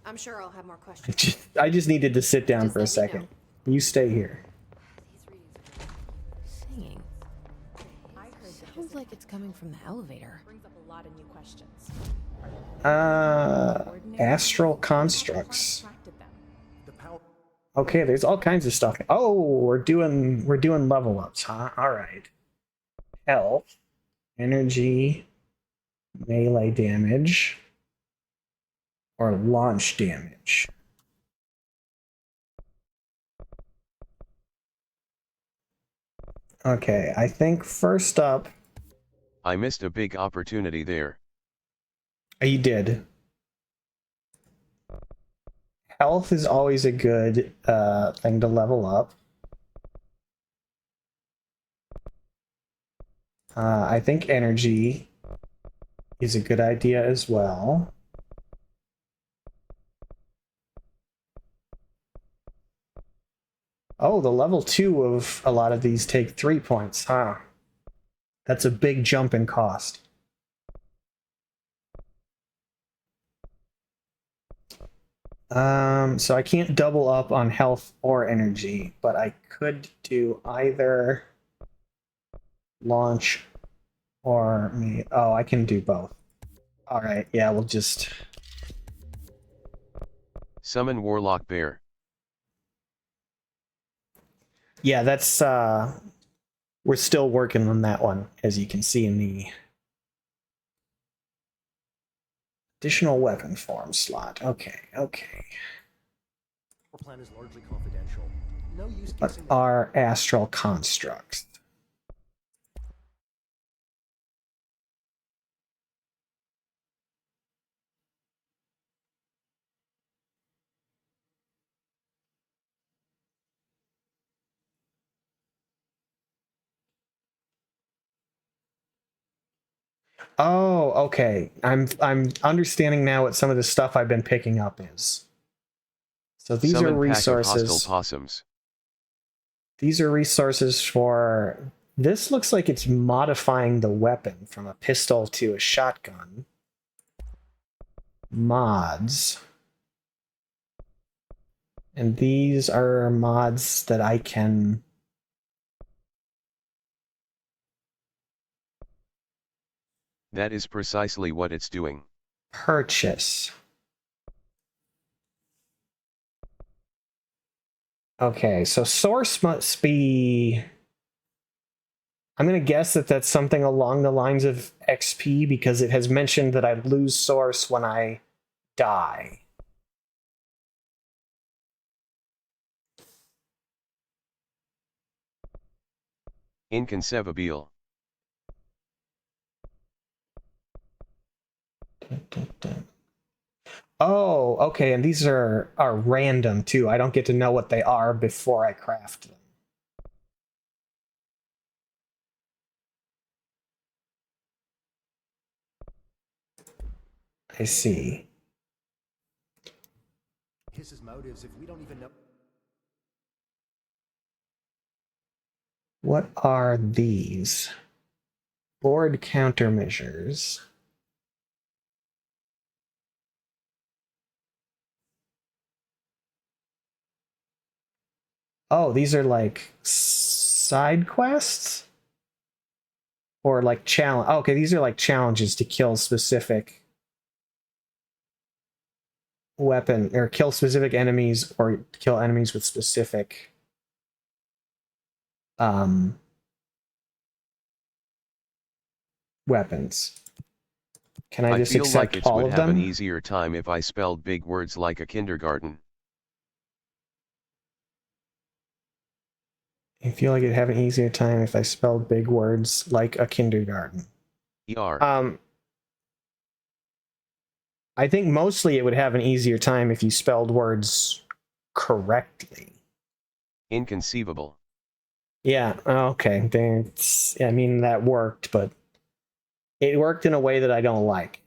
Speaker 4: I'm sure I'll have more questions.
Speaker 1: I just needed to sit down
Speaker 4: Just
Speaker 1: for a
Speaker 4: let me know.
Speaker 1: second. You stay here.
Speaker 5: Singing. Sounds like it's coming from the elevator.
Speaker 6: Brings up a lot of new questions.
Speaker 1: Astral constructs.
Speaker 6: Attracted them.
Speaker 1: Okay, there's all kinds of stuff. Oh, we're doing level ups, huh? All right. Health, energy, melee damage, or launch damage. Okay, I think first up.
Speaker 2: I missed a big opportunity there.
Speaker 1: You did. Health is always a good thing to level up. I think energy is a good idea as well. Oh, the level 2 of a lot of these take 3 points, huh? That's a big jump in cost. So I can't double up on health or energy, but I could do either launch or me. Oh, I can do both. All right, yeah, we'll just
Speaker 2: Summon Warlock Bear.
Speaker 1: yeah, that's we're still working on that one, as you can see in the additional weapon form slot. Okay.
Speaker 7: Our plan is largely confidential. No use
Speaker 1: What
Speaker 7: guessing.
Speaker 1: are astral constructs? Oh, okay. I'm understanding now what some of the stuff I've been picking up is. So these
Speaker 2: Summon
Speaker 1: are
Speaker 2: pack of hostile
Speaker 1: resources.
Speaker 2: possums.
Speaker 1: These are resources for. This looks like it's modifying the weapon from a pistol to a shotgun. Mods. And these are mods that I can.
Speaker 2: That is precisely what it's doing.
Speaker 1: Purchase. Okay, so source must be. I'm going to guess that that's something along the lines of XP because it has mentioned that I lose source when I die.
Speaker 2: Inconceivable.
Speaker 1: Oh, okay, and these are random too. I don't get to know what they are before I craft them. I see.
Speaker 7: His motives if we don't even know.
Speaker 1: What are these? Board countermeasures. Oh, these are like side quests? Or like challenge. Okay, these are like challenges to kill specific weapon or kill specific enemies or kill enemies with specific weapons. Can I just
Speaker 2: feel
Speaker 1: accept
Speaker 2: like it
Speaker 1: all
Speaker 2: would
Speaker 1: of
Speaker 2: have
Speaker 1: them?
Speaker 2: an easier time if I spelled big words like a kindergarten.
Speaker 1: I feel like it'd have an easier time if I spelled big words like a kindergarten.
Speaker 2: ER.
Speaker 1: I think mostly it would have an easier time if you spelled words correctly.
Speaker 2: Inconceivable.
Speaker 1: Yeah, okay. I mean, that worked, but it worked in a way that I don't like.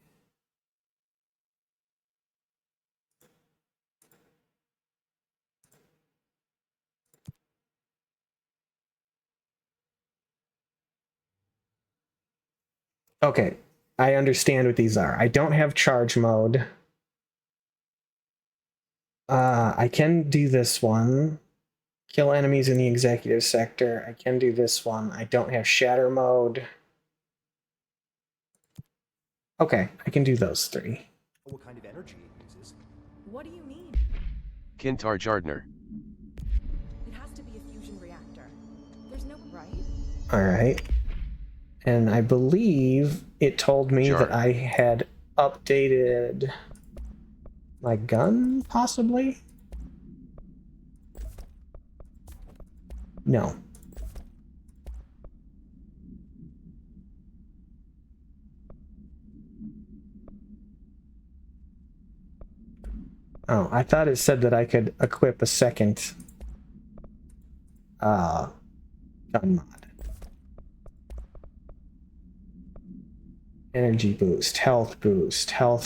Speaker 1: Okay, I understand what these are. I don't have charge mode. I can do this one. Kill enemies in the executive sector. I can do this one. I don't have shatter mode. Okay, I can do those three.
Speaker 7: what kind of energy it uses.
Speaker 6: What do you mean?
Speaker 2: Kintar Jardner.
Speaker 6: It has to be a fusion reactor. There's no right.
Speaker 1: All right. And I believe it told me
Speaker 2: Jar.
Speaker 1: that I had updated my gun, possibly? No. Oh, I thought it said that I could equip a second gun mod. Energy boost, health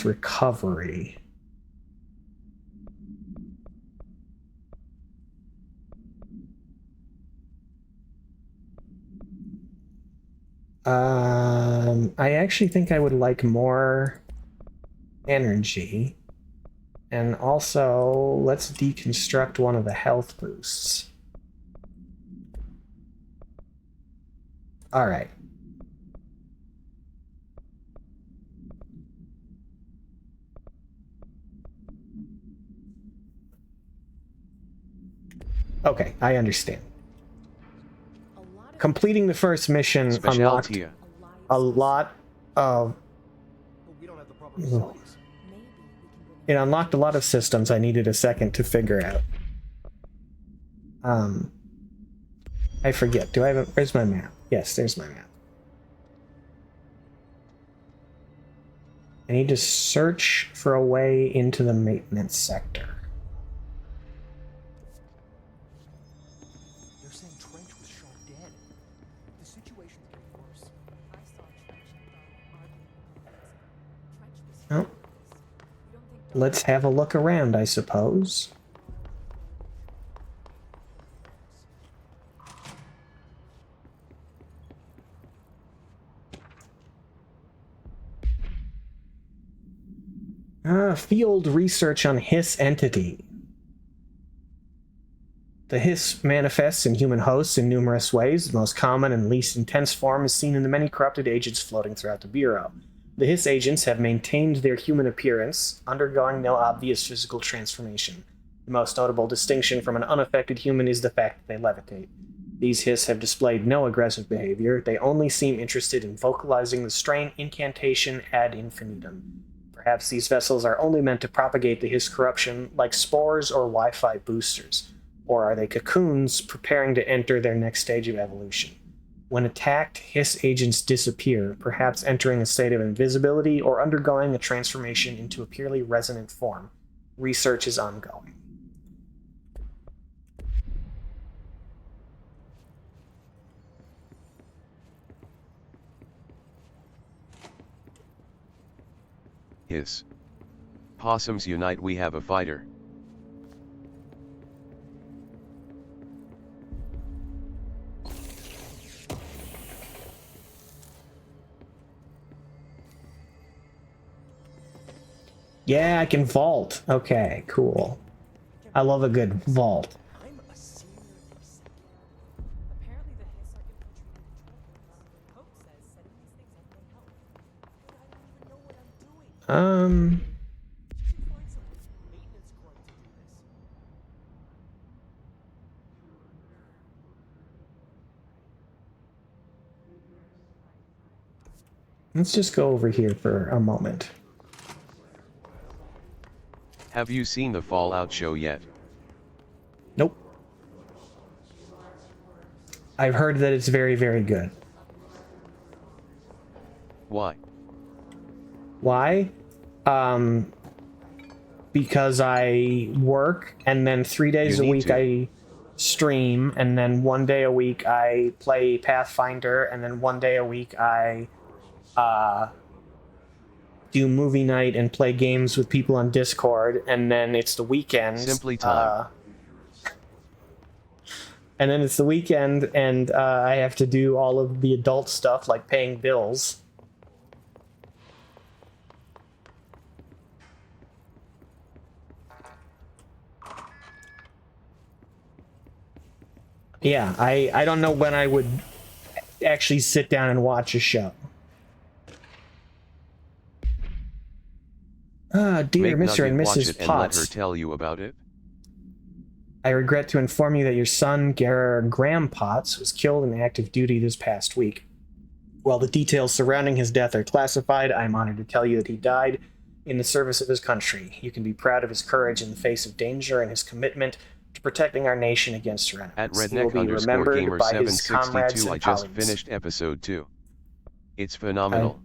Speaker 1: recovery. I actually think I would like more energy. And also, let's deconstruct one of the health boosts. All right. Okay, I understand. Completing the first mission unlocked
Speaker 2: Specialty.
Speaker 1: a lot of...
Speaker 7: But we don't have the proper facilities.
Speaker 1: It unlocked a lot of systems I needed a second to figure out. I forget. Do I have a... Where's my map? Yes, there's my map. I need to search for a way into the maintenance sector.
Speaker 7: They're saying Trench was shot dead. The situation's getting worse.
Speaker 6: I saw Trench and Darwin arguing. Trench was
Speaker 1: Oh,
Speaker 6: You don't think
Speaker 1: let's have a look around, I suppose. Field research on Hiss entity. The Hiss manifests in human hosts in numerous ways. The most common and least intense form is seen in the many corrupted agents floating throughout the Bureau. The Hiss agents have maintained their human appearance, undergoing no obvious physical transformation. The most notable distinction from an unaffected human is the fact that they levitate. These Hiss have displayed no aggressive behavior. They only seem interested in vocalizing the strain incantation ad infinitum. Perhaps these vessels are only meant to propagate the Hiss corruption like spores or Wi-Fi boosters. Or are they cocoons preparing to enter their next stage of evolution? When attacked, Hiss agents disappear, perhaps entering a state of invisibility or undergoing a transformation into a purely resonant form. Research is ongoing.
Speaker 2: Hiss. Possums unite, we have a fighter.
Speaker 1: Yeah, I can vault. Okay, cool. I love a good vault.
Speaker 7: I'm a senior executive.
Speaker 6: apparently the Hiss are infiltrating control rooms. Hope says setting these things up may help.
Speaker 7: But I don't even know what I'm doing. You should find some maintenance grunt to do this.
Speaker 1: Let's just go over here for a moment.
Speaker 2: Have you seen the Fallout show yet?
Speaker 1: Nope. I've heard that it's very, very good.
Speaker 2: Why?
Speaker 1: Why? Because I work and then 3 days
Speaker 2: You
Speaker 1: a
Speaker 2: need
Speaker 1: week
Speaker 2: to.
Speaker 1: stream, and then one day a week I play Pathfinder, and then one day a week I do movie night and play games with people on Discord, and then it's the weekend.
Speaker 2: Simply time.
Speaker 1: And then it's the weekend, and I have to do all of the adult stuff like paying bills. Yeah, I don't know when I would actually sit down and watch a show. Ah, dear
Speaker 2: Make
Speaker 1: Mr. and
Speaker 2: Nugget watch
Speaker 1: Mrs.
Speaker 2: it and let her
Speaker 1: Potts.
Speaker 2: tell you about it.
Speaker 1: I regret to inform you that your son, Graham Potts, was killed in active duty this past week. While the details surrounding his death are classified, I am honored to tell you that he died in the service of his country. You can be proud of his courage in the face of danger and his commitment to protecting our nation against your enemies.
Speaker 2: At
Speaker 1: He will be remembered by his comrades
Speaker 2: redneck_gamer762 I
Speaker 1: and
Speaker 2: just
Speaker 1: colleagues.
Speaker 2: finished episode 2. It's phenomenal.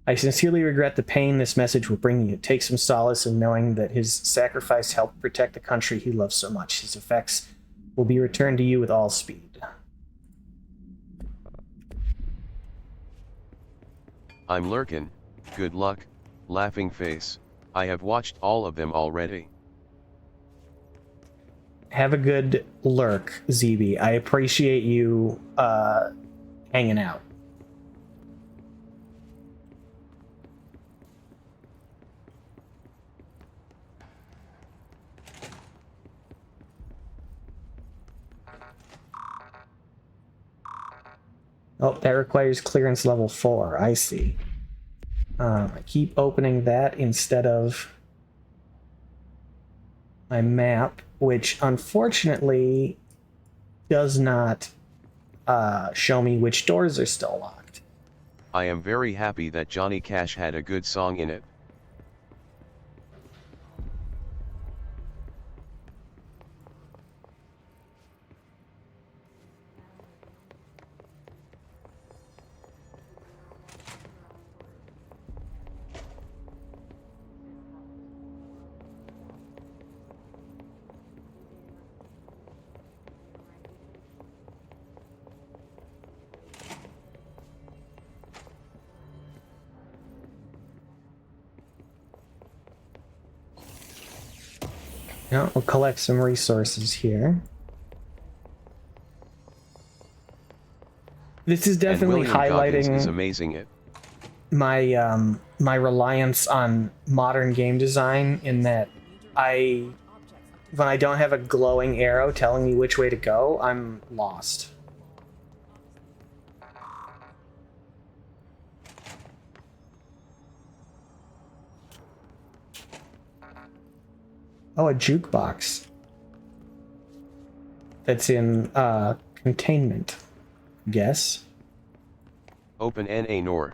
Speaker 1: I sincerely regret the pain this message will bring you. Take some solace in knowing that his sacrifice helped protect the country he loves so much. His effects will be returned to you with all speed.
Speaker 2: I'm lurkin', good luck, laughing face. I have watched all of them already.
Speaker 1: Have a good lurk, ZB. I appreciate you hanging out. Oh, that requires clearance level 4. I see. I keep opening that instead of my map, which unfortunately does not show me which doors are still locked.
Speaker 2: I am very happy that Johnny Cash had a good song in it.
Speaker 1: Now we'll collect some resources here. This is definitely
Speaker 2: And William Goggins is
Speaker 1: highlighting
Speaker 2: amazing it.
Speaker 1: my my reliance on modern game design in that when I don't have a glowing arrow telling me which way to go, I'm lost. Oh, a jukebox. That's in containment, I guess.
Speaker 2: Open NA Nor.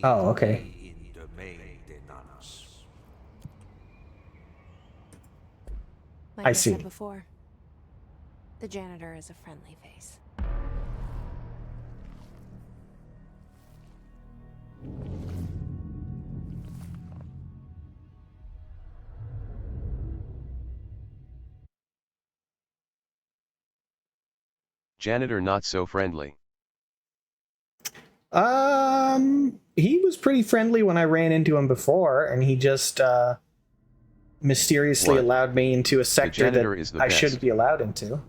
Speaker 1: Oh, okay.
Speaker 5: Like
Speaker 1: I
Speaker 5: I
Speaker 1: see.
Speaker 5: said before, the janitor is a friendly face.
Speaker 2: Janitor not so friendly.
Speaker 1: He was pretty friendly when I ran into him before, and he just mysteriously
Speaker 2: What?
Speaker 1: allowed me into a sector
Speaker 2: janitor is
Speaker 1: that
Speaker 2: the
Speaker 1: I shouldn't
Speaker 2: best.
Speaker 1: be allowed into.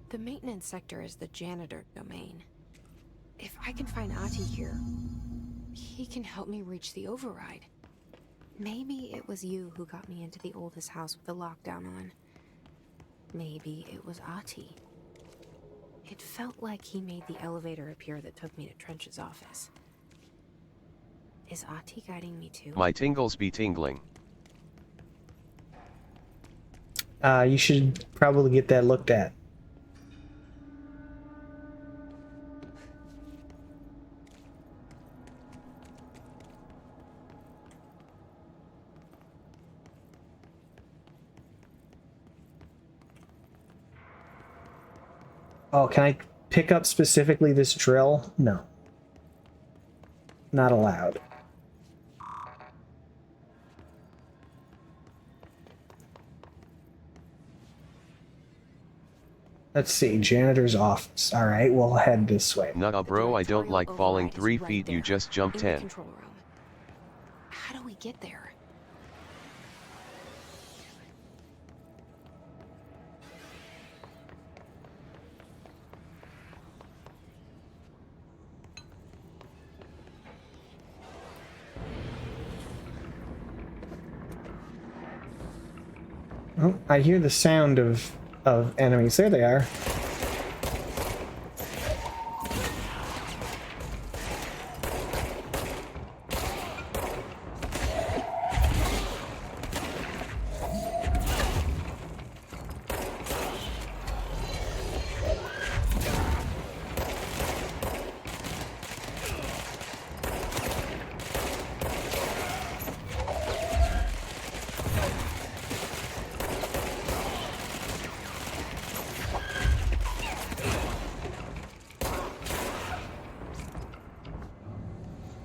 Speaker 5: The maintenance sector is the janitor domain. If I can find Ahti here, he can help me reach the override. Maybe it was you who got me into the oldest house with the lockdown on. Maybe it was Ahti. It felt like he made the elevator appear that took me to Trench's office. Is Ahti guiding me too?
Speaker 2: My tingles be tingling.
Speaker 1: You should probably get that looked at. Oh, can I pick up specifically this drill? No. Not allowed. Let's see, janitor's office. All right, we'll head this way.
Speaker 2: Nah, bro, I don't like
Speaker 5: Directorial
Speaker 2: falling
Speaker 5: override is
Speaker 2: 3
Speaker 5: right
Speaker 2: feet, you
Speaker 5: there,
Speaker 2: just jumped
Speaker 5: in the
Speaker 2: 10.
Speaker 5: control room. How do we get there?
Speaker 1: Oh, I hear the sound of enemies. There they are.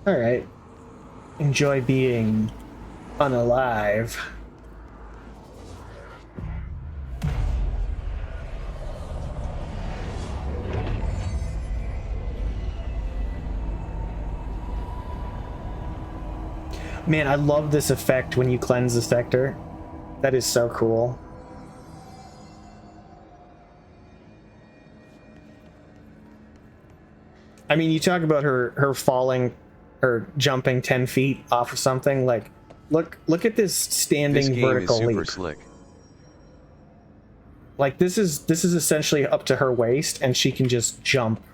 Speaker 1: All right. Enjoy being unalive. Man, I love this effect when you cleanse the sector. That is so cool. I mean, you talk about her falling or jumping 10 feet off of something, like look at this standing
Speaker 2: This game
Speaker 1: vertical
Speaker 2: is super
Speaker 1: leap.
Speaker 2: slick.
Speaker 1: Like this is essentially up to her waist and she can just jump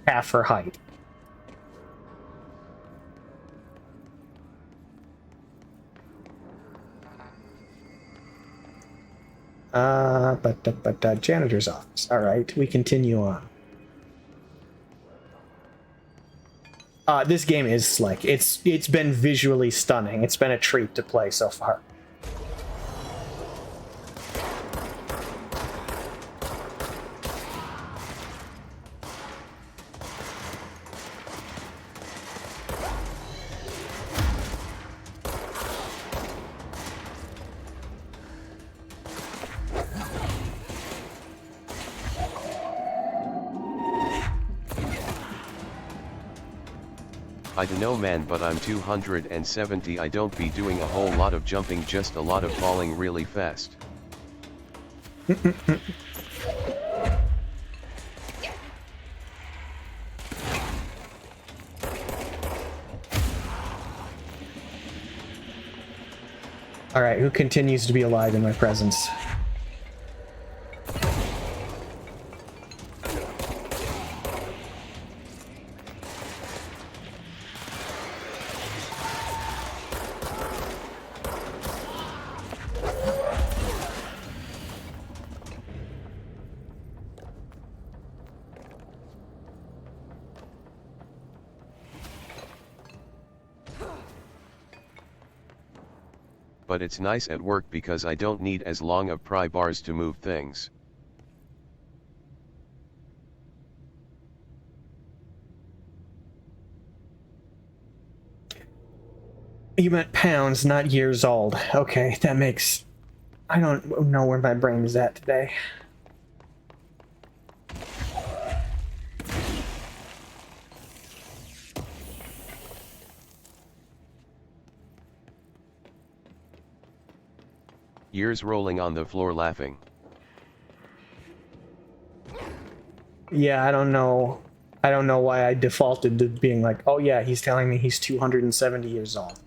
Speaker 1: half her height. But janitor's office. All right, we continue on. This game is slick. It's been visually stunning. It's been a treat to play so far.
Speaker 2: I dunno man, but I'm 270, I don't be doing a whole lot of jumping, just a lot of falling really fast.
Speaker 1: All right, who continues to be alive in my presence?
Speaker 2: But it's nice at work because I don't need as long of pry bars to move things.
Speaker 1: You meant pounds, not years old. Okay, that makes... I don't know where my brain is at today.
Speaker 2: Years rolling on the floor laughing.
Speaker 1: Yeah, I don't know. I don't know why I defaulted to being like, oh yeah, he's telling me he's 270 years old.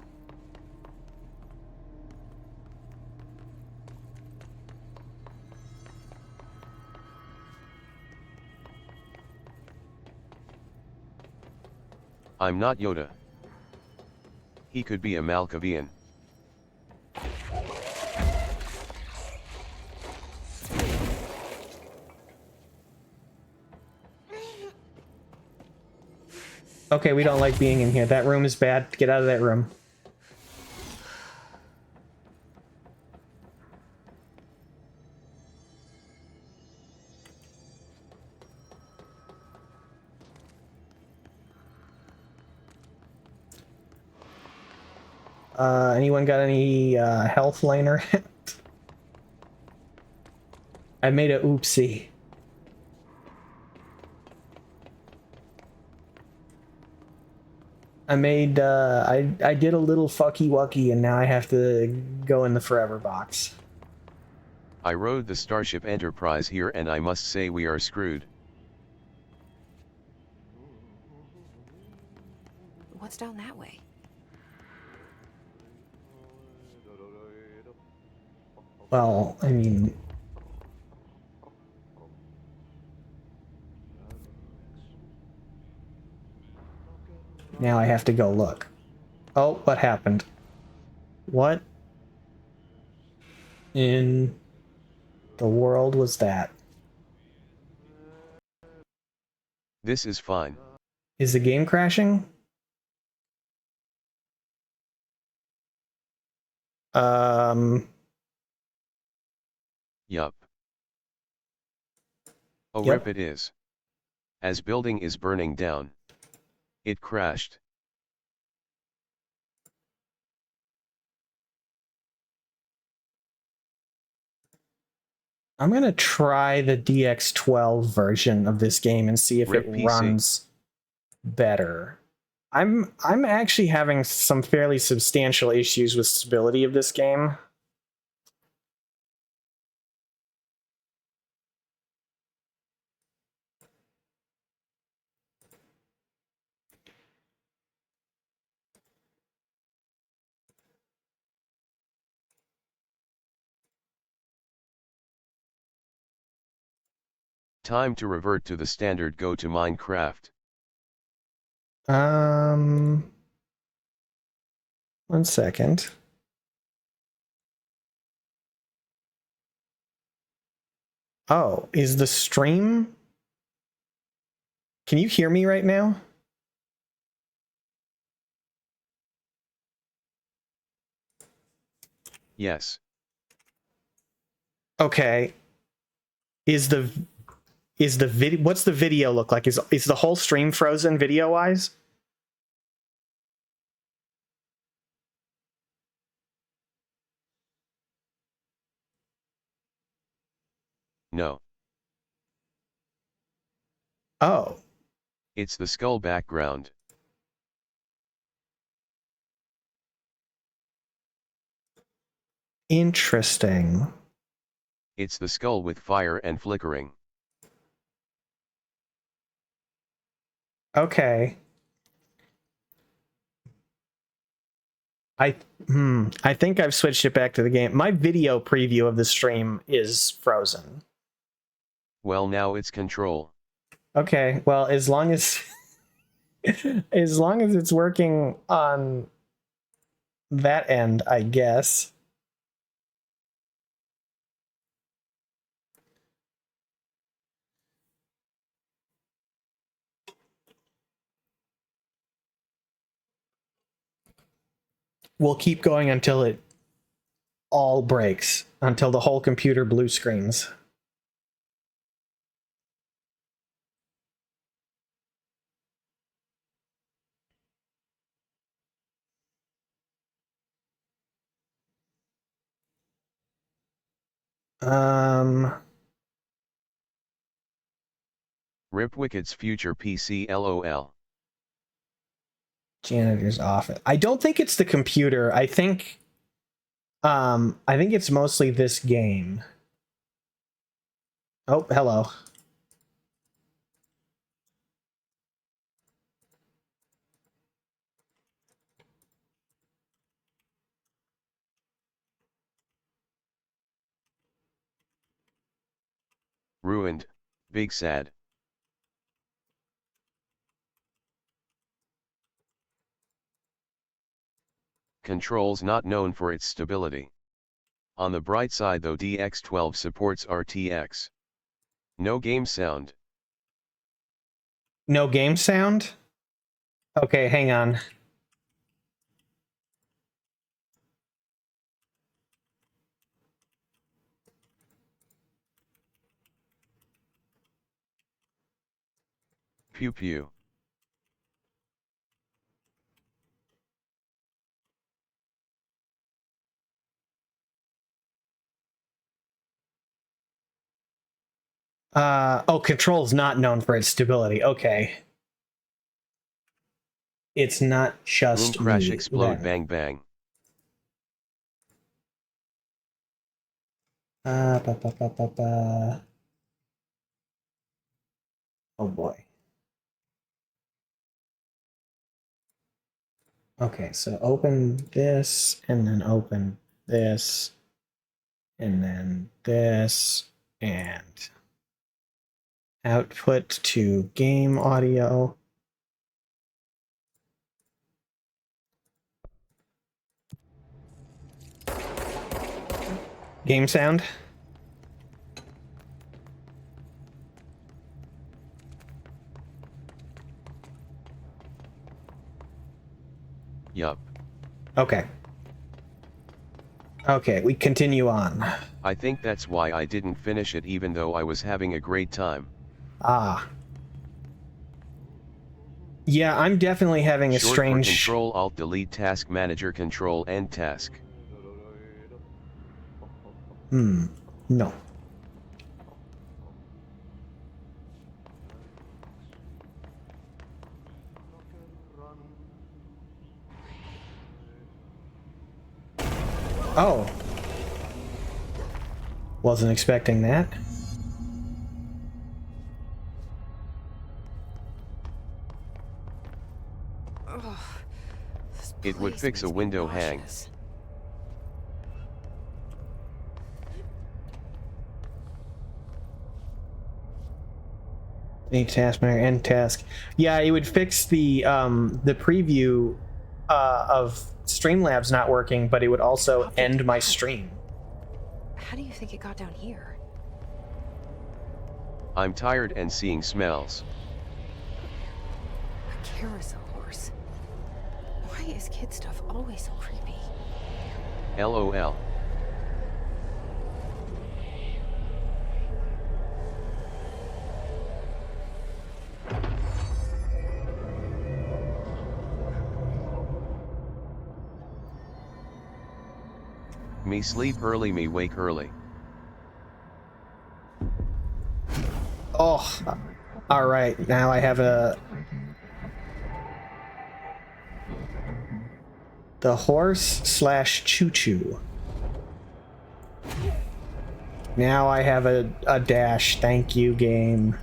Speaker 2: I'm not Yoda. He could be a Malkavian.
Speaker 1: Okay, we don't like being in here. That room is bad. Get out of that room. Anyone got any health laying around? I made a oopsie. I made I did a little fucky wucky and now I have to go in the forever box.
Speaker 2: I rode the Starship Enterprise here and I must say we are screwed.
Speaker 5: What's down that way?
Speaker 1: Well, I mean, now I have to go look. Oh, what happened? What in the world was that?
Speaker 2: This is fine.
Speaker 1: Is the game crashing?
Speaker 2: Yup. Oh,
Speaker 1: Yep.
Speaker 2: rip it is. As building is burning down. It crashed.
Speaker 1: I'm gonna try the DX12 version of this game and see if
Speaker 2: Rip
Speaker 1: it
Speaker 2: PC.
Speaker 1: runs better. I'm actually having some fairly substantial issues with stability of this game.
Speaker 2: Time to revert to the standard go to Minecraft.
Speaker 1: One second. Oh, is the stream? Can you hear me right now?
Speaker 2: Yes.
Speaker 1: Okay. Is the video, what's the video look like? Is the whole stream frozen video wise?
Speaker 2: No.
Speaker 1: Oh.
Speaker 2: It's the skull background.
Speaker 1: Interesting.
Speaker 2: It's the skull with fire and flickering.
Speaker 1: Okay. I think I've switched it back to the game. My video preview of the stream is frozen.
Speaker 2: Well, now it's control.
Speaker 1: Okay, well, as long as as long as it's working on that end, I guess. We'll keep going until it all breaks, until the whole computer blue screens.
Speaker 2: Rip Wicked's future PC LOL.
Speaker 1: Janitor's office. I don't think it's the computer. I think it's mostly this game. Oh, hello.
Speaker 2: Ruined. Big sad. Controls not known for its stability. On the bright side though, DX12 supports RTX. No game sound.
Speaker 1: No game sound? Okay, hang on.
Speaker 2: Pew pew.
Speaker 1: Oh, Control's not known for its stability. Okay. It's not
Speaker 2: Boom
Speaker 1: just
Speaker 2: crash
Speaker 1: me,
Speaker 2: explode
Speaker 1: then.
Speaker 2: bang bang.
Speaker 1: Ba, ba, ba, ba, ba. Oh boy. Okay, so open this, and then open this, and then this, and output to game audio. Game sound.
Speaker 2: Yup.
Speaker 1: Okay. Okay, we continue on.
Speaker 2: I think that's why I didn't finish it even though I was having a great time.
Speaker 1: Ah. Yeah, I'm definitely having a
Speaker 2: Short for
Speaker 1: strange...
Speaker 2: Control Alt Delete Task Manager Control End Task.
Speaker 1: No. Oh. Wasn't expecting that.
Speaker 2: It would fix a window hang.
Speaker 1: Any task manager, end task. Yeah, it would fix the preview of Streamlabs not working, but it would also end my stream.
Speaker 5: How do you think it got down here?
Speaker 2: I'm tired and seeing smells.
Speaker 5: A carousel horse. Why is kid stuff always so creepy?
Speaker 2: LOL. Me sleep early, me wake early.
Speaker 1: Oh, all right. Now I have the horse / choo-choo. Now I have a dash. Thank you, game.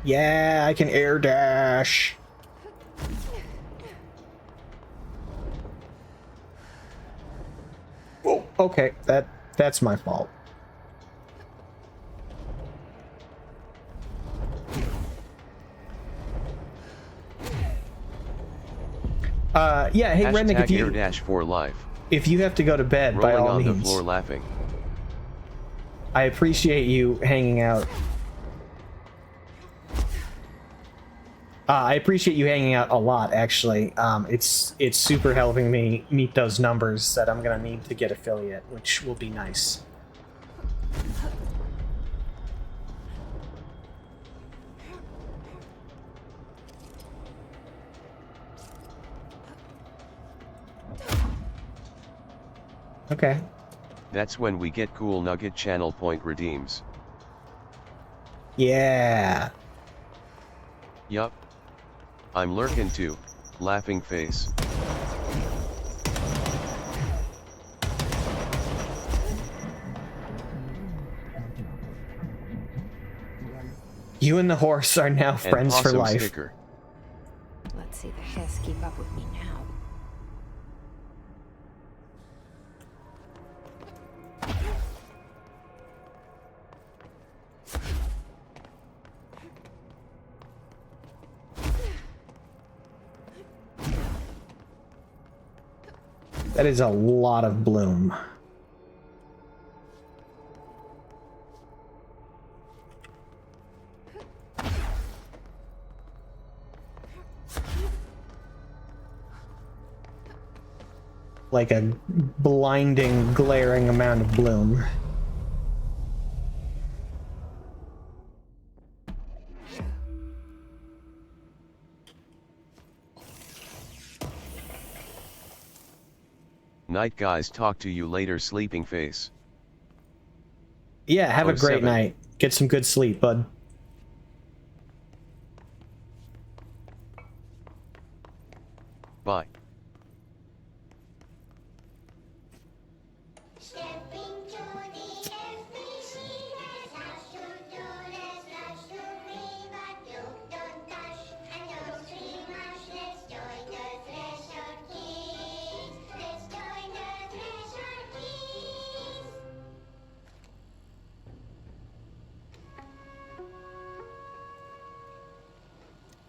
Speaker 1: Yeah, I can air dash. Oh, okay, that's my fault. Yeah, hey Redneck,
Speaker 2: Hashtag air dash for life.
Speaker 1: if you have to go to bed,
Speaker 2: Rolling
Speaker 1: by all
Speaker 2: on
Speaker 1: means.
Speaker 2: the floor laughing.
Speaker 1: I appreciate you hanging out. I appreciate you hanging out a lot, actually. It's super helping me meet those numbers that I'm gonna need to get affiliate, which will be nice. Okay.
Speaker 2: That's when we get cool nugget channel point redeems.
Speaker 1: Yeah.
Speaker 2: Yup. I'm lurking too, laughing face.
Speaker 1: You and the horse are now
Speaker 2: And
Speaker 1: friends for
Speaker 2: possum
Speaker 1: life.
Speaker 2: sticker.
Speaker 5: Let's see the hiss keep up with me now.
Speaker 1: That is a lot of bloom. Like a blinding, glaring amount of bloom.
Speaker 2: Night guys, talk to you later, sleeping face.
Speaker 1: Yeah, have a great
Speaker 2: 07.
Speaker 1: night. Get some good sleep, bud.
Speaker 2: Bye.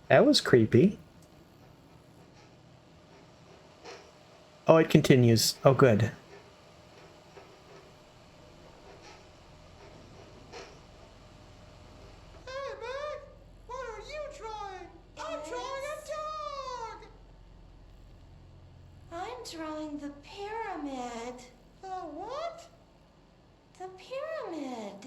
Speaker 1: That was creepy. Oh, it continues. Oh, good.
Speaker 7: Hey, man! What are you drawing? I'm drawing a dog!
Speaker 8: I'm drawing the pyramid.
Speaker 7: The what?
Speaker 8: The pyramid.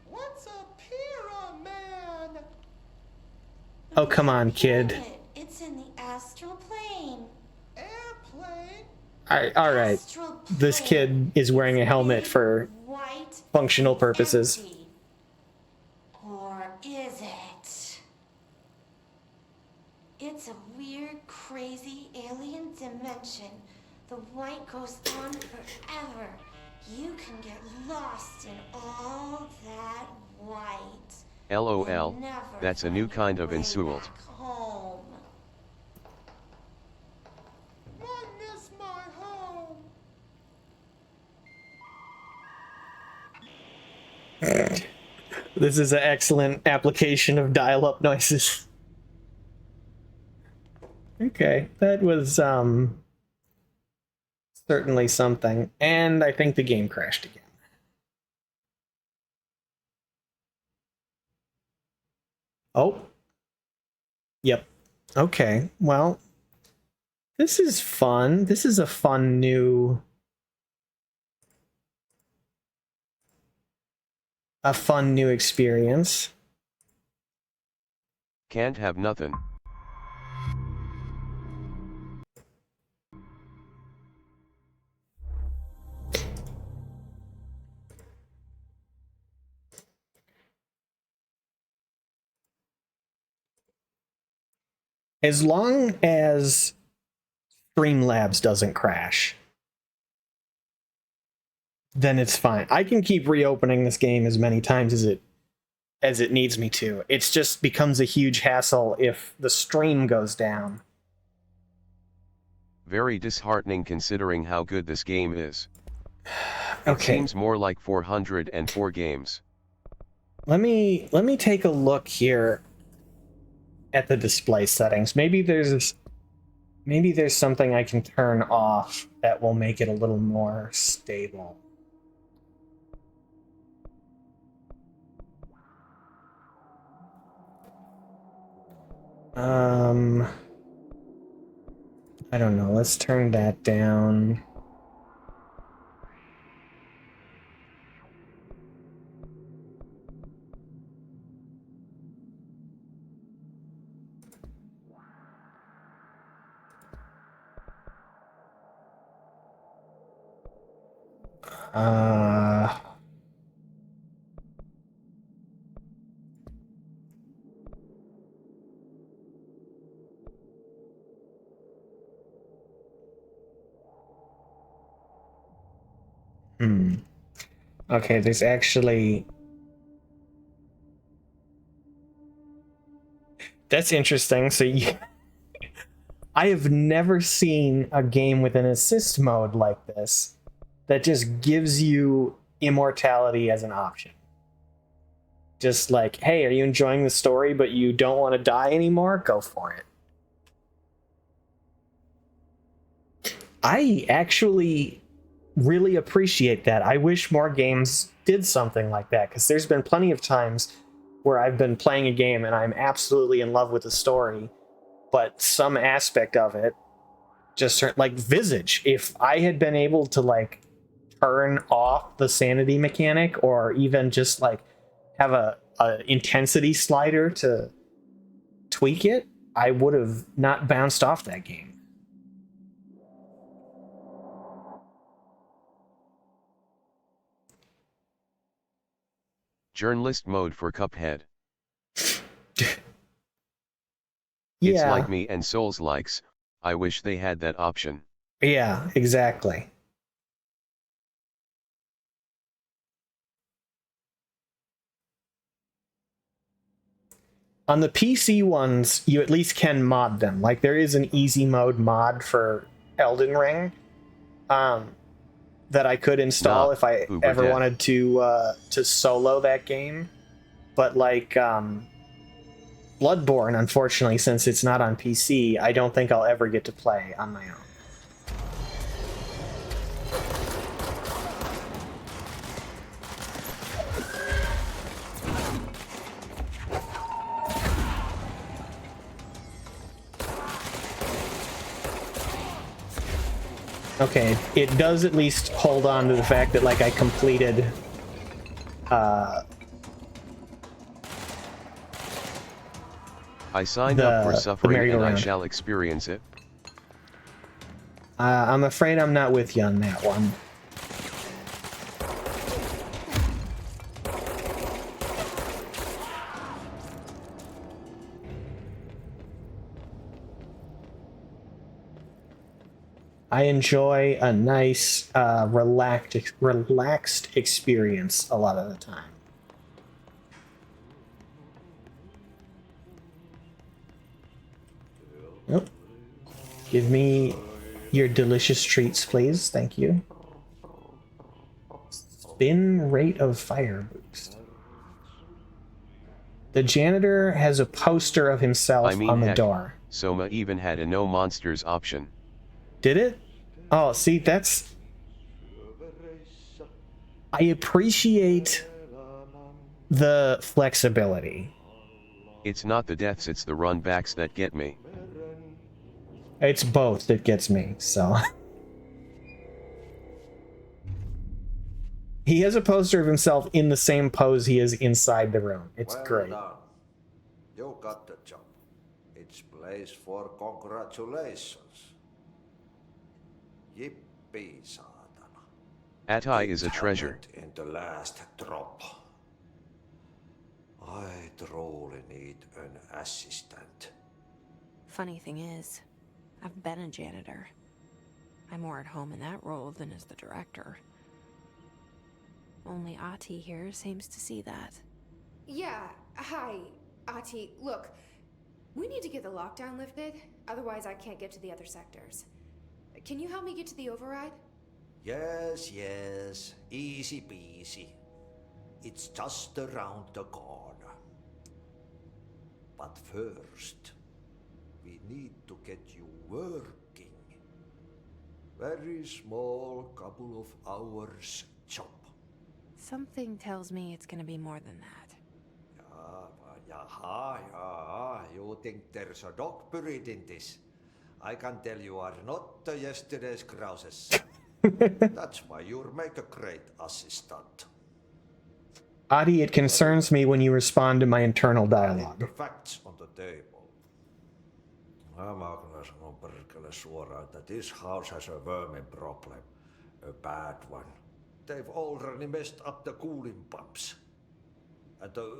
Speaker 7: What's a pyramid?
Speaker 1: Oh, come on, kid.
Speaker 8: Pyramid. It's in the astral plane.
Speaker 7: Airplane?
Speaker 1: All right.
Speaker 8: Astral
Speaker 1: This
Speaker 8: plane.
Speaker 1: kid is wearing a helmet for
Speaker 8: White
Speaker 1: functional
Speaker 8: and
Speaker 1: purposes.
Speaker 8: empty. Or is it? It's a weird, crazy alien dimension. The white goes on forever. You can get lost in all that white.
Speaker 2: LOL.
Speaker 8: and never
Speaker 2: That's a new
Speaker 8: find
Speaker 2: kind
Speaker 8: your
Speaker 2: of
Speaker 8: way
Speaker 2: insult.
Speaker 8: back home.
Speaker 7: I miss my home.
Speaker 1: This is an excellent application of dial-up noises. Okay, that was certainly something. And I think the game crashed again. Oh. Yep. Okay. Well, this is fun. This is a fun new experience.
Speaker 2: Can't have nothing.
Speaker 1: As long as Streamlabs doesn't crash, then it's fine. I can keep reopening this game as many times as it needs me to. It just becomes a huge hassle if the stream goes down.
Speaker 2: Very disheartening considering how good this game is. It
Speaker 1: Okay.
Speaker 2: seems more like 404 games.
Speaker 1: Let me take a look here at the display settings. Maybe there's something I can turn off that will make it a little more stable. I don't know. Let's turn that down. Okay, there's actually... That's interesting. So I have never seen a game with an assist mode like this that just gives you immortality as an option. Just like, hey, are you enjoying the story but you don't want to die anymore? Go for it. I actually really appreciate that. I wish more games did something like that, because there's been plenty of times where I've been playing a game and I'm absolutely in love with the story, but some aspect of it just like Visage. If I had been able to like turn off the sanity mechanic, or even just like have a intensity slider to tweak it, I would have not bounced off that game.
Speaker 2: Journalist mode for Cuphead.
Speaker 1: Yeah.
Speaker 2: It's like me and Souls likes. I wish they had that option.
Speaker 1: Yeah, exactly. On the PC ones, you at least can mod them. Like, there is an easy mode mod for Elden Ring that I could install if I ever wanted to solo that game. But like Bloodborne, unfortunately, since it's not on PC, I don't think I'll ever get to play on my own. Okay, it does at least hold on to the fact that, like, I completed
Speaker 2: I signed up for suffering and I shall experience it.
Speaker 1: I'm afraid I'm not with you on that one. I enjoy a nice, relaxed experience a lot of the time. Oh. Give me your delicious treats, please. Thank you. Spin rate of fire boost. The janitor has a poster of himself on the door.
Speaker 2: Soma even had a no monsters option.
Speaker 1: Did it? Oh, see, that's... I appreciate the flexibility.
Speaker 2: It's not the deaths, it's the run backs that get me.
Speaker 1: It's both that gets me, so... He has a poster of himself in the same pose he is inside the room. It's great.
Speaker 9: Done. You got the job. It's place for congratulations. Yippee, saatana.
Speaker 2: Atai is a treasure.
Speaker 9: In the last drop. I truly need an assistant.
Speaker 5: Funny thing is, I've been a janitor. I'm more at home in that role than as the director. Only Ahti here seems to see that.
Speaker 4: Yeah, hi, Ahti. Look, we need to get the lockdown lifted, otherwise I can't get to the other sectors. Can you help me get to the override?
Speaker 9: Yes, yes. Easy peasy. It's just around the corner. But first, we need to get you working. Very small, couple of hours job.
Speaker 5: Something tells me it's gonna be more than that.
Speaker 9: Yeah. You think there's a dog buried in this? I can tell you are not yesterday's Krause's son. That's why you'll make a great assistant.
Speaker 1: Adi, it concerns me when you respond to my internal dialogue.
Speaker 9: The facts on the table. I'm gonna sanon perkele suoraan that this house has a vermin problem. A bad one. They've already messed up the cooling pumps. And the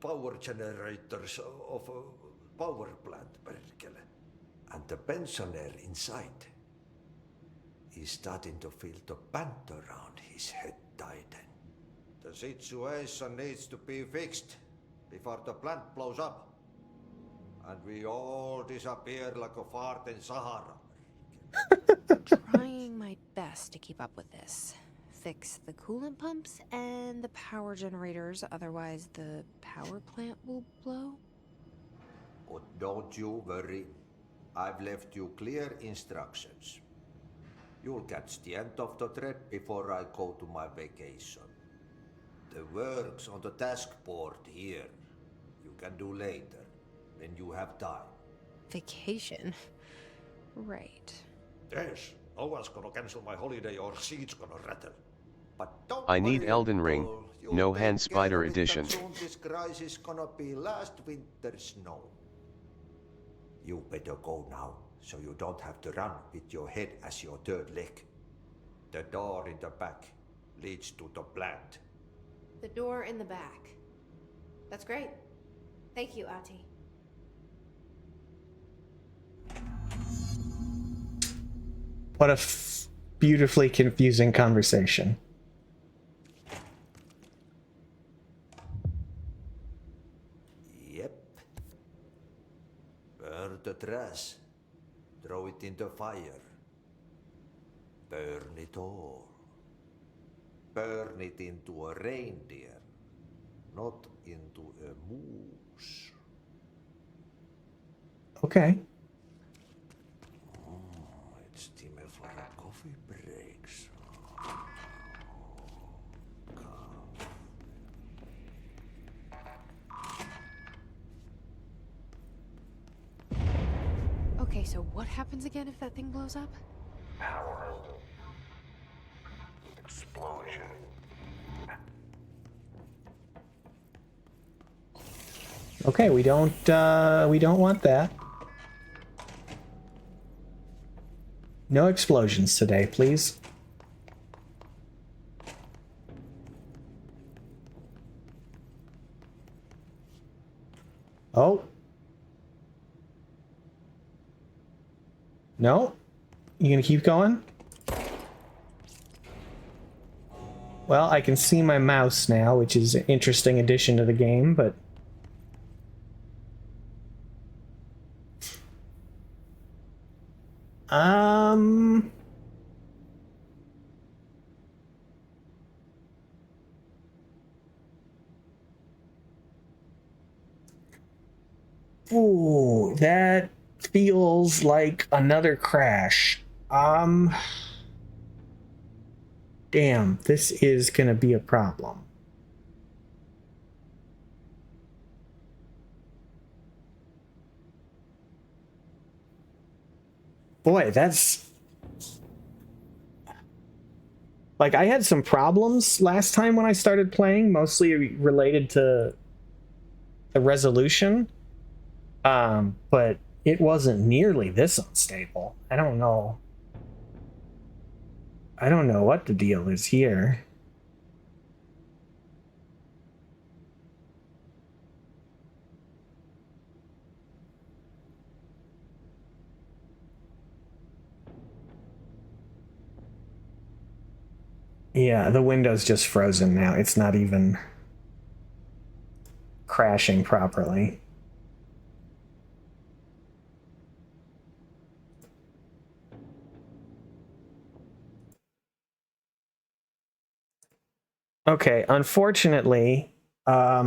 Speaker 9: power generators of a power plant, perkele. And the pensioner inside is starting to feel the band around his head tighten. The situation needs to be fixed before the plant blows up. And we all disappear like a fart in Sahara.
Speaker 5: Trying my best to keep up with this. Fix the coolant pumps and the power generators, otherwise the power plant will blow.
Speaker 9: But don't you worry. I've left you clear instructions. You'll catch the end of the thread before I go to my vacation. The work's on the task board here. You can do later, when you have time.
Speaker 5: Vacation? Right.
Speaker 9: Yes, no one's gonna cancel my holiday or seat's gonna rattle. But don't
Speaker 2: I need
Speaker 9: worry,
Speaker 2: Elden Ring,
Speaker 9: you'll
Speaker 2: no
Speaker 9: take
Speaker 2: hand
Speaker 9: care
Speaker 2: spider
Speaker 9: of it
Speaker 2: edition.
Speaker 9: that soon this crisis gonna be last winter's snow. You better go now, so you don't have to run with your head as your third leg. The door in the back leads to the plant.
Speaker 4: The door in the back. That's great. Thank you, Ati.
Speaker 1: What a beautifully confusing conversation.
Speaker 9: Yep. Burn the trash. Throw it in the fire. Burn it all. Burn it into a reindeer, not into a moose.
Speaker 1: Okay.
Speaker 9: It's time for a coffee break.
Speaker 5: Okay, so what happens again if that thing blows up?
Speaker 10: Power. Explosion.
Speaker 1: Okay, we don't want that. No explosions today, please. Oh. No? You gonna keep going? Well, I can see my mouse now, which is an interesting addition to the game, but... Ooh, that feels like another crash. Damn, this is gonna be a problem. Boy, that's... Like, I had some problems last time when I started playing, mostly related to the resolution. But it wasn't nearly this unstable. I don't know. I don't know what the deal is here. Yeah, the window's just frozen now. It's not even crashing properly. Okay, unfortunately, I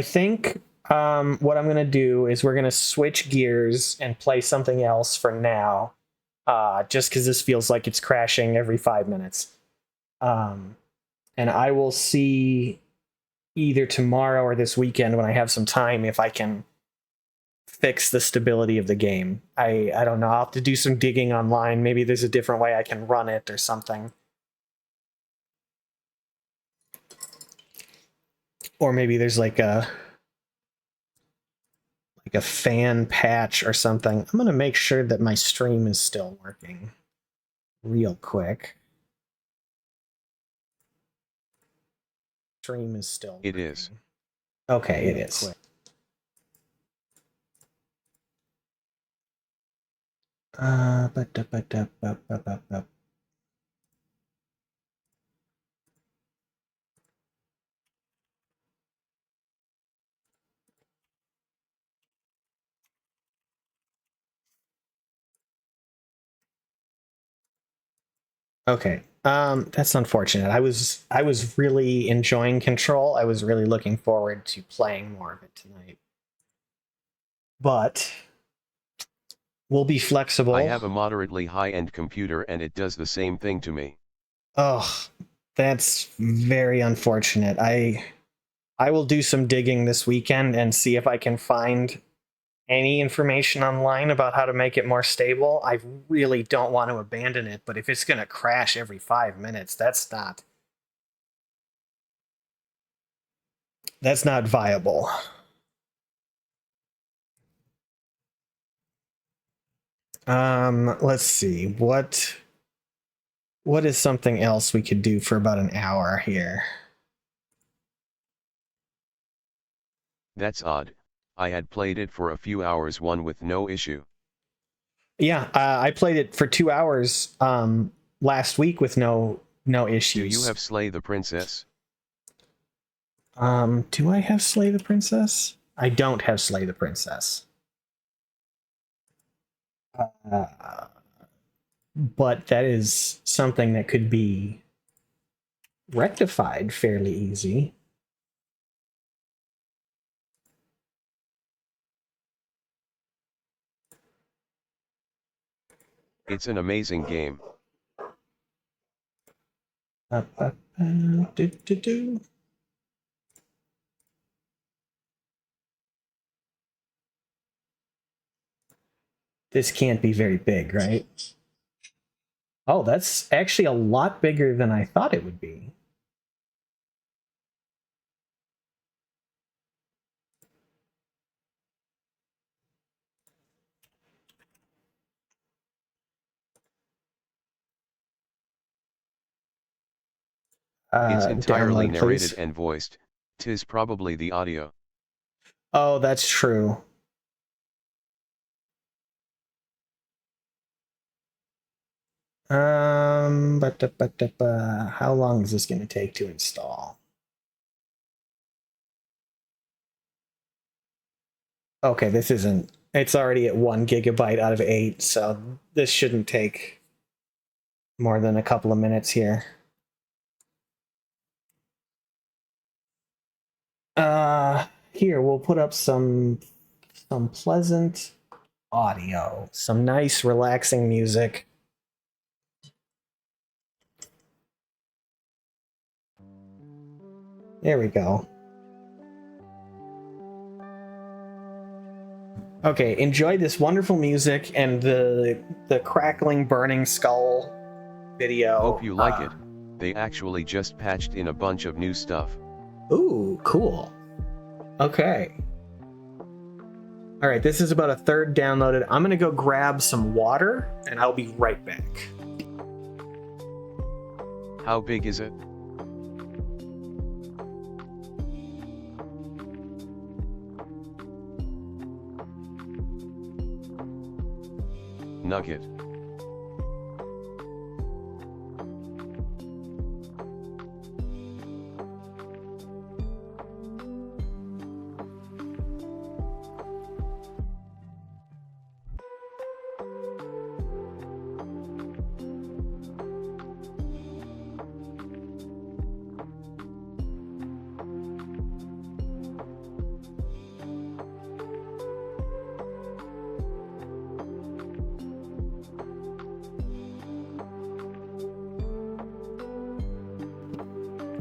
Speaker 1: think what I'm going to do is we're going to switch gears and play something else for now, just because this feels like it's crashing every 5 minutes. And I will see either tomorrow or this weekend when I have some time if I can fix the stability of the game. I don't know. I'll have to do some digging online. Maybe there's a different way I can run it or something. Or maybe there's like a fan patch or something. I'm gonna make sure that my stream is still working real quick. Stream is still working.
Speaker 2: It is.
Speaker 1: Okay, it is. Quick. Okay. That's unfortunate. I was really enjoying Control. I was really looking forward to playing more of it tonight. But we'll be flexible.
Speaker 2: I have a moderately high-end computer and it does the same thing to me.
Speaker 1: Oh, that's very unfortunate. I will do some digging this weekend and see if I can find any information online about how to make it more stable. I really don't want to abandon it, but if it's going to crash every 5 minutes, that's not viable. Let's see. What is something else we could do for about an hour here?
Speaker 2: That's odd. I had played it for a few hours with no issue.
Speaker 1: Yeah, I played it for 2 hours last week with no issues.
Speaker 2: Do you have Slay the Princess?
Speaker 1: Do I have Slay the Princess? I don't have Slay the Princess. But that is something that could be rectified fairly easy.
Speaker 2: It's an amazing game. This can't be very big, right? Oh, that's actually a lot bigger than I thought it would be. It's entirely
Speaker 1: download,
Speaker 2: narrated
Speaker 1: please.
Speaker 2: and voiced. 'Tis probably the audio.
Speaker 1: Oh, that's true. How long is this going to take to install? Okay, this isn't. It's already at 1 gigabyte out of 8, so this shouldn't take more than a couple of minutes here. Here we'll put up some pleasant audio, some nice relaxing music. There we go. Okay, enjoy this wonderful music and the crackling, burning skull video.
Speaker 2: Hope you like it. They actually just patched in a bunch of new stuff.
Speaker 1: Ooh, cool. Okay. All right, this is about a third downloaded. I'm gonna go grab some water, and I'll be right back.
Speaker 2: How big is it? Nugget.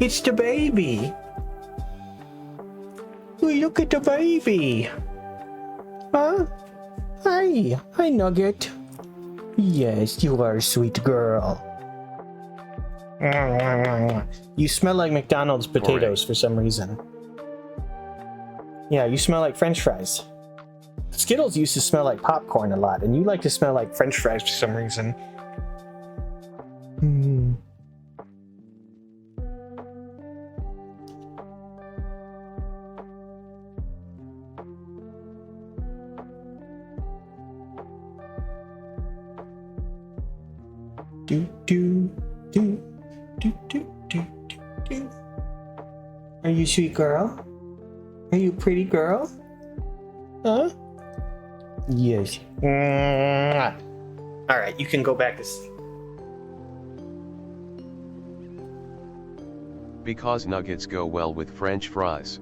Speaker 1: It's the baby. Look at the baby. Huh? Hi, Nugget. Yes, you are a sweet girl. You smell like McDonald's potatoes for some reason. Yeah, you smell like French fries. Skittles used to smell like popcorn a lot, and you like to smell like French fries for some reason. Are you a sweet girl? Are you a pretty girl? Huh? Yes. Alright, you can go back to sleep.
Speaker 2: Because nuggets go well with French fries.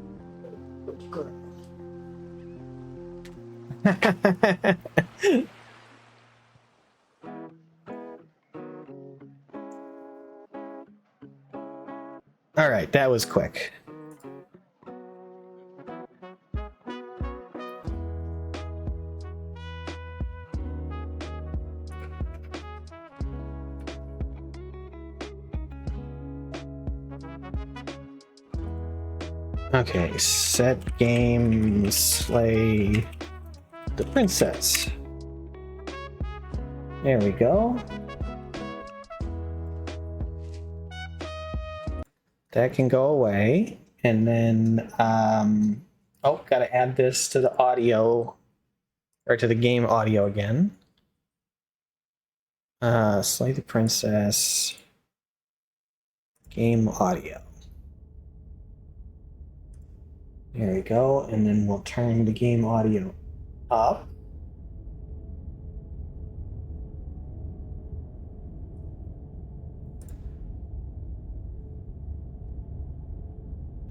Speaker 1: Alright, that was quick. Okay, set game, slay the princess. There we go. That can go away. And then, oh, gotta add this to the audio, or to the game audio again. Slay the princess. Game audio. There we go, and then we'll turn the game audio up.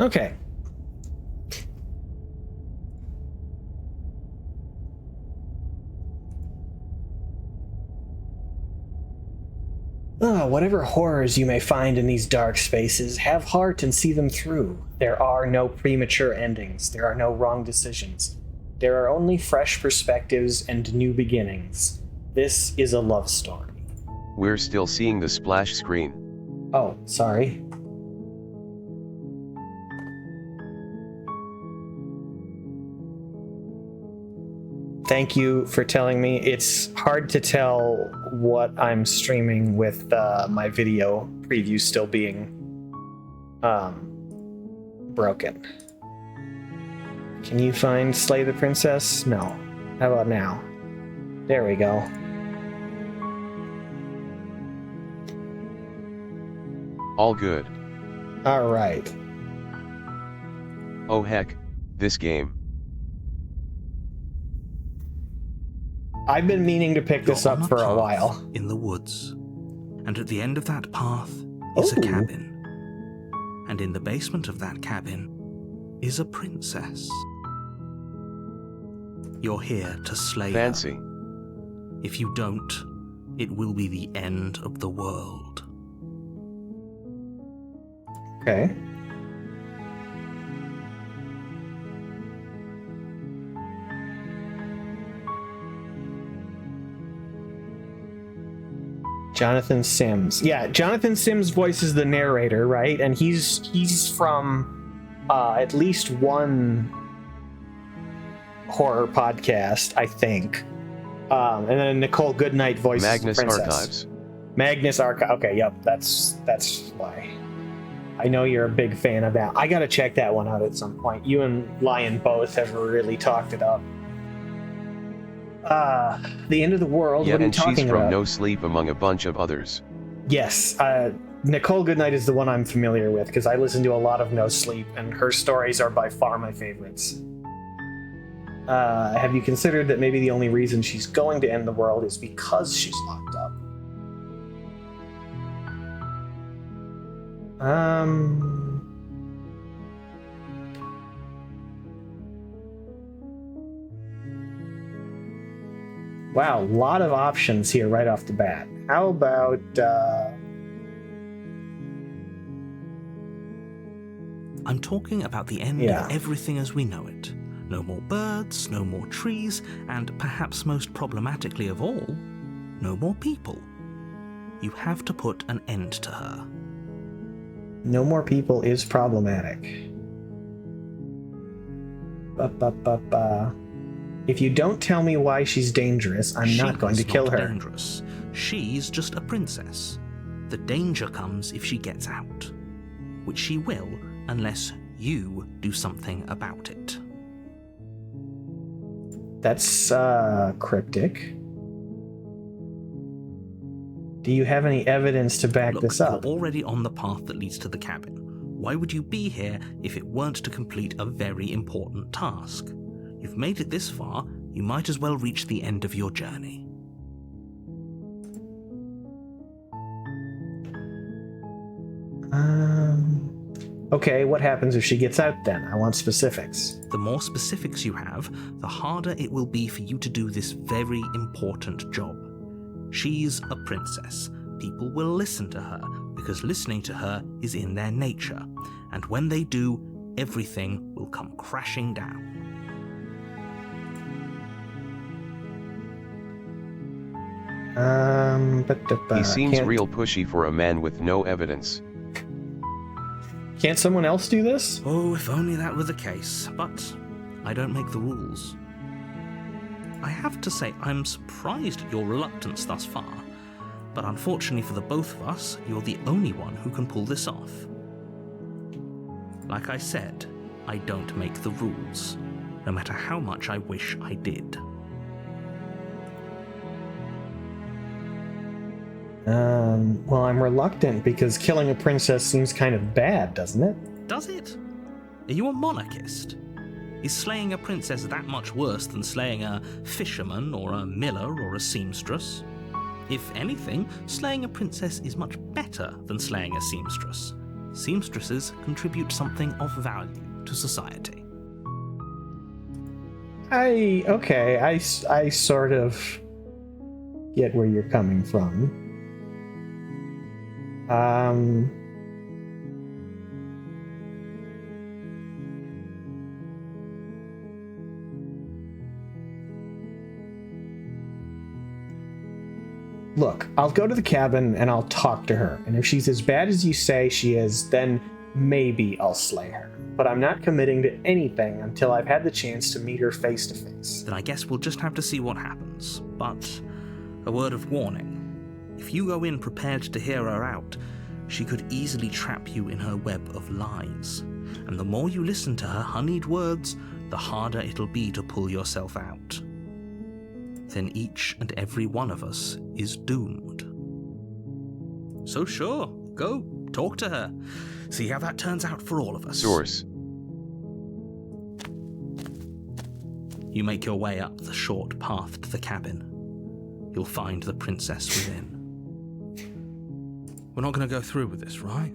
Speaker 1: Okay. Whatever horrors you may find in these dark spaces, have heart and see them through. There are no premature endings. There are no wrong decisions. There are only fresh perspectives and new beginnings. This is a love story.
Speaker 2: We're still seeing the splash screen.
Speaker 1: Oh, sorry. Thank you for telling me. It's hard to tell what I'm streaming with my video preview still being broken. Can you find Slay the Princess? No. How about now? There we go.
Speaker 2: All good.
Speaker 1: All right.
Speaker 2: Oh heck, this game.
Speaker 1: I've been meaning to pick this up for a while.
Speaker 11: In the woods. And at the end of that path is a cabin. And in the basement of that cabin is a princess. You're here to slay her.
Speaker 2: Fancy.
Speaker 11: If you don't, it will be the end of the world.
Speaker 1: Okay. Jonathan Sims. Yeah, Jonathan Sims voices the narrator, right? And he's from at least one horror podcast, I think. And then Nicole Goodnight voices
Speaker 2: Magnus
Speaker 1: Princess.
Speaker 2: Archives.
Speaker 1: Magnus Archives. Okay, yep, that's why. I know you're a big fan of that. I gotta check that one out at some point. You and Lion both have really talked it up. The end of the world.
Speaker 2: Yeah,
Speaker 1: what are you
Speaker 2: and
Speaker 1: talking
Speaker 2: she's from
Speaker 1: about?
Speaker 2: No Sleep among a bunch of others.
Speaker 1: Yes, Nicole Goodnight is the one I'm familiar with because I listen to a lot of No Sleep, and her stories are by far my favorites. Have you considered that maybe the only reason she's going to end the world is because she's locked up? Wow, a lot of options here right off the bat. How about,
Speaker 11: I'm talking about the end of everything as we know it. No more birds, no more trees, and perhaps most problematically of all, no more people. You have to put an end to her.
Speaker 1: No more people is problematic. If you don't tell me why she's dangerous, I'm not going to kill her.
Speaker 11: Dangerous. She's just a princess. The danger comes if she gets out, which she will unless you do something about it.
Speaker 1: That's cryptic. Do you have any evidence to back this up?
Speaker 11: You're already on the path that leads to the cabin. Why would you be here if it weren't to complete a very important task? You've made it this far, you might as well reach the end of your journey.
Speaker 1: Okay, what happens if she gets out then? I want specifics.
Speaker 11: The more specifics you have, the harder it will be for you to do this very important job. She's a princess. People will listen to her, because listening to her is in their nature. And when they do, everything will come crashing down.
Speaker 2: He seems real pushy for a man with no evidence.
Speaker 1: Can't someone else do this?
Speaker 11: Oh, if only that were the case, but I don't make the rules. I have to say, I'm surprised at your reluctance thus far, but unfortunately for the both of us, you're the only one who can pull this off. Like I said, I don't make the rules, no matter how much I wish I did.
Speaker 1: Well, I'm reluctant because killing a princess seems kind of bad, doesn't it?
Speaker 11: Does it? Are you a monarchist? Is slaying a princess that much worse than slaying a fisherman or a miller or a seamstress? If anything, slaying a princess is much better than slaying a seamstress. Seamstresses contribute something of value to society.
Speaker 1: I sort of get where you're coming from. Look, I'll go to the cabin and I'll talk to her, and if she's as bad as you say she is, then maybe I'll slay her. But I'm not committing to anything until I've had the chance to meet her face to face.
Speaker 11: Then I guess we'll just have to see what happens. But a word of warning. If you go in prepared to hear her out, she could easily trap you in her web of lies. And the more you listen to her honeyed words, the harder it'll be to pull yourself out. Then each and every one of us is doomed. So sure, go, talk to her. See how that turns out for all of us.
Speaker 2: Source.
Speaker 11: You make your way up the short path to the cabin. You'll find the princess within. We're not going to go through with this, right?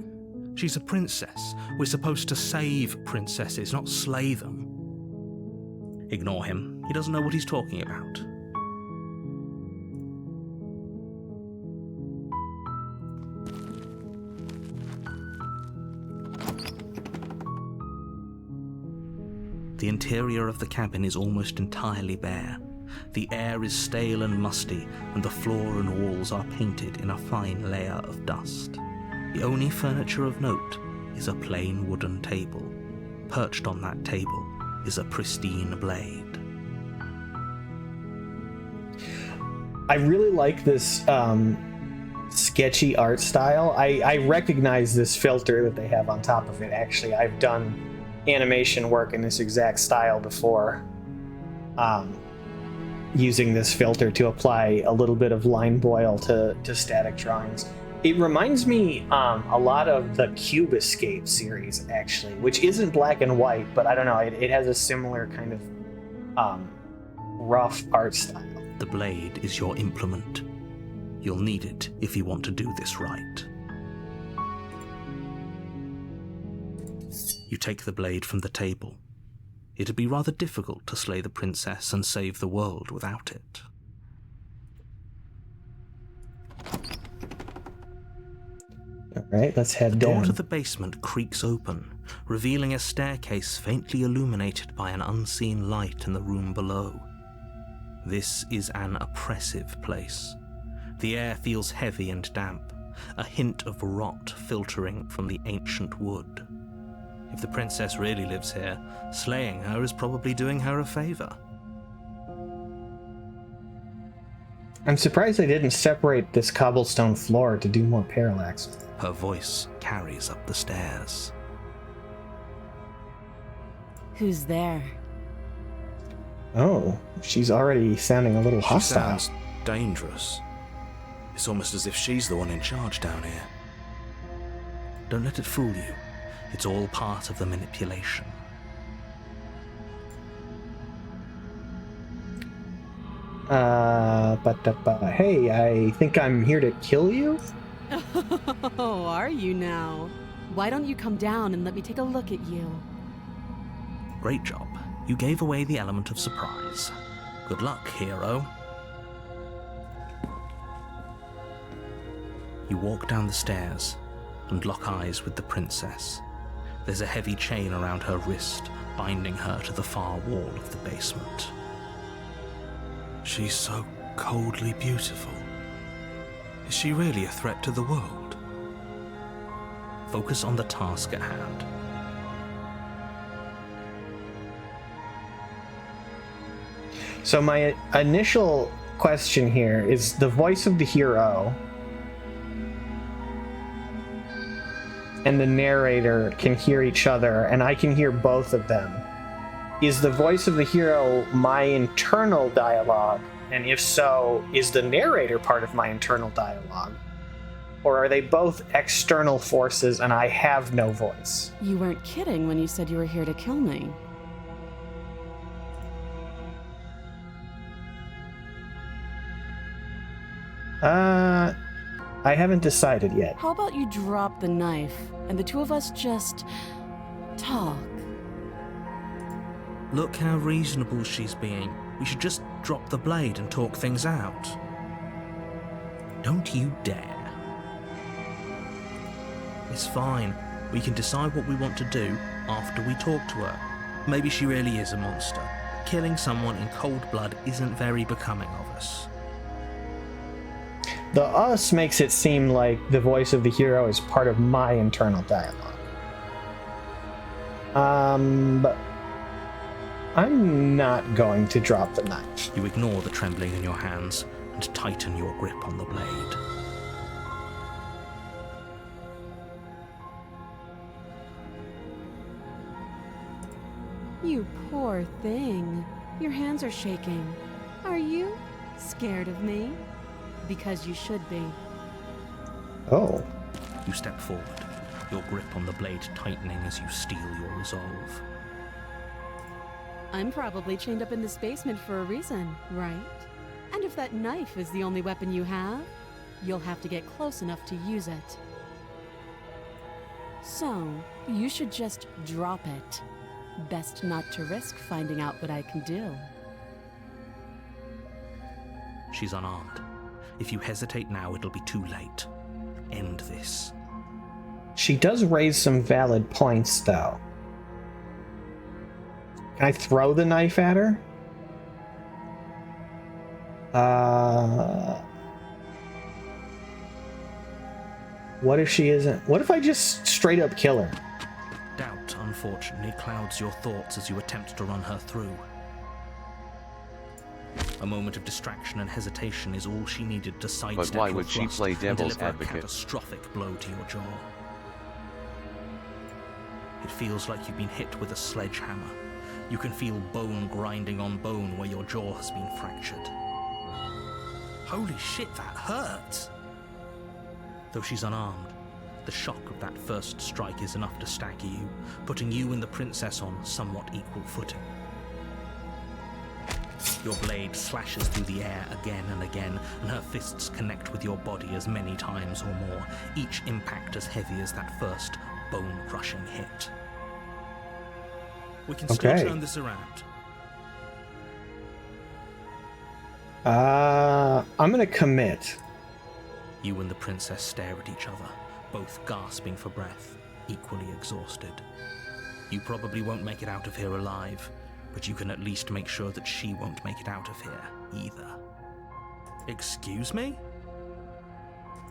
Speaker 11: She's a princess. We're supposed to save princesses, not slay them. Ignore him. He doesn't know what he's talking about. The interior of the cabin is almost entirely bare. The air is stale and musty, and the floor and walls are painted in a fine layer of dust. The only furniture of note is a plain wooden table. Perched on that table is a pristine blade.
Speaker 1: I really like this sketchy art style. I recognize this filter that they have on top of it. Actually, I've done animation work in this exact style before, using this filter to apply a little bit of line boil to static drawings. It reminds me a lot of the Cube Escape series, actually, which isn't black and white, but I don't know, it has a similar kind of rough art style.
Speaker 11: The blade is your implement. You'll need it if you want to do this right. You take the blade from the table. It'd be rather difficult to slay the princess and save the world without it.
Speaker 1: Alright, let's head
Speaker 11: The door
Speaker 1: down.
Speaker 11: to the basement creaks open, revealing a staircase faintly illuminated by an unseen light in the room below. This is an oppressive place. The air feels heavy and damp, a hint of rot filtering from the ancient wood. If the princess really lives here, slaying her is probably doing her a favor.
Speaker 1: I'm surprised they didn't separate this cobblestone floor to do more parallax.
Speaker 11: Her voice carries up the stairs.
Speaker 12: Who's there?
Speaker 1: Oh, she's already sounding a little hostile.
Speaker 13: She sounds dangerous. It's almost as if she's the one in charge down here.
Speaker 11: Don't let it fool you. It's all part of the manipulation.
Speaker 1: Hey, I think I'm here to kill you?
Speaker 12: Oh, are you now? Why don't you come down and let me take a look at you?
Speaker 11: Great job. You gave away the element of surprise. Good luck, hero. You walk down the stairs and lock eyes with the princess. There's a heavy chain around her wrist, binding her to the far wall of the basement.
Speaker 13: She's so coldly beautiful. Is she really a threat to the world?
Speaker 11: Focus on the task at hand.
Speaker 1: So my initial question here is the voice of the hero and the narrator can hear each other, and I can hear both of them. Is the voice of the hero my internal dialogue? And if so, is the narrator part of my internal dialogue? Or are they both external forces and I have no voice?
Speaker 12: You weren't kidding when you said you were here to kill me.
Speaker 1: I haven't decided yet.
Speaker 12: How about you drop the knife and the two of us just talk?
Speaker 11: Look how reasonable she's being. We should just drop the blade and talk things out. Don't you dare. It's fine. We can decide what we want to do after we talk to her. Maybe she really is a monster. Killing someone in cold blood isn't very becoming of us.
Speaker 1: The us makes it seem like the voice of the hero is part of my internal dialogue. But I'm not going to drop the knife.
Speaker 11: You ignore the trembling in your hands and tighten your grip on the blade.
Speaker 12: You poor thing. Your hands are shaking. Are you scared of me? Because you should be.
Speaker 1: Oh.
Speaker 11: You step forward, your grip on the blade tightening as you steel your resolve.
Speaker 12: I'm probably chained up in this basement for a reason, right? And if that knife is the only weapon you have, you'll have to get close enough to use it. So, you should just drop it. Best not to risk finding out what I can do.
Speaker 11: She's unarmed. If you hesitate now, it'll be too late. End this.
Speaker 1: She does raise some valid points, though. Can I throw the knife at her? What if she isn't? What if I just straight up kill her?
Speaker 11: Doubt, unfortunately, clouds your thoughts as you attempt to run her through. A moment of distraction and hesitation is all she needed to sidestep
Speaker 2: But why
Speaker 11: your
Speaker 2: would she
Speaker 11: thrust
Speaker 2: play
Speaker 11: and
Speaker 2: devil's
Speaker 11: deliver
Speaker 2: advocate?
Speaker 11: a catastrophic blow to your jaw. It feels like you've been hit with a sledgehammer. You can feel bone grinding on bone where your jaw has been fractured. Holy shit, that hurts! Though she's unarmed, the shock of that first strike is enough to stagger you, putting you and the princess on somewhat equal footing. Your blade slashes through the air again and again, and her fists connect with your body as many times or more, each impact as heavy as that first bone-crushing hit. We can still turn this around.
Speaker 1: I'm gonna commit.
Speaker 11: You and the princess stare at each other, both gasping for breath, equally exhausted. You probably won't make it out of here alive, but you can at least make sure that she won't make it out of here either. Excuse me?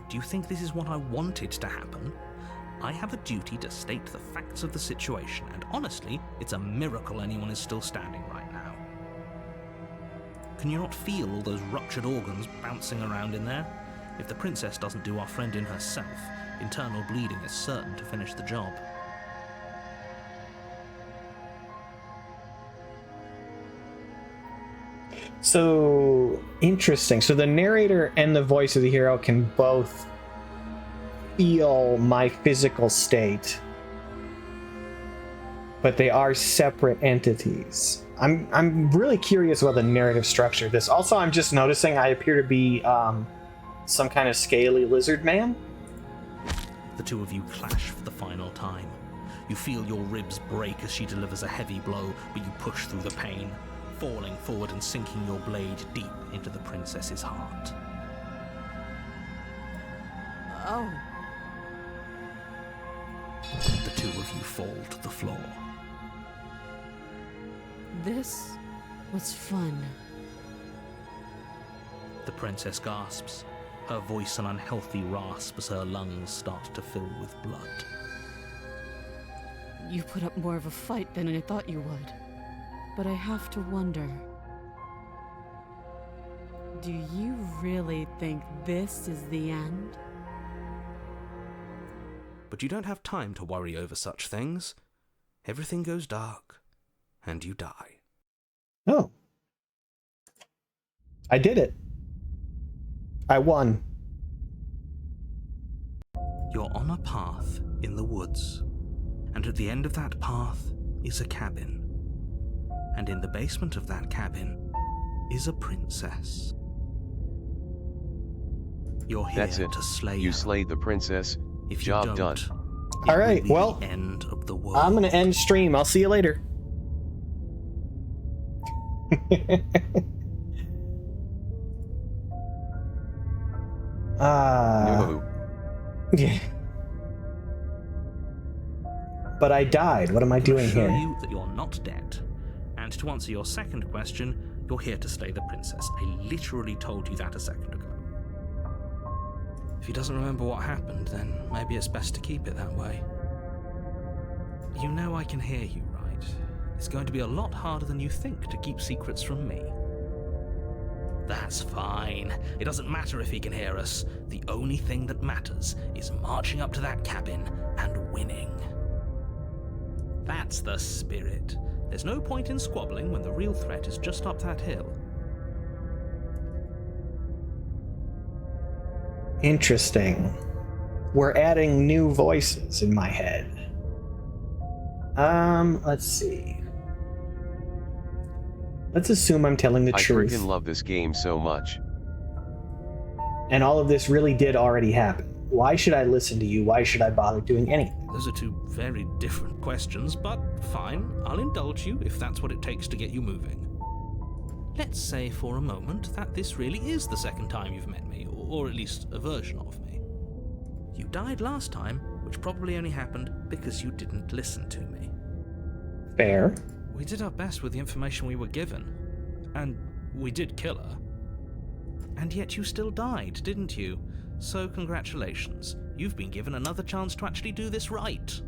Speaker 11: Do you think this is what I wanted to happen? I have a duty to state the facts of the situation, and honestly, it's a miracle anyone is still standing right now. Can you not feel all those ruptured organs bouncing around in there? If the princess doesn't do our friend in herself, internal bleeding is certain to finish the job.
Speaker 1: So, interesting. So the narrator and the voice of the hero can both feel my physical state, but they are separate entities. I'm really curious about the narrative structure of this. Also, I'm just noticing I appear to be some kind of scaly lizard man.
Speaker 11: The two of you clash for the final time. You feel your ribs break as she delivers a heavy blow, but you push through the pain, falling forward and sinking your blade deep into the princess's heart.
Speaker 12: Oh.
Speaker 11: The two of you fall to the floor.
Speaker 12: This was fun.
Speaker 11: The princess gasps, her voice an unhealthy rasp as her lungs start to fill with blood.
Speaker 12: You put up more of a fight than I thought you would. But I have to wonder... Do you really think this is the end?
Speaker 11: But you don't have time to worry over such things. Everything goes dark, and you die.
Speaker 1: Oh. I did it. I won.
Speaker 11: You're on a path in the woods, and at the end of that path is a cabin. And in the basement of that cabin is a princess. You're here
Speaker 2: That's it.
Speaker 11: to slay her.
Speaker 2: You slayed the princess.
Speaker 11: If
Speaker 2: Job
Speaker 11: you
Speaker 2: done.
Speaker 11: don't,
Speaker 1: All right, well,
Speaker 11: the end of the world.
Speaker 1: I'm gonna end stream. I'll see you later.
Speaker 2: No.
Speaker 1: Yeah. But I died. What am I doing
Speaker 11: To show
Speaker 1: here?
Speaker 11: you that you're not dead. And to answer your second question, you're here to slay the princess. I literally told you that a second ago. If he doesn't remember what happened, then maybe it's best to keep it that way. You know I can hear you, right? It's going to be a lot harder than you think to keep secrets from me. That's fine. It doesn't matter if he can hear us. The only thing that matters is marching up to that cabin and winning. That's the spirit. There's no point in squabbling when the real threat is just up that hill.
Speaker 1: Interesting. We're adding new voices in my head. Let's see. Let's assume I'm telling the
Speaker 2: I
Speaker 1: truth.
Speaker 2: freaking love this game so much.
Speaker 1: And all of this really did already happen. Why should I listen to you? Why should I bother doing anything?
Speaker 11: Those are two very different questions, but fine, I'll indulge you if that's what it takes to get you moving. Let's say for a moment that this really is the second time you've met me, or at least a version of me. You died last time, which probably only happened because you didn't listen to me.
Speaker 1: Fair.
Speaker 11: We did our best with the information we were given, and we did kill her. And yet you still died, didn't you? So congratulations, you've been given another chance to actually do this right.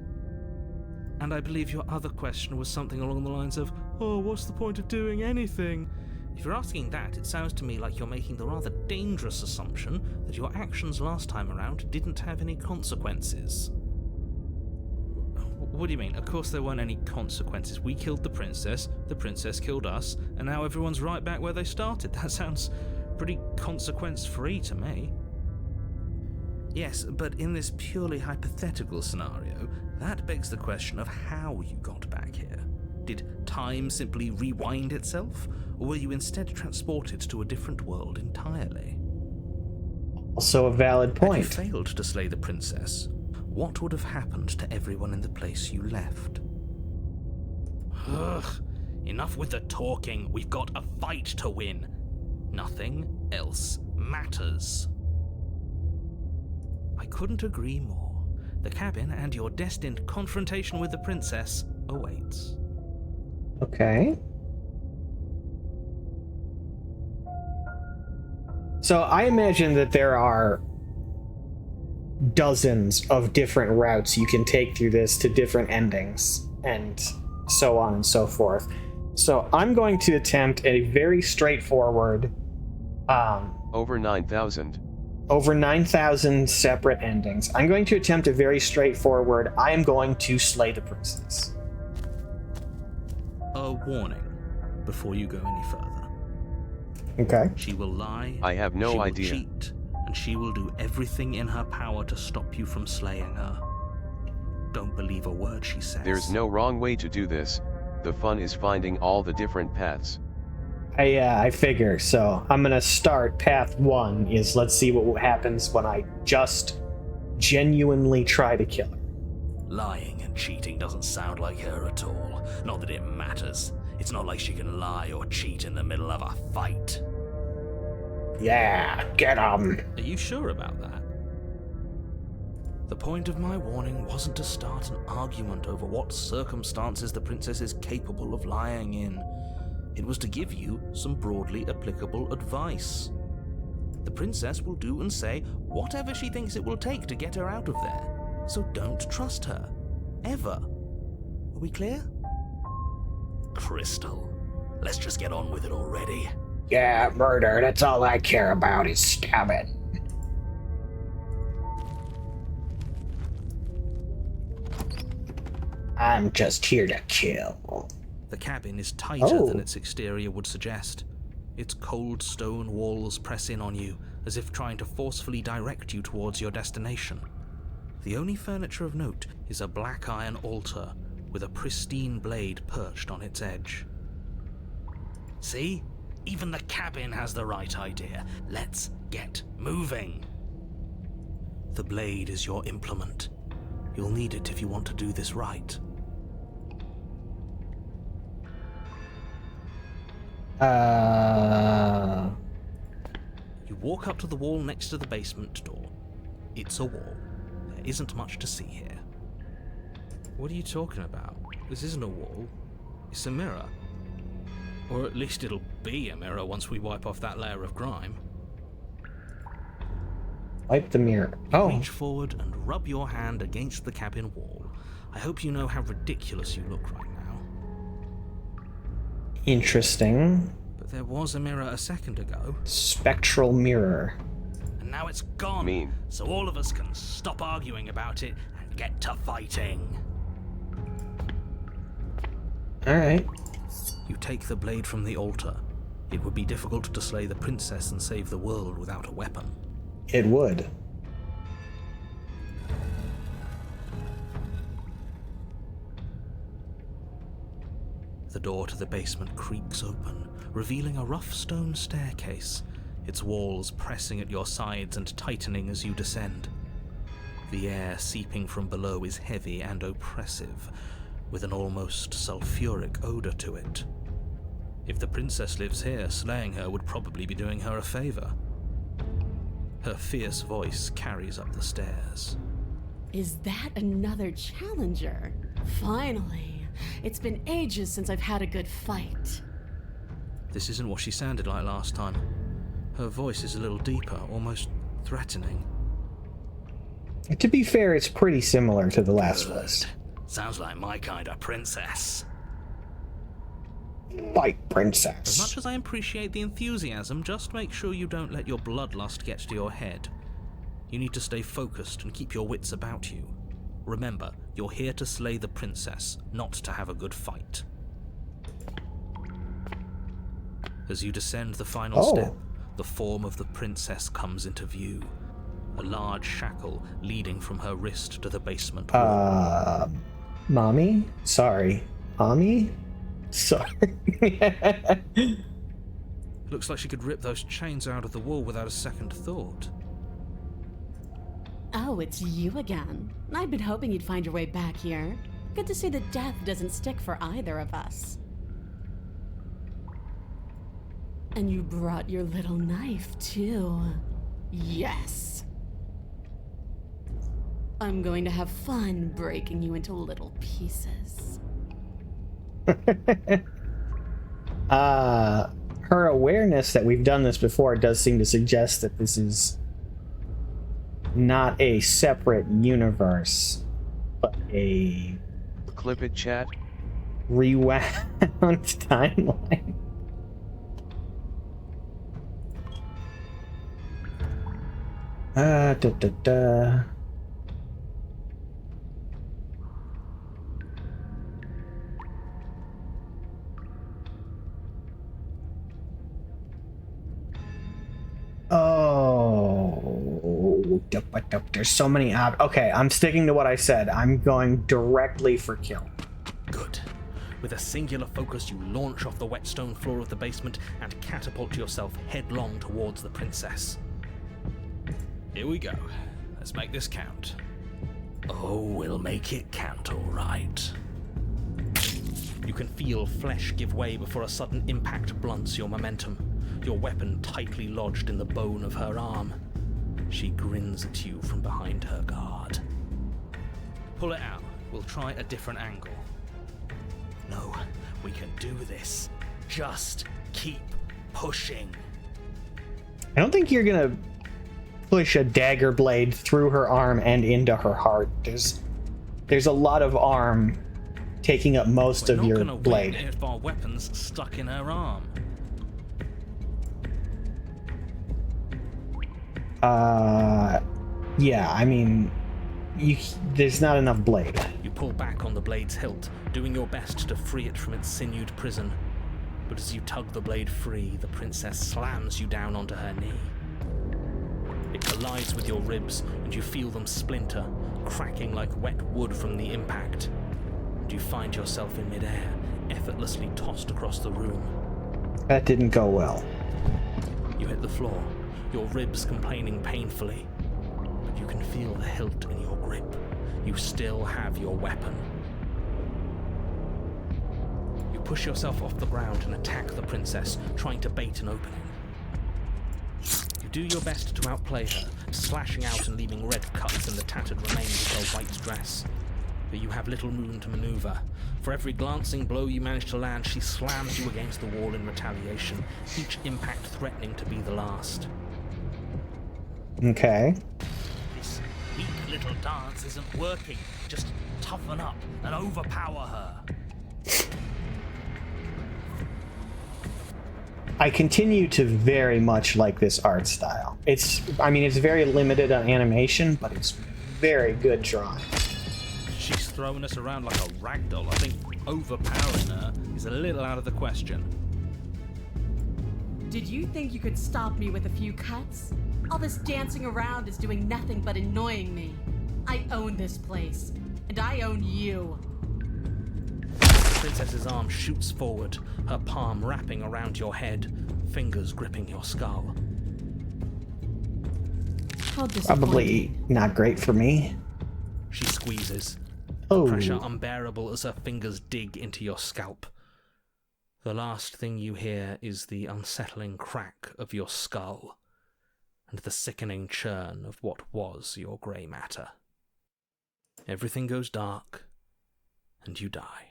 Speaker 11: And I believe your other question was something along the lines of, oh, what's the point of doing anything? If you're asking that, it sounds to me like you're making the rather dangerous assumption that your actions last time around didn't have any consequences. What do you mean? Of course there weren't any consequences. We killed the princess killed us, and now everyone's right back where they started. That sounds pretty consequence-free to me. Yes, but in this purely hypothetical scenario, that begs the question of how you got back here. Did time simply rewind itself, or were you instead transported to a different world entirely?
Speaker 1: Also a valid point.
Speaker 11: Had you failed to slay the princess, what would have happened to everyone in the place you left? Ugh, enough with the talking. We've got a fight to win. Nothing else matters. I couldn't agree more. The cabin and your destined confrontation with the princess awaits.
Speaker 1: Okay. So I imagine that there are dozens of different routes you can take through this to different endings and so on and so forth. So I'm going to attempt a very straightforward
Speaker 2: Over 9,000.
Speaker 1: over 9,000 separate endings. I'm going to attempt a very straightforward, I am going to slay the princess.
Speaker 11: A warning before you go any further.
Speaker 1: Okay.
Speaker 11: She will lie.
Speaker 2: I have no
Speaker 11: she
Speaker 2: idea.
Speaker 11: Will cheat, and she will do everything in her power to stop you from slaying her. Don't believe a word she says.
Speaker 2: There's no wrong way to do this. The fun is finding all the different paths.
Speaker 1: I figure. So I'm gonna start path 1 is let's see what happens when I just genuinely try to kill her.
Speaker 11: Lying and cheating doesn't sound like her at all. Not that it matters. It's not like she can lie or cheat in the middle of a fight.
Speaker 1: Yeah, get 'em.
Speaker 11: Are you sure about that? The point of my warning wasn't to start an argument over what circumstances the princess is capable of lying in. It was to give you some broadly applicable advice. The princess will do and say whatever she thinks it will take to get her out of there. So don't trust her. Ever. we clear? Crystal, let's just get on with it already.
Speaker 1: Yeah, murder. That's all I care about is stabbing. I'm just here to kill.
Speaker 11: The cabin is tighter than its exterior would suggest. Its cold stone walls press in on you, as if trying to forcefully direct you towards your destination. The only furniture of note is a black iron altar with a pristine blade perched on its edge. See? Even the cabin has the right idea. Let's get moving. The blade is your implement. You'll need it if you want to do this right. You walk up to the wall next to the basement door. It's a wall. There isn't much to see here. What are you talking about? This isn't a wall. It's a mirror. Or at least it'll be a mirror once we wipe off that layer of grime.
Speaker 1: Wipe the mirror. Oh.
Speaker 11: Reach forward and rub your hand against the cabin wall. I hope you know how ridiculous you look right now.
Speaker 1: Interesting.
Speaker 11: But there was a mirror a second ago.
Speaker 1: Spectral mirror.
Speaker 11: And now it's gone.
Speaker 2: Mean.
Speaker 11: So all of us can stop arguing about it and get to fighting.
Speaker 1: Alright.
Speaker 11: You take the blade from the altar. It would be difficult to slay the princess and save the world without a weapon.
Speaker 1: It would.
Speaker 11: The door to the basement creaks open, revealing a rough stone staircase, its walls pressing at your sides and tightening as you descend. The air seeping from below is heavy and oppressive, with an almost sulfuric odor to it. If the princess lives here, slaying her would probably be doing her a favor. Her fierce voice carries up the stairs.
Speaker 12: Is that another challenger? Finally. It's been ages since I've had a good fight.
Speaker 11: This isn't what she sounded like last time. Her voice is a little deeper, almost threatening.
Speaker 1: To be fair, it's pretty similar to the last voice.
Speaker 11: Sounds like my kind of princess.
Speaker 1: Fight,
Speaker 11: As
Speaker 1: princess.
Speaker 11: much as I appreciate the enthusiasm, just make sure you don't let your bloodlust get to your head. You need to stay focused and keep your wits about you. Remember, you're here to slay the princess, not to have a good fight. As you descend the final step, the form of the princess comes into view. A large shackle leading from her wrist to the basement wall.
Speaker 1: Mommy? Sorry. Mommy? Sorry.
Speaker 11: Looks like she could rip those chains out of the wall without a second thought.
Speaker 12: Oh, it's you again. I'd been hoping you'd find your way back here. Good to see that death doesn't stick for either of us. And you brought your little knife, too. Yes. I'm going to have fun breaking you into little pieces.
Speaker 1: Her awareness that we've done this before does seem to suggest that this is not a separate universe, but a
Speaker 2: Clip it, chat.
Speaker 1: rewound timeline. Da. Oh, there's so many okay, I'm sticking to what I said. I'm going directly for kill.
Speaker 11: Good. With a singular focus, you launch off the wet stone floor of the basement and catapult yourself headlong towards the princess. Here we go. Let's make this count. Oh, we'll make it count, all right. You can feel flesh give way before a sudden impact blunts your momentum, your weapon tightly lodged in the bone of her arm. She grins at you from behind her guard. Pull it out. We'll try a different angle. No, we can do this. Just keep pushing.
Speaker 1: I don't think you're gonna push a dagger blade through her arm and into her heart. There's a lot of arm taking up most
Speaker 11: We're
Speaker 1: of
Speaker 11: not
Speaker 1: your
Speaker 11: gonna win
Speaker 1: blade.
Speaker 11: if our weapon's stuck in her arm.
Speaker 1: Yeah, I mean, there's not enough blade.
Speaker 11: You pull back on the blade's hilt, doing your best to free it from its sinewed prison. But as you tug the blade free, the princess slams you down onto her knee. It collides with your ribs, and you feel them splinter, cracking like wet wood from the impact. And you find yourself in midair, effortlessly tossed across the room.
Speaker 1: That didn't go well.
Speaker 11: You hit the floor, your ribs complaining painfully. But you can feel the hilt in your grip. You still have your weapon. You push yourself off the ground and attack the princess, trying to bait an opening. You do your best to outplay her, slashing out and leaving red cuts in the tattered remains of her white dress. But you have little room to maneuver. For every glancing blow you manage to land, she slams you against the wall in retaliation, each impact threatening to be the last.
Speaker 1: Okay.
Speaker 11: This weak little dance isn't working. Just toughen up and overpower her.
Speaker 1: I continue to very much like this art style. It's very limited on animation, but it's very good drawing.
Speaker 11: She's throwing us around like a ragdoll. I think overpowering her is a little out of the question.
Speaker 12: Did you think you could stop me with a few cuts? All this dancing around is doing nothing but annoying me. I own this place, and I own you.
Speaker 11: The princess's arm shoots forward, her palm wrapping around your head, fingers gripping your skull.
Speaker 12: How disappointing.
Speaker 1: Probably not great for me.
Speaker 11: She squeezes,
Speaker 1: Oh.
Speaker 11: the pressure unbearable as her fingers dig into your scalp. The last thing you hear is the unsettling crack of your skull and the sickening churn of what was your grey matter. Everything goes dark, and you die.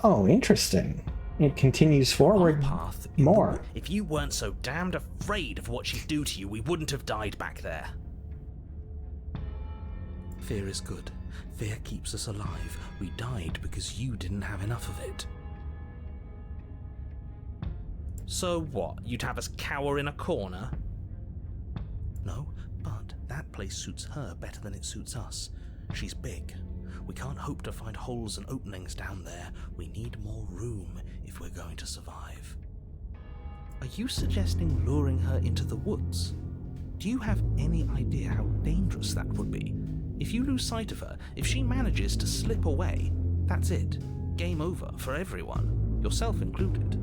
Speaker 1: Oh, interesting. It continues forward
Speaker 11: Path
Speaker 1: more.
Speaker 11: If you weren't so damned afraid of what she'd do to you, we wouldn't have died back there. Fear is good. Fear keeps us alive. We died because you didn't have enough of it. So what? You'd have us cower in a corner? No, but that place suits her better than it suits us. She's big. We can't hope to find holes and openings down there. We need more room if we're going to survive. Are you suggesting luring her into the woods? Do you have any idea how dangerous that would be? If you lose sight of her, if she manages to slip away, that's it. Game over for everyone, yourself included.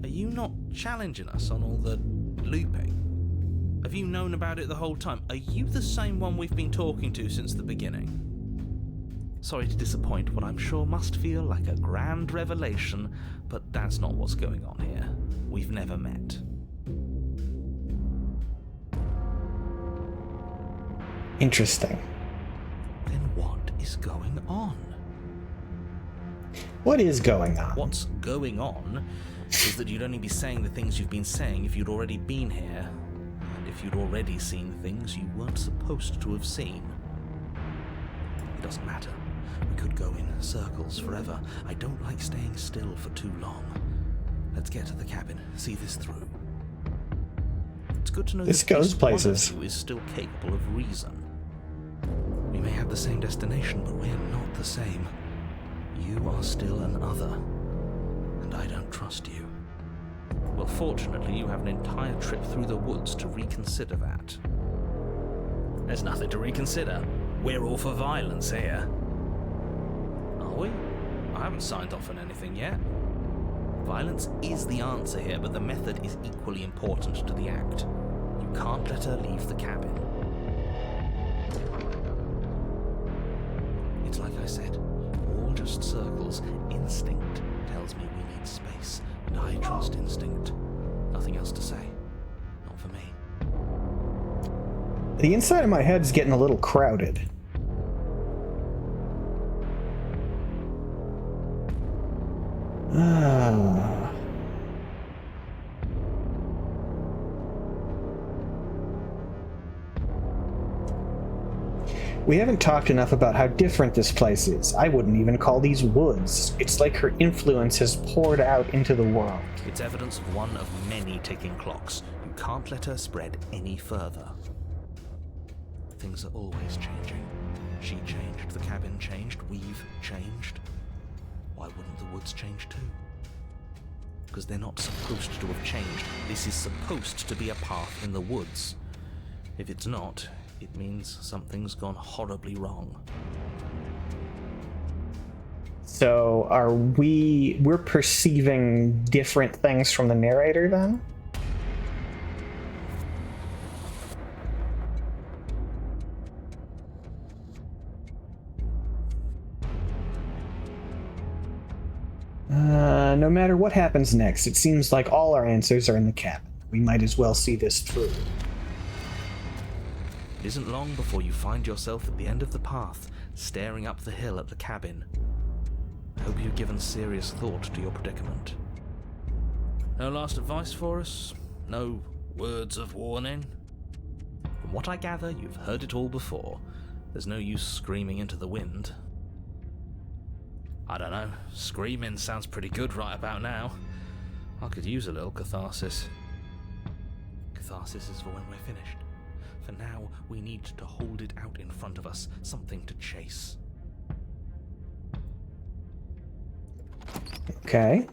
Speaker 11: Are you not challenging us on all the looping? Have you known about it the whole time? Are you the same one we've been talking to since the beginning? Sorry to disappoint what I'm sure must feel like a grand revelation, but that's not what's going on here. We've never met.
Speaker 1: Interesting.
Speaker 11: Then what is going on?
Speaker 1: What is going on?
Speaker 11: What's going on is that you'd only be saying the things you've been saying if you'd already been here, and if you'd already seen things you weren't supposed to have seen. It doesn't matter. We could go in circles forever. I don't like staying still for too long. Let's get to the cabin, see this through. It's good to know
Speaker 1: this
Speaker 11: that at
Speaker 1: goes
Speaker 11: least
Speaker 1: places.
Speaker 11: one of you is still capable of reason. We may have the same destination, but we're not the same. You are still an other, and I don't trust you. Well, fortunately, you have an entire trip through the woods to reconsider that. There's nothing to reconsider. We're all for violence here. Are we? I haven't signed off on anything yet. Violence is the answer here, but the method is equally important to the act. You can't let her leave the cabin. It's like I said, all just circles. Instinct tells me we need space, and I trust instinct. Nothing else to say. Not for me.
Speaker 1: The inside of my head's getting a little crowded. We haven't talked enough about how different this place is. I wouldn't even call these woods. It's like her influence has poured out into the world.
Speaker 11: It's evidence of one of many ticking clocks. You can't let her spread any further. Things are always changing. She changed, the cabin changed, we've changed. Why wouldn't the woods change too? Because they're not supposed to have changed. This is supposed to be a path in the woods. If it's not, it means something's gone horribly wrong.
Speaker 1: So we're perceiving different things from the narrator then? No matter what happens next, it seems like all our answers are in the cabin. We might as well see this through.
Speaker 11: It isn't long before you find yourself at the end of the path, staring up the hill at the cabin. I hope you've given serious thought to your predicament. No last advice for us? No words of warning? From what I gather, you've heard it all before. There's no use screaming into the wind. I don't know, screaming sounds pretty good right about now. I could use a little catharsis. Catharsis is for when we're finished. For now, we need to hold it out in front of us, something to chase.
Speaker 1: Okay.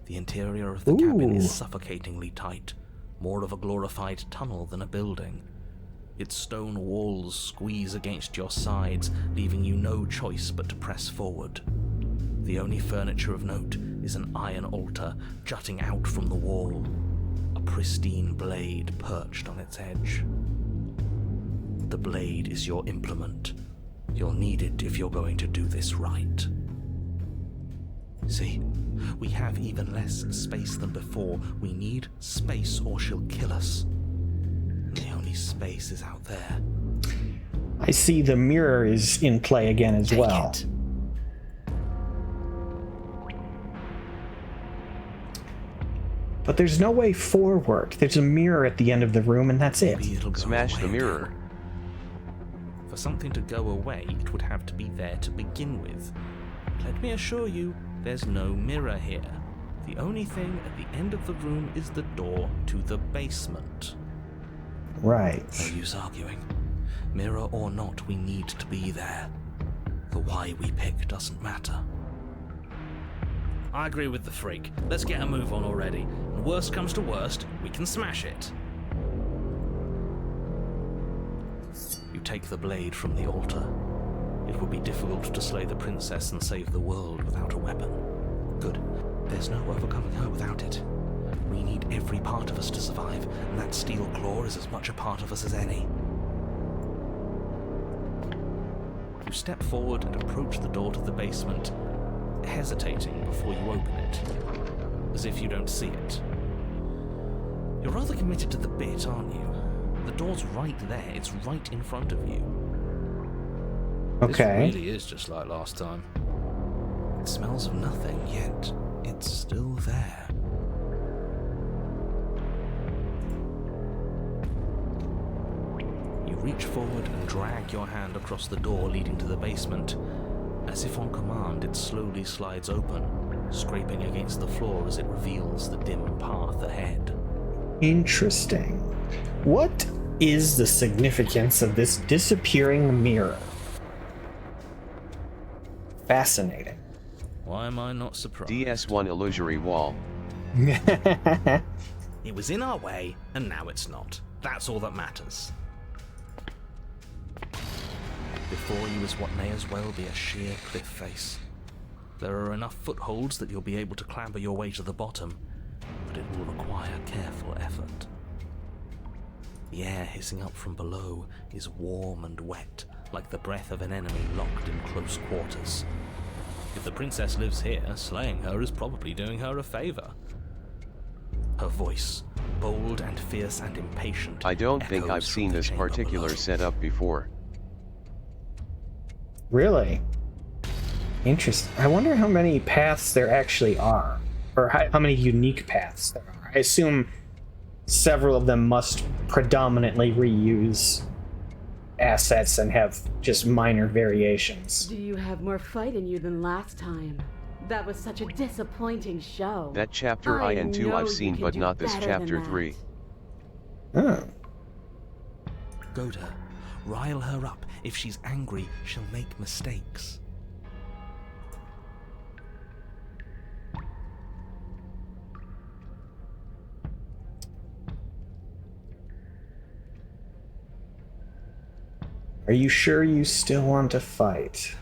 Speaker 11: The interior of the cabin is suffocatingly tight, more of a glorified tunnel than a building. Its stone walls squeeze against your sides, leaving you no choice but to press forward. The only furniture of note is an iron altar jutting out from the wall, a pristine blade perched on its edge. The blade is your implement. You'll need it if you're going to do this right. See, we have even less space than before. We need space or she'll kill us. The only space is out there.
Speaker 1: I see the mirror is in play again as well. But there's no way forward. There's a mirror at the end of the room and that's it.
Speaker 2: Smash the mirror.
Speaker 11: For something to go away, it would have to be there to begin with. Let me assure you, there's no mirror here. The only thing at the end of the room is the door to the basement.
Speaker 1: Right.
Speaker 11: No use arguing. Mirror or not, we need to be there. The why we pick doesn't matter. I agree with the freak. Let's get a move on already. And worst comes to worst, we can smash it. You take the blade from the altar. It would be difficult to slay the princess and save the world without a weapon. Good. There's no overcoming her without it. We need every part of us to survive, and that steel claw is as much a part of us as any. You step forward and approach the door to the basement, hesitating before you open it, as if you don't see it. You're rather committed to the bit, aren't you? The door's right there, it's right in front of you.
Speaker 1: Okay.
Speaker 11: This really is just like last time. It smells of nothing, yet it's still there. You reach forward and drag your hand across the door leading to the basement. As if on command, it slowly slides open, scraping against the floor as it reveals the dim path ahead.
Speaker 1: Interesting. What is the significance of this disappearing mirror? Fascinating.
Speaker 11: Why am I not surprised?
Speaker 2: DS1 illusory wall.
Speaker 11: It was in our way, and now it's not. That's all that matters. Before you is what may as well be a sheer cliff face. There are enough footholds that you'll be able to clamber your way to the bottom, but it will require careful effort. The air hissing up from below is warm and wet, like the breath of an enemy locked in close quarters. If the princess lives here, slaying her is probably doing her a favor. Her voice, bold and fierce and impatient,
Speaker 2: I don't think I've seen this particular setup before.
Speaker 1: Really? Interesting. I wonder how many paths there actually are, or how many unique paths there are. I assume several of them must predominantly reuse assets and have just minor variations.
Speaker 12: Do you have more fight in you than last time? That was such a disappointing show.
Speaker 2: That chapter I and 2 I've seen, but not this chapter 3.
Speaker 1: Oh.
Speaker 11: Goad her. Rile her up. If she's angry, she'll make mistakes.
Speaker 1: Are you sure you still want to fight?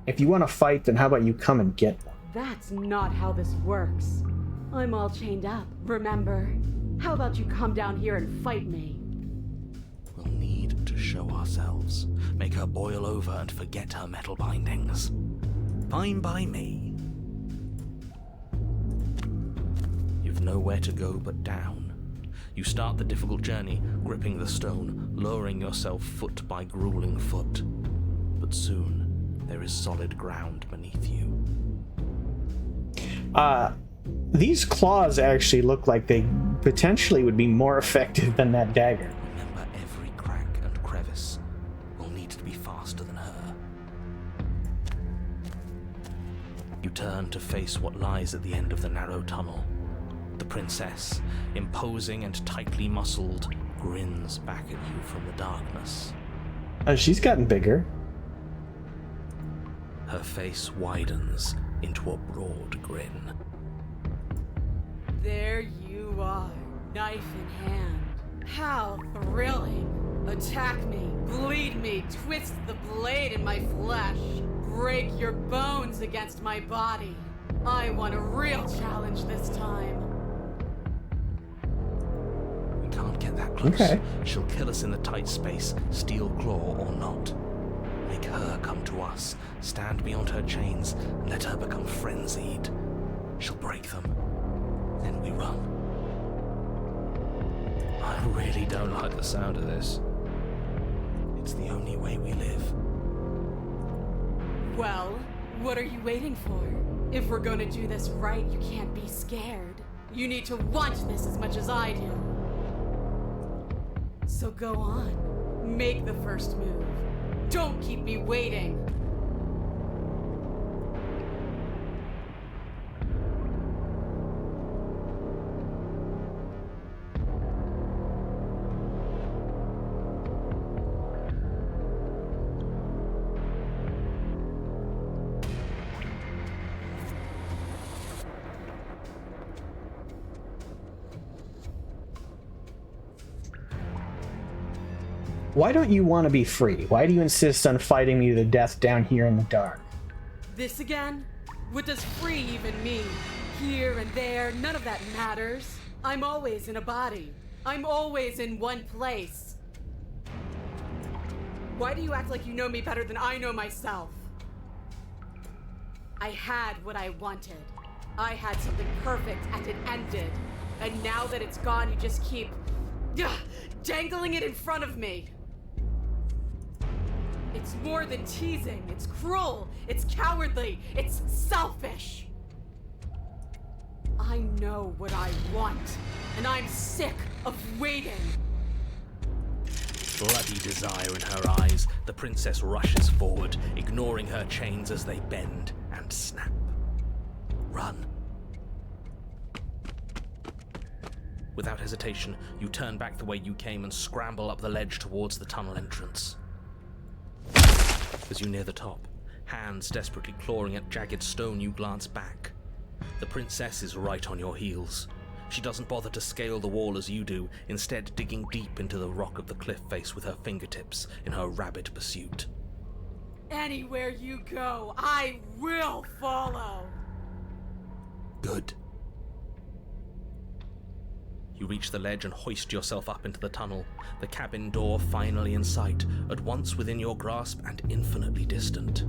Speaker 1: If you want to fight, then how about you come and get one?
Speaker 12: That's not how this works. I'm all chained up, remember? How about you come down here and fight me?
Speaker 11: We'll need to show ourselves. Make her boil over and forget her metal bindings. Fine by me. You've nowhere to go but down. You start the difficult journey, gripping the stone, lowering yourself foot by grueling foot. But soon, there is solid ground beneath you.
Speaker 1: These claws actually look like they potentially would be more effective than that dagger.
Speaker 11: Remember, every crack and crevice will need to be faster than her. You turn to face what lies at the end of the narrow tunnel. The princess, imposing and tightly muscled, grins back at you from the darkness.
Speaker 1: She's gotten bigger.
Speaker 11: Her face widens into a broad grin.
Speaker 12: There you are, knife in hand. How thrilling! Attack me, bleed me, twist the blade in my flesh, break your bones against my body. I want a real challenge this time.
Speaker 11: We can't get that close.
Speaker 1: Okay.
Speaker 11: She'll kill us in the tight space, steel claw or not. Make her come to us, stand beyond her chains, and let her become frenzied. She'll break them. Then we run. I really don't like the sound of this. It's the only way we live.
Speaker 12: Well, what are you waiting for? If we're gonna do this right, you can't be scared. You need to want this as much as I do. So go on. Make the first move. Don't keep me waiting.
Speaker 1: Why don't you want to be free? Why do you insist on fighting me to the death down here in the dark?
Speaker 12: This again? What does free even mean? Here and there, none of that matters. I'm always in a body. I'm always in one place. Why do you act like you know me better than I know myself? I had what I wanted. I had something perfect and it ended. And now that it's gone, you just keep dangling it in front of me. It's more than teasing. It's cruel. It's cowardly. It's selfish. I know what I want, and I'm sick of waiting.
Speaker 11: Bloody desire in her eyes, the princess rushes forward, ignoring her chains as they bend and snap. Run. Without hesitation, you turn back the way you came and scramble up the ledge towards the tunnel entrance. As you near the top, hands desperately clawing at jagged stone, you glance back. The princess is right on your heels. She doesn't bother to scale the wall as you do, instead digging deep into the rock of the cliff face with her fingertips in her rabid pursuit.
Speaker 12: Anywhere you go, I will follow.
Speaker 11: Good. You reach the ledge and hoist yourself up into the tunnel, the cabin door finally in sight, at once within your grasp and infinitely distant.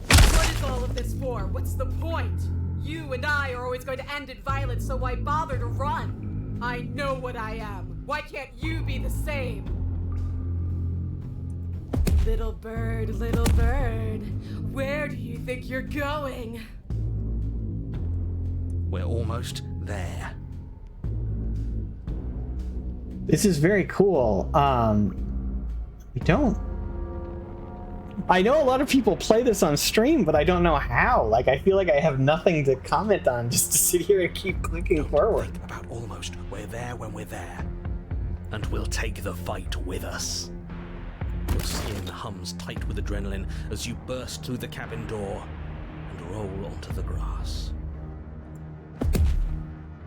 Speaker 12: What is all of this for? What's the point? You and I are always going to end in violence, so why bother to run? I know what I am. Why can't you be the same? Little bird, where do you think you're going?
Speaker 11: We're almost there.
Speaker 1: This is very cool. I know a lot of people play this on stream, but I don't know how. Like, I feel like I have nothing to comment on just to sit here and keep clicking forward.
Speaker 11: Think about almost. We're there when we're there. And we'll take the fight with us. Your skin hums tight with adrenaline as you burst through the cabin door and roll onto the grass.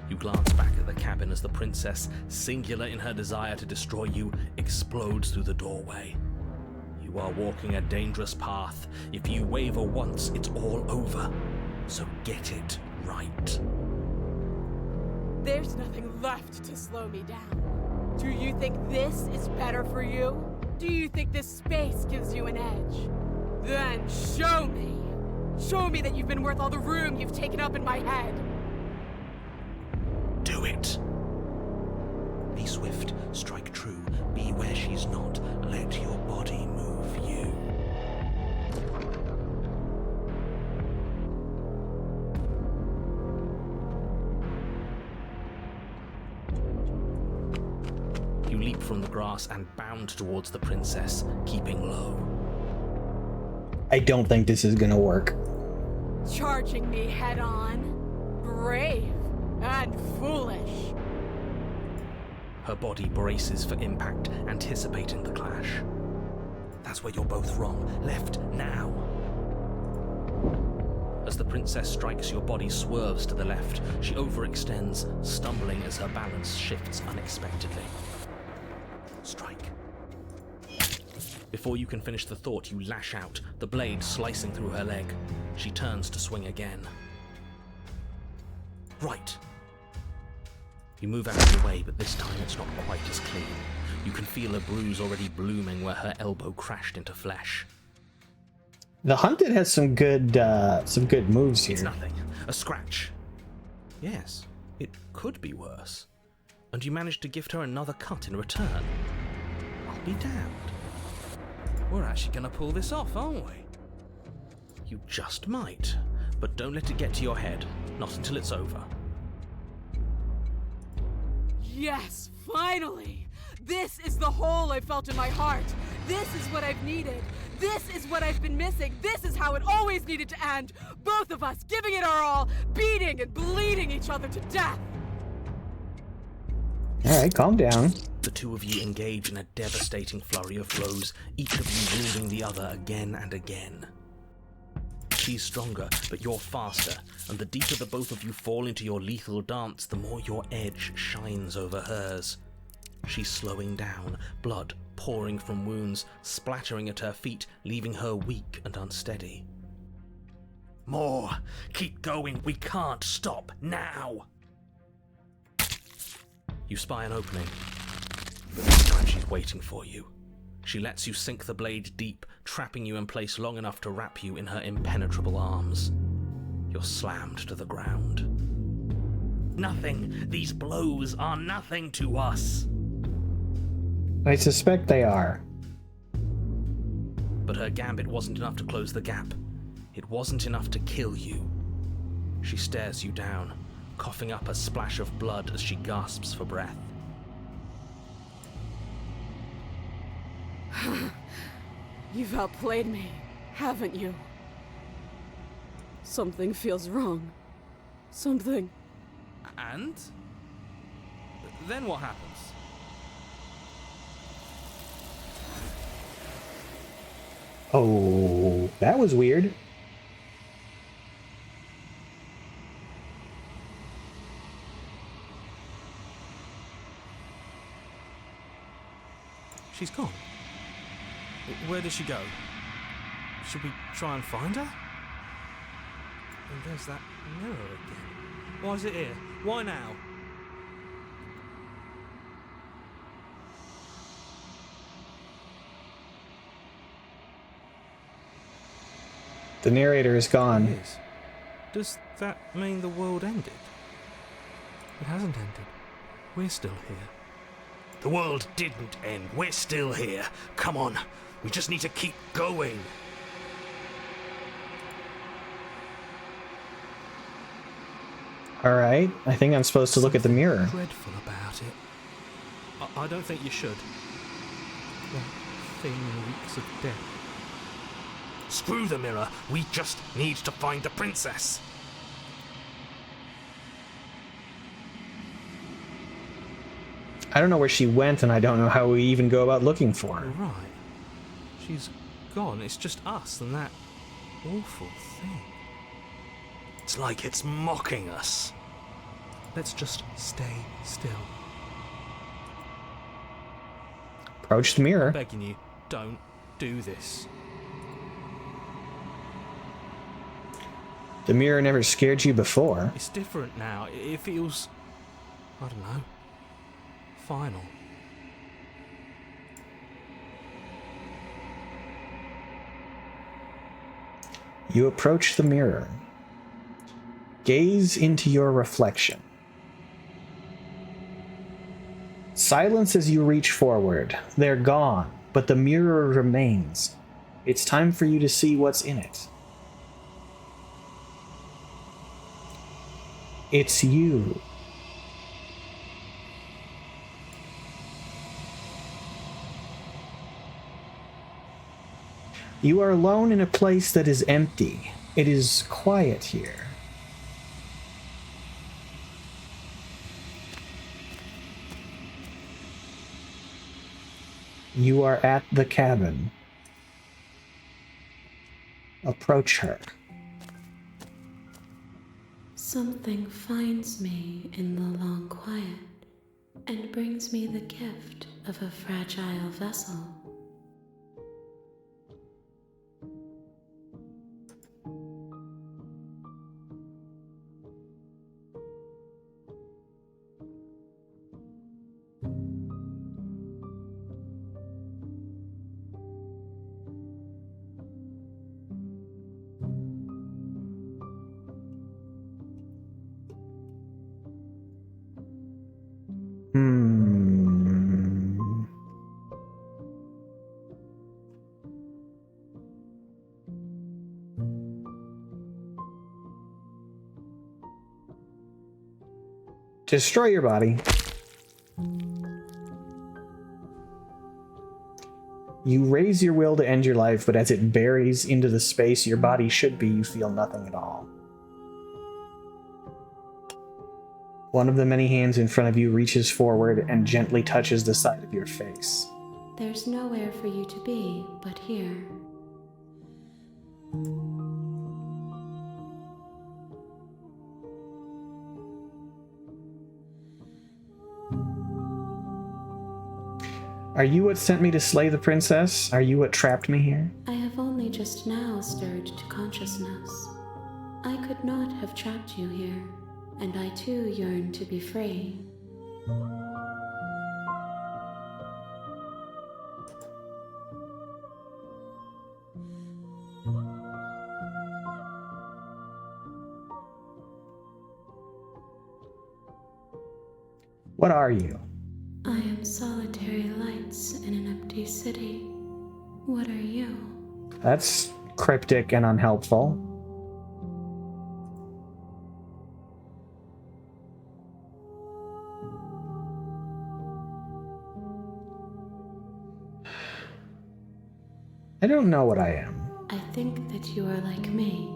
Speaker 11: You glance back at the cabin as the princess, singular in her desire to destroy you, explodes through the doorway. You are walking a dangerous path. If you waver once, it's all over. So get it right.
Speaker 12: There's nothing left to slow me down. Do you think this is better for you? Do you think this space gives you an edge? Then show me! Show me that you've been worth all the room you've taken up in my head!
Speaker 11: Do it! Be swift, strike true, be where she's not, let your body move you. You leap from the grass and bound towards the princess, keeping low.
Speaker 1: I don't think this is gonna work.
Speaker 12: Charging me head on? Brave and foolish.
Speaker 11: Her body braces for impact, anticipating the clash. That's where you're both wrong. Left now. As the princess strikes, your body swerves to the left. She overextends, stumbling as her balance shifts unexpectedly. Strike. Before you can finish the thought, you lash out, the blade slicing through her leg. She turns to swing again. Right. You move out of the way, but this time it's not quite as clean. You can feel a bruise already blooming where her elbow crashed into flesh.
Speaker 1: The Hunted has some good moves here.
Speaker 11: It's nothing. A scratch. Yes, it could be worse. And you managed to gift her another cut in return. I'll be damned. We're actually going to pull this off, aren't we? You just might, but don't let it get to your head. Not until it's over.
Speaker 12: Yes, finally! This is the hole I felt in my heart. This is what I've needed. This is what I've been missing. This is how it always needed to end. Both of us giving it our all, beating and bleeding each other to death.
Speaker 1: Alright, calm down.
Speaker 11: The two of you engage in a devastating flurry of blows, each of you wounding the other again and again. She's stronger, but you're faster, and the deeper the both of you fall into your lethal dance, the more your edge shines over hers. She's slowing down, blood pouring from wounds, splattering at her feet, leaving her weak and unsteady. More! Keep going! We can't stop now! You spy an opening, but this time she's waiting for you. She lets you sink the blade deep, trapping you in place long enough to wrap you in her impenetrable arms. You're slammed to the ground. Nothing! These blows are nothing to us!
Speaker 1: I suspect they are.
Speaker 11: But her gambit wasn't enough to close the gap. It wasn't enough to kill you. She stares you down, coughing up a splash of blood as she gasps for breath.
Speaker 12: You've outplayed me, haven't you? Something feels wrong. Something.
Speaker 11: And? Then what happens?
Speaker 1: Oh, that was weird.
Speaker 13: She's gone. Where did she go? Should we try and find her? And there's that mirror again. Why is it here? Why now?
Speaker 1: The narrator is gone.
Speaker 13: Does that mean the world ended? It hasn't ended. We're still here.
Speaker 11: The world didn't end. We're still here. Come on. We just need to keep going.
Speaker 1: Alright, I think I'm supposed to look at the mirror.
Speaker 13: Dreadful about it. I don't think you should. That thing reeks of death. Screw the mirror. We just need to find the princess.
Speaker 1: I don't know where she went, and I don't know how we even go about looking for her.
Speaker 13: Right. She's gone. It's just us and that awful thing. It's like it's mocking us. Let's just stay still.
Speaker 1: Approach the mirror.
Speaker 13: I'm begging you, don't do this.
Speaker 1: The mirror never scared you before.
Speaker 13: It's different now. It feels, I don't know, final.
Speaker 1: You approach the mirror. Gaze into your reflection. Silence as you reach forward. They're gone, but the mirror remains. It's time for you to see what's in it. It's you. You are alone in a place that is empty. It is quiet here. You are at the cabin. Approach her.
Speaker 14: Something finds me in the long quiet and brings me the gift of a fragile vessel.
Speaker 1: Destroy your body. You raise your will to end your life, but as it buries into the space your body should be, you feel nothing at all. One of the many hands in front of you reaches forward and gently touches the side of your face.
Speaker 14: There's nowhere for you to be but here.
Speaker 1: Are you what sent me to slay the princess? Are you what trapped me here?
Speaker 14: I have only just now stirred to consciousness. I could not have trapped you here, and I too yearn to be free.
Speaker 1: What are you?
Speaker 14: I am solitary lights in an empty city. What are you?
Speaker 1: That's cryptic and unhelpful. I don't know what I am.
Speaker 14: I think that you are like me.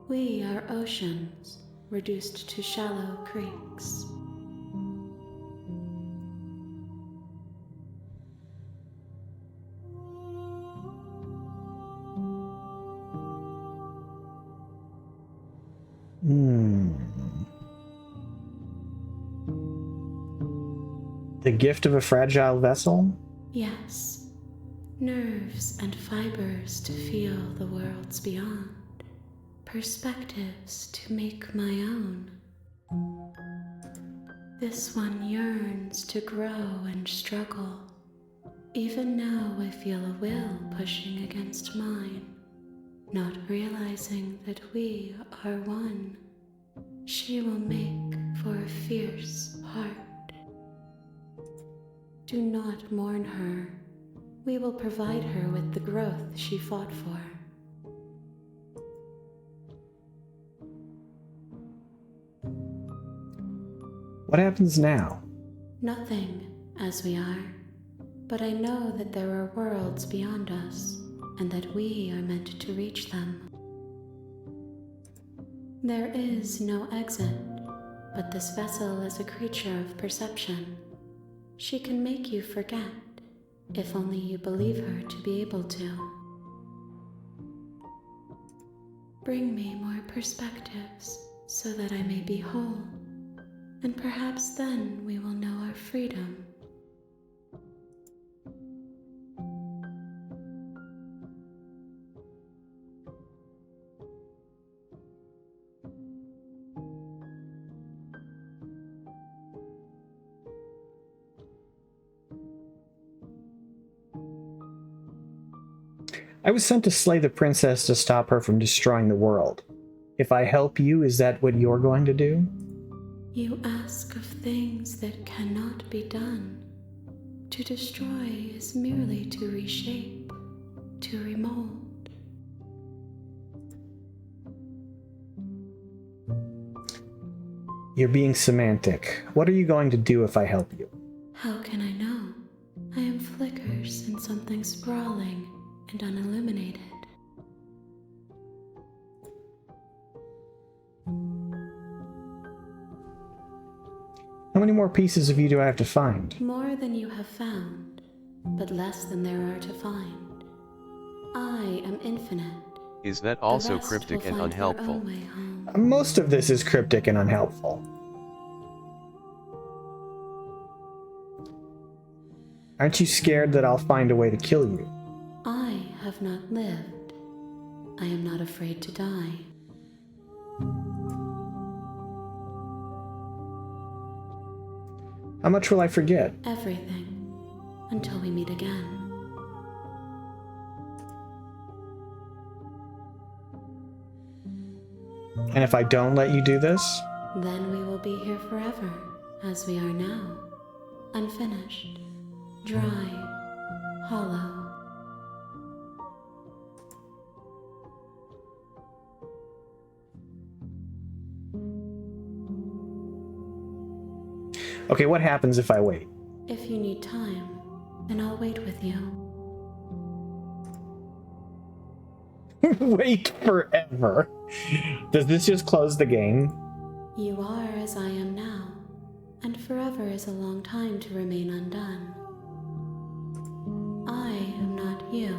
Speaker 14: We are oceans, reduced to shallow creeks.
Speaker 1: The gift of a fragile vessel?
Speaker 14: Yes. Nerves and fibers to feel the worlds beyond. Perspectives to make my own. This one yearns to grow and struggle. Even now I feel a will pushing against mine, not realizing that we are one. She will make for a fierce heart. Do not mourn her. We will provide her with the growth she fought for.
Speaker 1: What happens now?
Speaker 14: Nothing, as we are. But I know that there are worlds beyond us, and that we are meant to reach them. There is no exit, but this vessel is a creature of perception. She can make you forget, if only you believe her to be able to. Bring me more perspectives, so that I may be whole, and perhaps then we will know our freedom.
Speaker 1: I was sent to slay the princess to stop her from destroying the world. If I help you, is that what you're going to do?
Speaker 14: You ask of things that cannot be done. To destroy is merely to reshape, to remold.
Speaker 1: You're being semantic. What are you going to do if I help you?
Speaker 14: How can I know? I am flickers in something sprawling and unilluminated.
Speaker 1: How many more pieces of you do I have to find?
Speaker 14: More than you have found, but less than there are to find. I am infinite.
Speaker 2: Is that also cryptic and unhelpful?
Speaker 1: Most of this is cryptic and unhelpful. Aren't you scared that I'll find a way to kill you?
Speaker 14: I have not lived. I am not afraid to die.
Speaker 1: How much will I forget?
Speaker 14: Everything, until we meet again.
Speaker 1: And if I don't let you do this?
Speaker 14: Then we will be here forever, as we are now. Unfinished, dry, hollow.
Speaker 1: Okay, what happens if I wait?
Speaker 14: If you need time, then I'll wait with you.
Speaker 1: Wait forever. Does this just close the game?
Speaker 14: You are as I am now, and forever is a long time to remain undone. I am not you,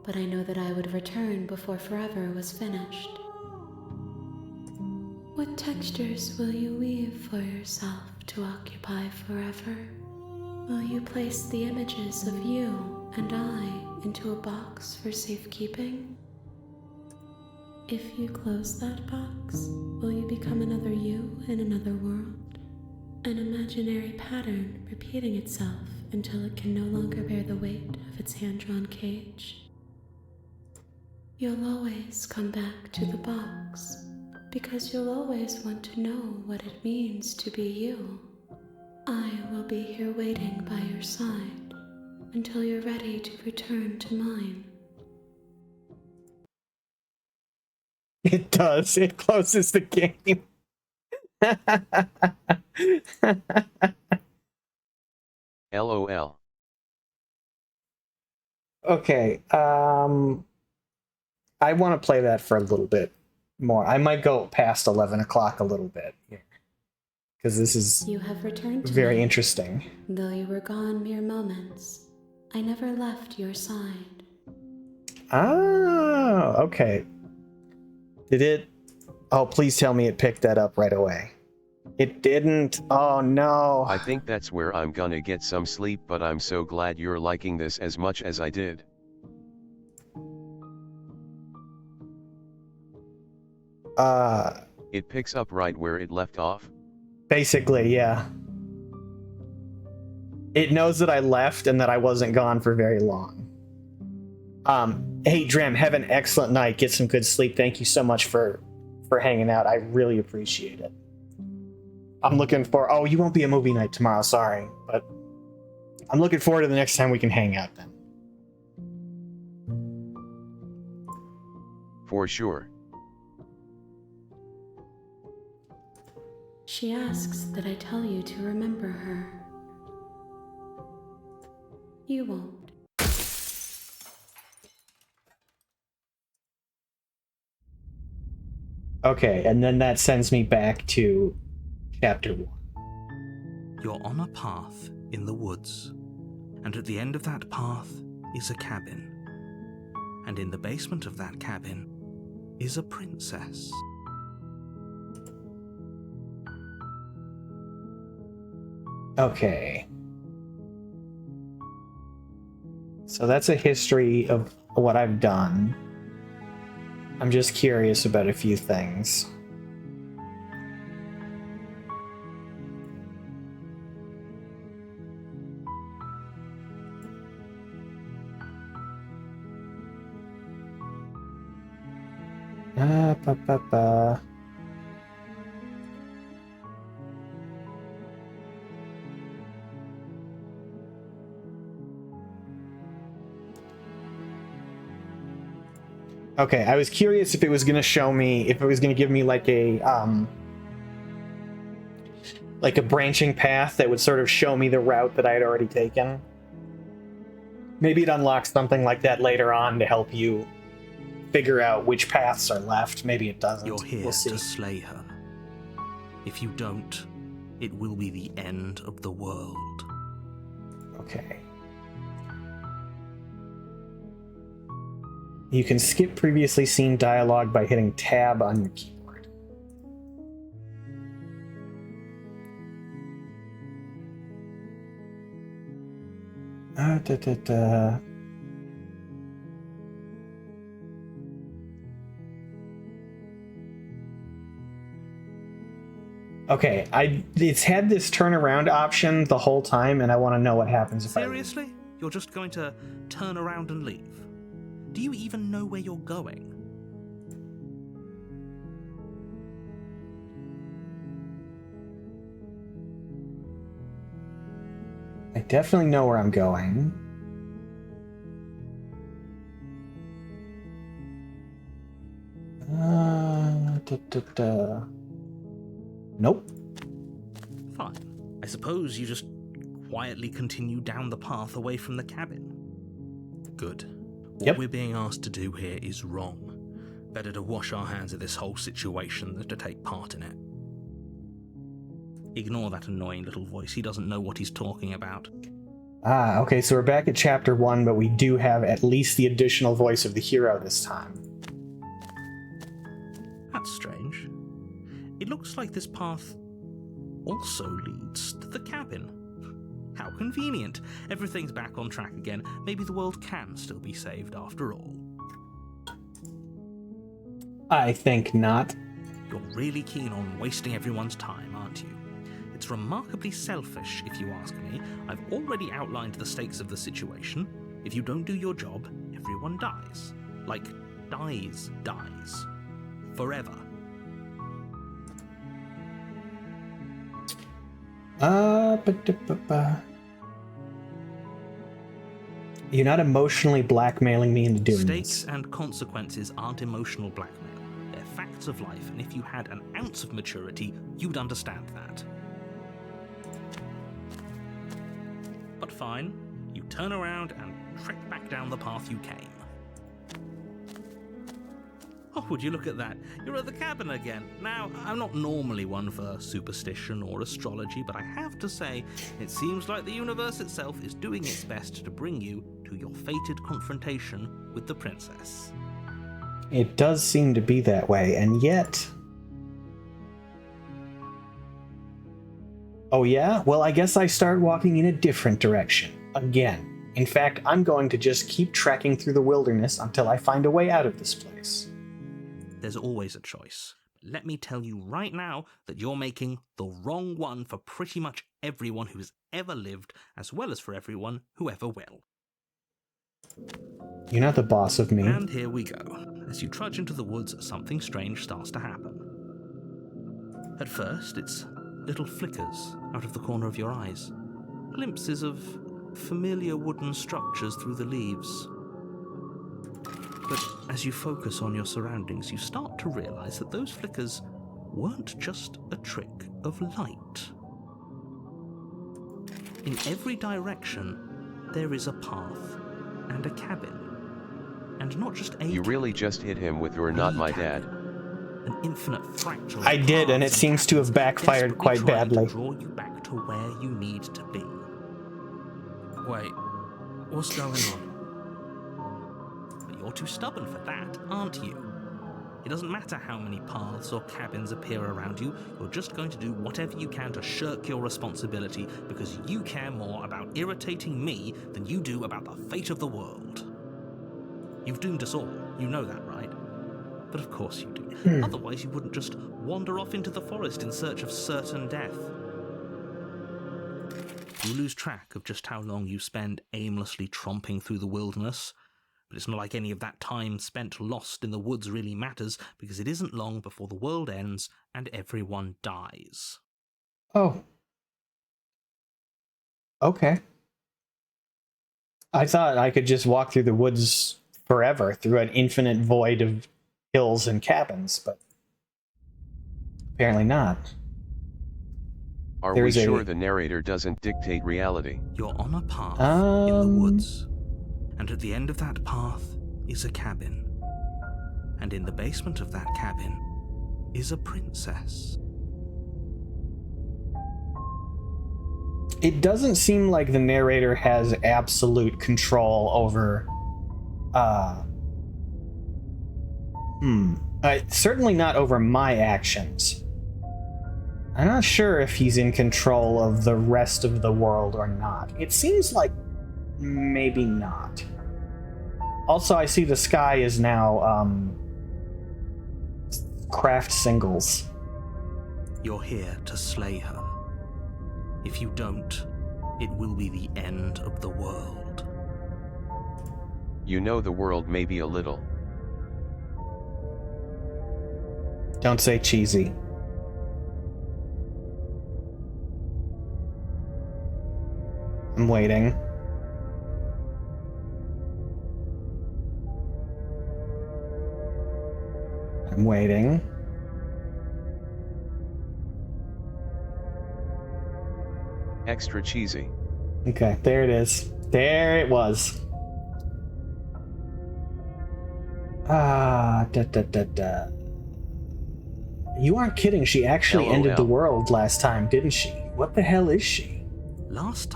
Speaker 14: but I know that I would return before forever was finished. What textures will you weave for yourself to occupy forever? Will you place the images of you and I into a box for safekeeping? If you close that box, will you become another you in another world? An imaginary pattern repeating itself until it can no longer bear the weight of its hand-drawn cage? You'll always come back to the box, because you'll always want to know what it means to be you. I will be here waiting by your side until you're ready to return to mine.
Speaker 1: It does. It closes the game.
Speaker 2: LOL.
Speaker 1: Okay, I want to play that for a little bit more. I might go past 11 o'clock a little bit here, because this is
Speaker 14: You have returned to
Speaker 1: very
Speaker 14: me.
Speaker 1: interesting.
Speaker 14: Though you were gone mere moments, I never left your side.
Speaker 1: Oh, okay. Did it? Oh, please tell me it picked that up right away. It didn't. Oh, no.
Speaker 2: I think that's where I'm gonna get some sleep, but I'm so glad you're liking this as much as I did. It picks up right where it left off?
Speaker 1: Basically, yeah. It knows that I left and that I wasn't gone for very long. Hey, Drem, have an excellent night. Get some good sleep. Thank you so much for hanging out. I really appreciate it. I'm looking for... Oh, you won't be a movie night tomorrow, sorry. But I'm looking forward to the next time we can hang out then.
Speaker 2: For sure.
Speaker 14: She asks that I tell you to remember her. You won't.
Speaker 1: Okay, and then that sends me back to chapter 1.
Speaker 11: You're on a path in the woods, and at the end of that path is a cabin. And in the basement of that cabin is a princess.
Speaker 1: Okay. So that's a history of what I've done. I'm just curious about a few things. Ba. Okay, I was curious if it was going to show me, if it was going to give me like a branching path that would sort of show me the route that I had already taken. Maybe it unlocks something like that later on to help you figure out which paths are left. Maybe it doesn't.
Speaker 11: You're here
Speaker 1: We'll see.
Speaker 11: to slay her. If you don't, it will be the end of the world.
Speaker 1: Okay. You can skip previously seen dialogue by hitting tab on your keyboard. Okay, it's had this turnaround option the whole time, and I want to know what happens if
Speaker 11: Seriously? You're just going to turn around and leave? Do you even know where you're going?
Speaker 1: I definitely know where I'm going. Nope.
Speaker 11: Fine. I suppose you just quietly continue down the path away from the cabin. Good. What we're being asked to do here is wrong. Better to wash our hands of this whole situation than to take part in it. Ignore that annoying little voice. He doesn't know what he's talking about.
Speaker 1: Ah, okay, so we're back at chapter 1, but we do have at least the additional voice of the hero this time.
Speaker 11: That's strange. It looks like this path also leads to the cabin. How convenient. Everything's back on track again. Maybe the world can still be saved after all.
Speaker 1: I think not.
Speaker 11: You're really keen on wasting everyone's time, aren't you? It's remarkably selfish, if you ask me. I've already outlined the stakes of the situation. If you don't do your job, everyone dies. Like, dies. Forever.
Speaker 1: You're not emotionally blackmailing me into doing
Speaker 11: Stakes
Speaker 1: this.
Speaker 11: and consequences aren't emotional blackmail. They're facts of life, and if you had an ounce of maturity, you'd understand that. But fine, you turn around and trek back down the path you came. Oh, would you look at that? You're at the cabin again. Now, I'm not normally one for superstition or astrology, but I have to say, it seems like the universe itself is doing its best to bring you to your fated confrontation with the princess.
Speaker 1: It does seem to be that way, and yet... Oh yeah? Well, I guess I start walking in a different direction. Again. In fact, I'm going to just keep trekking through the wilderness until I find a way out of this place.
Speaker 11: There's always a choice. Let me tell you right now that you're making the wrong one for pretty much everyone who has ever lived, as well as for everyone who ever will.
Speaker 1: You're not the boss of me.
Speaker 11: And here we go. As you trudge into the woods, something strange starts to happen. At first, it's little flickers out of the corner of your eyes. Glimpses of familiar wooden structures through the leaves. But as you focus on your surroundings, you start to realize that those flickers weren't just a trick of light. In every direction, there is a path and a cabin. And not just a
Speaker 2: You really just hit him with "You're not my dad."
Speaker 11: An infinite fractal of
Speaker 1: I did, and it
Speaker 11: paths
Speaker 1: seems to have
Speaker 11: cabins
Speaker 1: backfired
Speaker 11: desperately
Speaker 1: quite
Speaker 11: trying
Speaker 1: badly.
Speaker 11: to draw you back to where you need to be. Wait, what's going on? But you're too stubborn for that, aren't you? It doesn't matter how many paths or cabins appear around you, you're just going to do whatever you can to shirk your responsibility because you care more about irritating me than you do about the fate of the world. You've doomed us all, you know that, right? But of course you do. Otherwise you wouldn't just wander off into the forest in search of certain death. You lose track of just how long you spend aimlessly tromping through the wilderness, but it's not like any of that time spent lost in the woods really matters, because it isn't long before the world ends and everyone dies.
Speaker 1: Oh. Okay. I thought I could just walk through the woods forever, through an infinite void of hills and cabins, but apparently not.
Speaker 2: Are we sure the narrator doesn't dictate reality?
Speaker 11: You're on a path in the woods, and at the end of that path is a cabin. And in the basement of that cabin is a princess.
Speaker 1: It doesn't seem like the narrator has absolute control over certainly not over my actions. I'm not sure if he's in control of the rest of the world or not. It seems like maybe not. Also, I see the sky is now craft singles.
Speaker 11: You're here to slay her. If you don't, it will be the end of the world.
Speaker 2: You know the world may be a little.
Speaker 1: Don't say cheesy. I'm waiting. I'm waiting.
Speaker 2: Extra cheesy.
Speaker 1: Okay, there it is. There it was. You aren't kidding. She actually ended the world last time, didn't she? What the hell is she?
Speaker 11: Last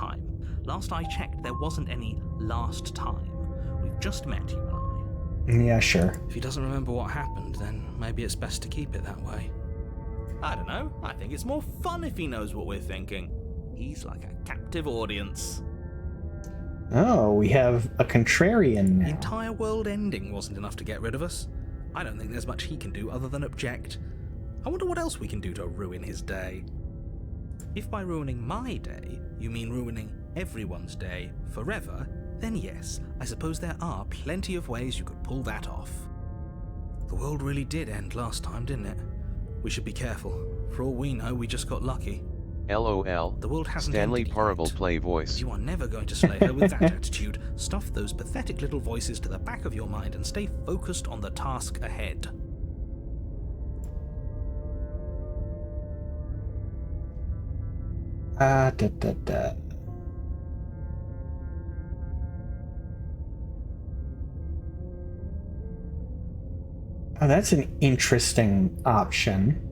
Speaker 11: I checked, there wasn't any last time. We've just met, you and I.
Speaker 1: Yeah, sure.
Speaker 13: If he doesn't remember what happened, then maybe it's best to keep it that way.
Speaker 11: I don't know. I think it's more fun if he knows what we're thinking. He's like a captive audience.
Speaker 1: Oh, we have a contrarian now.
Speaker 11: The entire world ending wasn't enough to get rid of us. I don't think there's much he can do other than object. I wonder what else we can do to ruin his day. If by ruining my day, you mean ruining everyone's day forever, then yes, I suppose there are plenty of ways you could pull that off.
Speaker 13: The world really did end last time, didn't it? We should be careful. For all we know, we just got lucky.
Speaker 2: LOL.
Speaker 11: The world hasn't
Speaker 2: Stanley
Speaker 11: ended
Speaker 2: Parable
Speaker 11: yet.
Speaker 2: play voice.
Speaker 11: You are never going to slay her with that attitude. Stuff those pathetic little voices to the back of your mind and stay focused on the task ahead.
Speaker 1: Oh, that's an interesting option.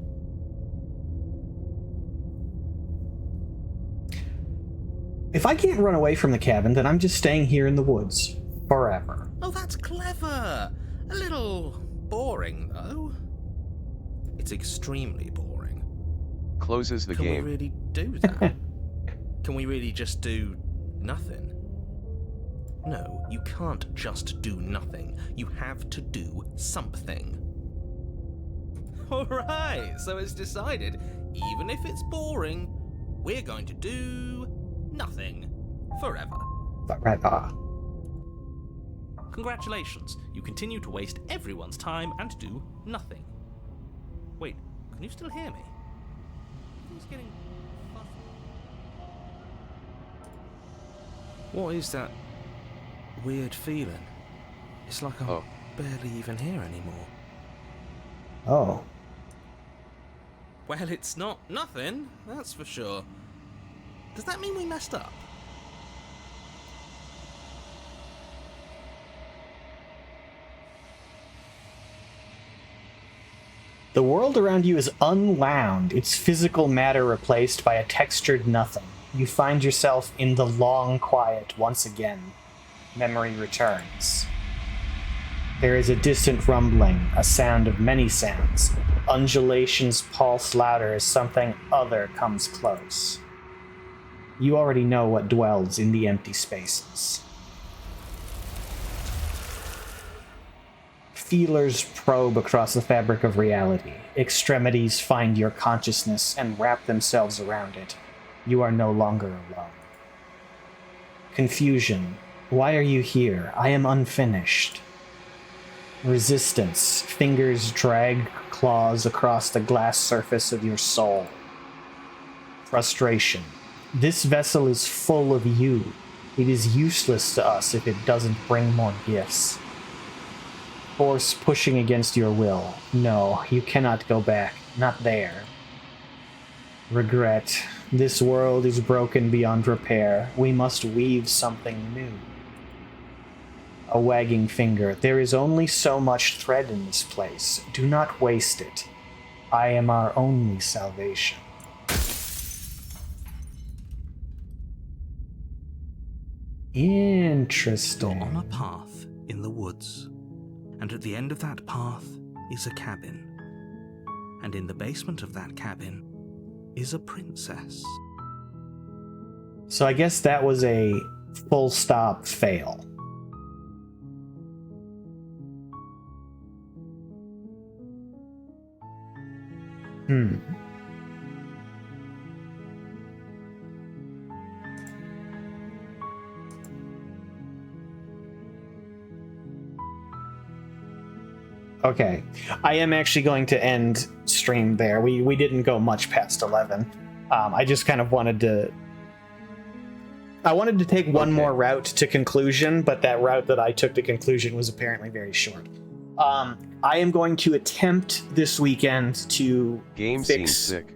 Speaker 1: If I can't run away from the cabin, then I'm just staying here in the woods forever.
Speaker 11: Oh, that's clever. A little boring, though. It's extremely boring.
Speaker 2: Closes the
Speaker 11: Can
Speaker 2: game.
Speaker 11: we really do that? Can we really just do nothing? No, you can't just do nothing. You have to do something. Alright, so it's decided. Even if it's boring, we're going to do nothing. Forever.
Speaker 1: Forever.
Speaker 11: Congratulations, you continue to waste everyone's time and do nothing. Wait, can you still hear me? Who's getting fuzzy?
Speaker 13: What is that weird feeling? It's like I'm barely even here anymore.
Speaker 1: Oh.
Speaker 13: Well, it's not nothing, that's for sure. Does that mean we messed up?
Speaker 1: The world around you is unwound, its physical matter replaced by a textured nothing. You find yourself in the long quiet once again. Memory returns. There is a distant rumbling, a sound of many sounds. Undulations pulse louder as something other comes close. You already know what dwells in the empty spaces. Feelers probe across the fabric of reality. Extremities find your consciousness and wrap themselves around it. You are no longer alone. Confusion. Why are you here? I am unfinished. Resistance. Fingers drag claws across the glass surface of your soul. Frustration. This vessel is full of you. It is useless to us if it doesn't bring more gifts. Force pushing against your will. No, you cannot go back. Not there. Regret. This world is broken beyond repair. We must weave something new. A wagging finger. There is only so much thread in this place. Do not waste it. I am our only salvation. Interesting.
Speaker 11: You're on a path in the woods, and at the end of that path is a cabin. And in the basement of that cabin is a princess.
Speaker 1: So I guess that was a full stop fail. Okay, I am actually going to end stream there. We didn't go much past 11. I just kind of wanted to... I wanted to take one more route to conclusion, but that route that I took to conclusion was apparently very short. I am going to attempt this weekend to
Speaker 2: Game seems sick.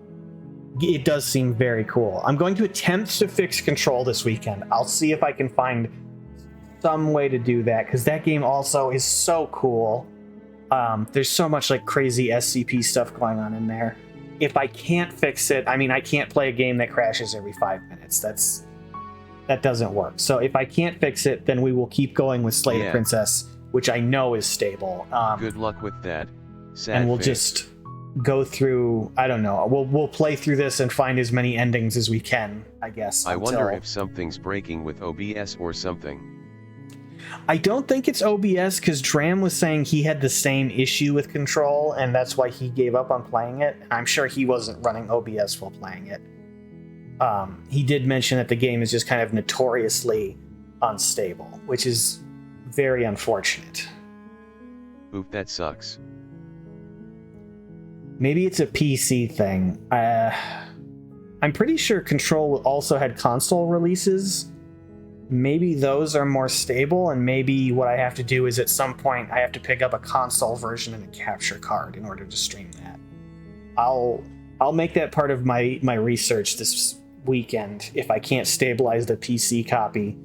Speaker 1: It does seem very cool. I'm going to attempt to fix Control this weekend. I'll see if I can find some way to do that, because that game also is so cool. There's so much like crazy SCP stuff going on in there. If I can't fix it, I mean, I can't play a game that crashes every 5 minutes. That doesn't work. So if I can't fix it, then we will keep going with Slay the Princess, which I know is stable.
Speaker 2: Good luck with that. Sad
Speaker 1: and we'll
Speaker 2: face.
Speaker 1: just go through, I don't know, we'll play through this and find as many endings as we can, I guess.
Speaker 2: I wonder if something's breaking with OBS or something.
Speaker 1: I don't think it's OBS, because Dram was saying he had the same issue with Control, and that's why he gave up on playing it. I'm sure he wasn't running OBS while playing it. He did mention that the game is just kind of notoriously unstable, which is very unfortunate.
Speaker 2: Oof, that sucks.
Speaker 1: Maybe it's a PC thing. I'm pretty sure Control also had console releases. Maybe those are more stable, and maybe what I have to do is at some point I have to pick up a console version and a capture card in order to stream that. I'll make that part of my research this weekend. If I can't stabilize the PC copy,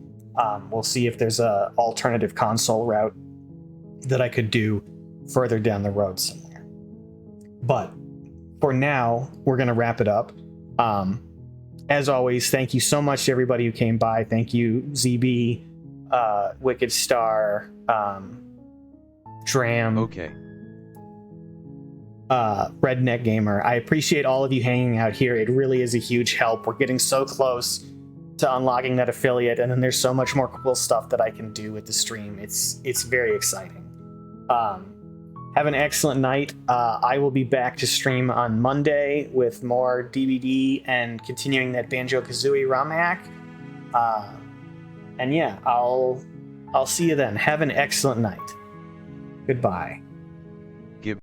Speaker 1: we'll see if there's a alternative console route that I could do further down the road somewhere. But for now, we're going to wrap it up. As always, thank you so much to everybody who came by. Thank you, ZB, Wicked Star, Dram, Redneck Gamer. I appreciate all of you hanging out here. It really is a huge help. We're getting so close to unlocking that affiliate, and then there's so much more cool stuff that I can do with the stream. It's very exciting. Have an excellent night. I will be back to stream on Monday with more DVD and continuing that Banjo-Kazooie ROM hack. And yeah, I'll see you then. Have an excellent night. Goodbye.